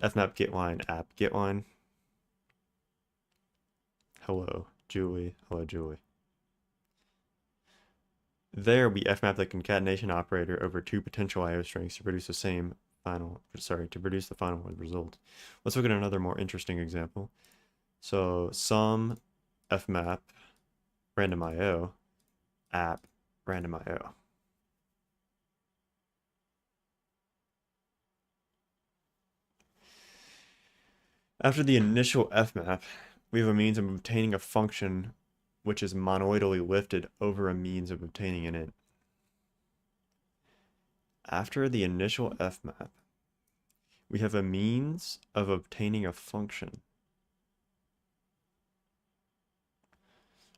getLine app getLine. Hello, Julie. Hello, Julie. There we fmap the concatenation operator over two potential IO strings to produce the final result. Let's look at another more interesting example. So sum fmap random IO app random IO. After the initial fmap, we have a means of obtaining a function which is monoidally lifted over a means of obtaining an int. After the initial fmap, we have a means of obtaining a function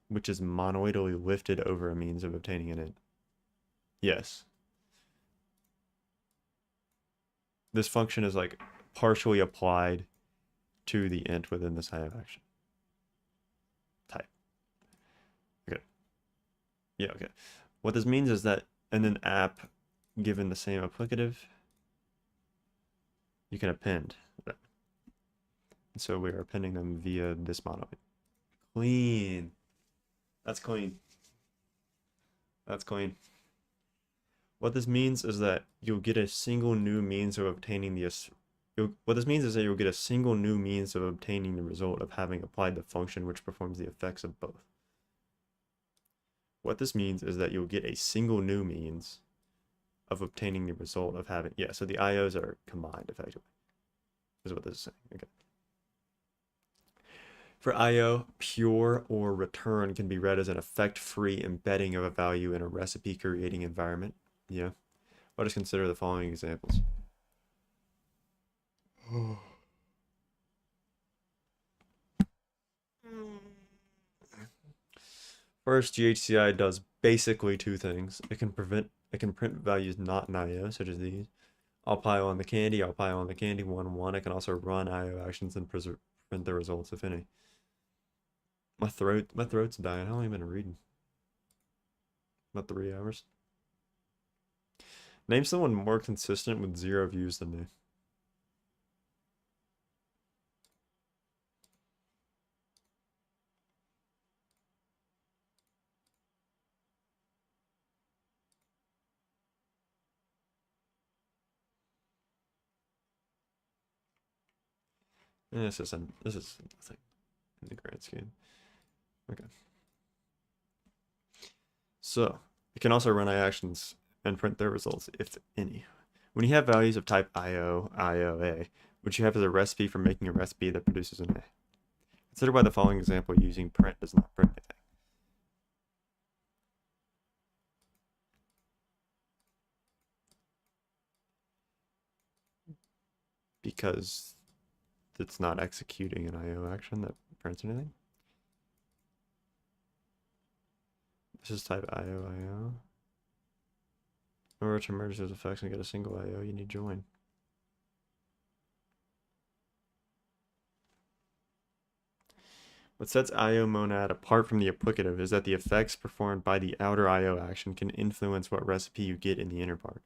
which is monoidally lifted over a means of obtaining an int. Yes. This function is like partially applied to the int within this IO action. Type. Okay. Yeah, okay. What this means is that in an app given the same applicative, you can append them. And so we are appending them via this monoid. Clean. That's clean. That's clean. What this means is that you'll get a single new means of obtaining the you'll get a single new means of obtaining the result of having applied the function which performs the effects of both. What this means is that you'll get a single new means of obtaining the result of having, yeah, so the IOs are combined effectively, is what this is saying. Okay. For IO, pure or return can be read as an effect-free embedding of a value in a recipe creating environment. Yeah. Let us consider the following examples. First, GHCI does basically two things. It can print values not in IO, such as these. I'll pile on the candy, I'll pile on the candy, 1, 1. It can also run IO actions and print the results, if any. My throat's dying. How long have I been reading? About 3 hours. Name someone more consistent with 0 views than me. This is nothing in the grand scheme. Okay. So it can also run actions and print their results, if any. When you have values of type IO, IOA, which you have as a recipe for making a recipe that produces an A. Consider why the following example using print does not print anything. Because it's not executing an IO action that prints anything. This is type IO, IO. In order to merge those effects and get a single IO, you need join. What sets IO monad apart from the applicative is that the effects performed by the outer IO action can influence what recipe you get in the inner part.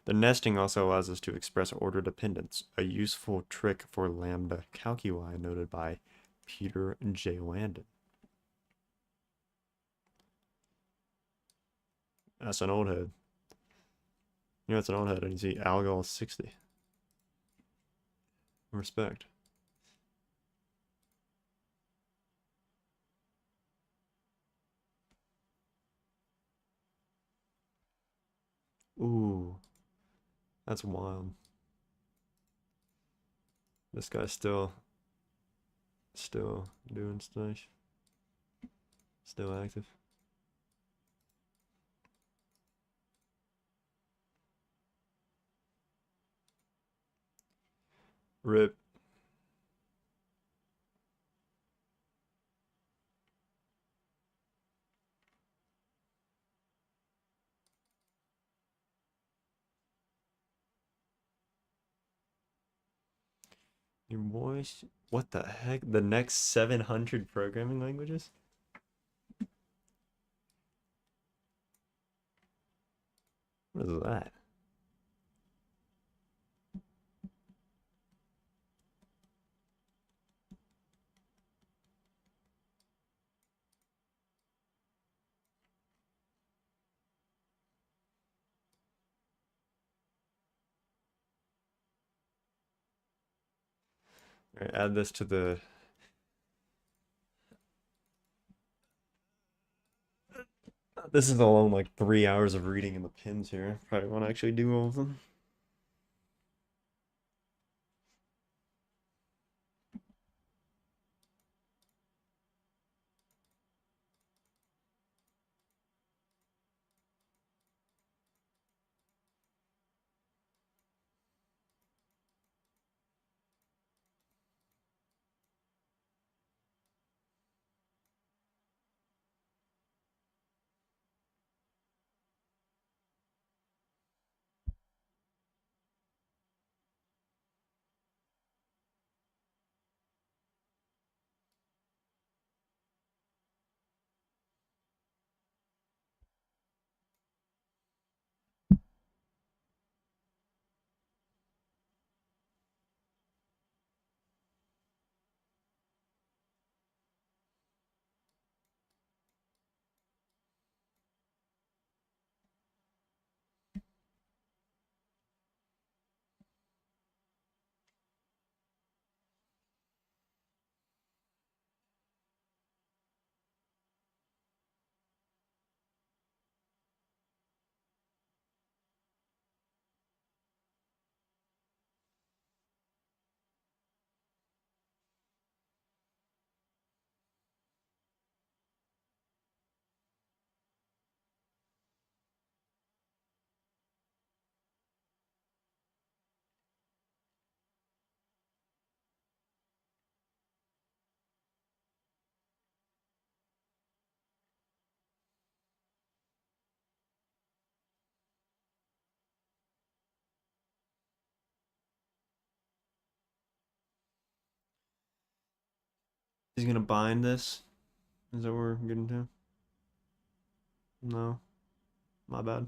The nesting also allows us to express order dependence, a useful trick for lambda calculi noted by Peter J. Landon. That's an old head. You know, it's an old head, and you see Algol 60. Respect. Ooh. That's wild. This guy's still doing stuff. Still active. RIP. Your voice? What the heck? The next 700 programming languages? What is that? All right, add this to the... This is alone like 3 hours of reading in the pins here. Probably want to actually do all of them. He's gonna bind this. Is that what we're getting to? No. My bad.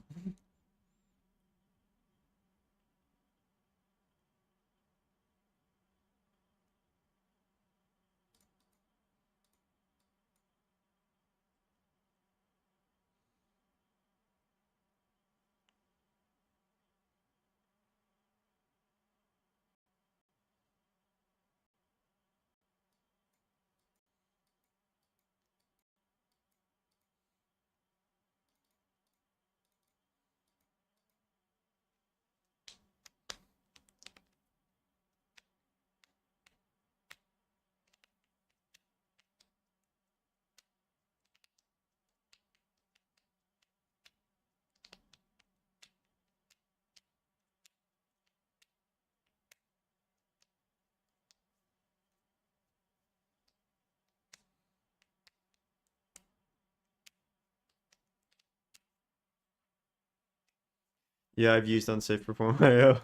Yeah, I've used unsafe perform IO.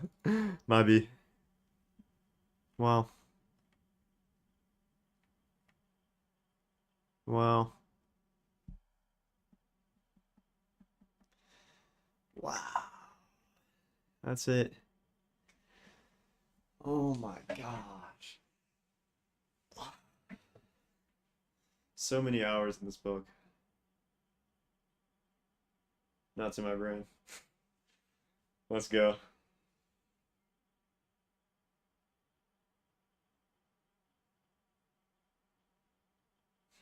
Might be. Wow. Wow. Wow. That's it. Oh my gosh. So many hours in this book. Not to my brain. Let's go.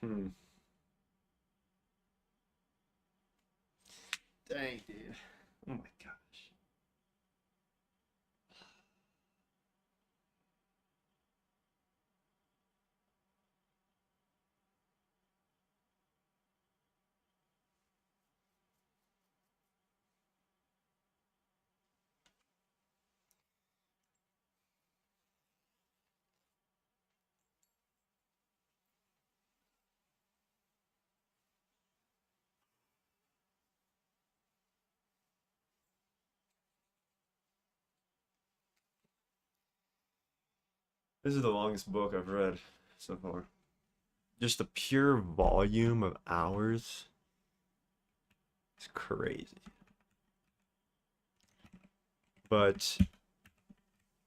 Hmm. Dang, dude. Oh my gosh. This is the longest book I've read so far. Just the pure volume of hours is crazy. But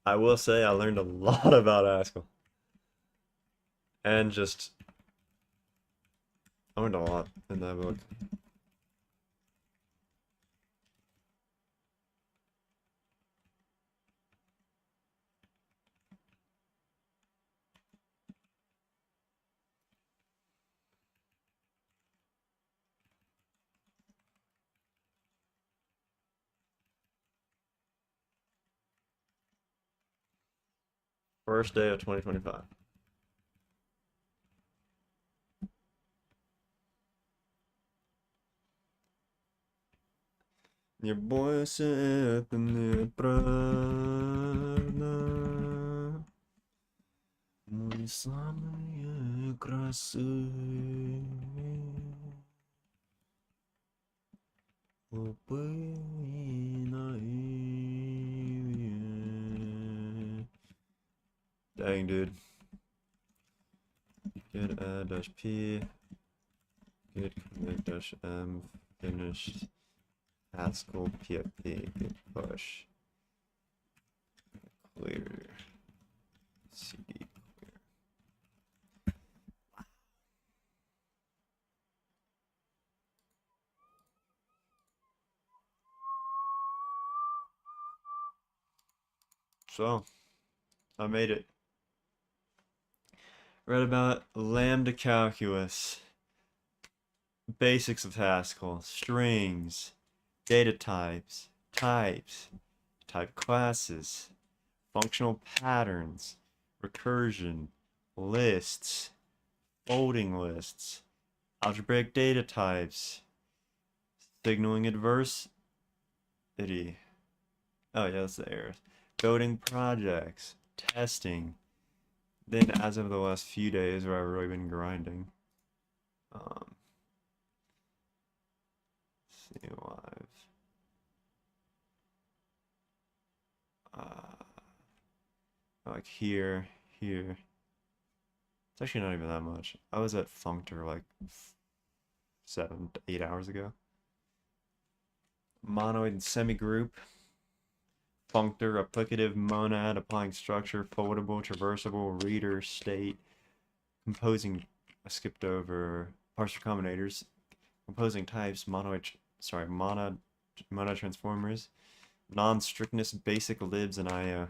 I will say I learned a lot about Haskell. And just I learned a lot in that book. First day of 2025. Не бойся, это неправда. Мы самые красивые. Глупые и наивные. Dang, dude. Get a dash P. Get commit dash M. Finished. Haskell PFP. Git push. Clear. CD. So, I made it. Read about lambda calculus, basics of Haskell, strings, data types, type classes, functional patterns, recursion, lists, folding lists, algebraic data types, signaling adversity. Oh yeah, that's the errors. Building projects, testing. Then as of the last few days where I've really been grinding. See live. Like here, It's actually not even that much. I was at Functor like 7 to 8 hours ago. Monoid and semigroup. Functor, applicative monad, applying structure, foldable, traversable, reader, state, composing. I skipped over parser combinators, composing types, monad transformers, non-strictness, basic libs, and IO.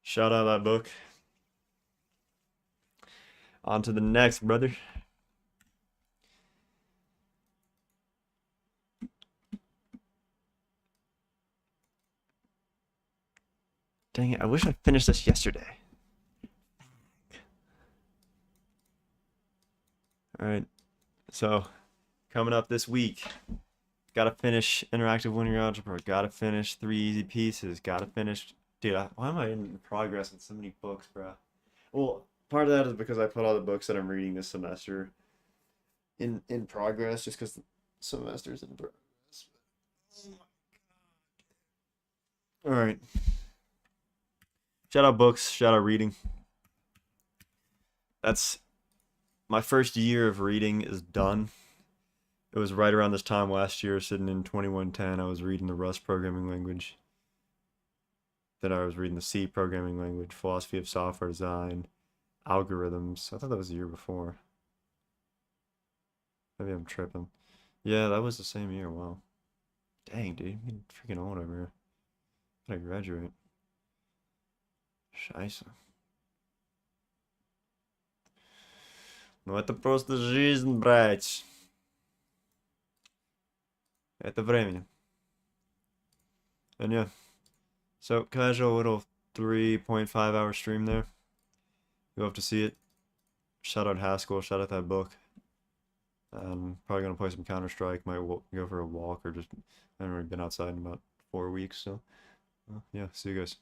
Shout out that book. On to the next, brother. Dang it, I wish I finished this yesterday. Alright, so coming up this week, gotta finish Interactive Linear Algebra, gotta finish 3 Easy Pieces, gotta finish... Dude, why am I in progress on so many books, bro? Well, part of that is because I put all the books that I'm reading this semester in progress, just because the semester's in progress. Alright. Shout out books, shout out reading. That's... My first year of reading is done. It was right around this time last year, sitting in 2110, I was reading the Rust programming language. Then I was reading the C programming language, philosophy of software design, algorithms. I thought that was the year before. Maybe I'm tripping. Yeah, that was the same year. Wow. Dang, dude. I'm getting freaking old over here. I gotta graduate. Scheiße. Ну это просто жизнь, брать. Это время. And yeah. So, casual little 3.5 hour stream there. You'll have to see it. Shout out Haskell, shout out that book. Probably gonna play some Counter-Strike, might go for a walk, or just, I haven't really been outside in about 4 weeks, so, yeah, see you guys.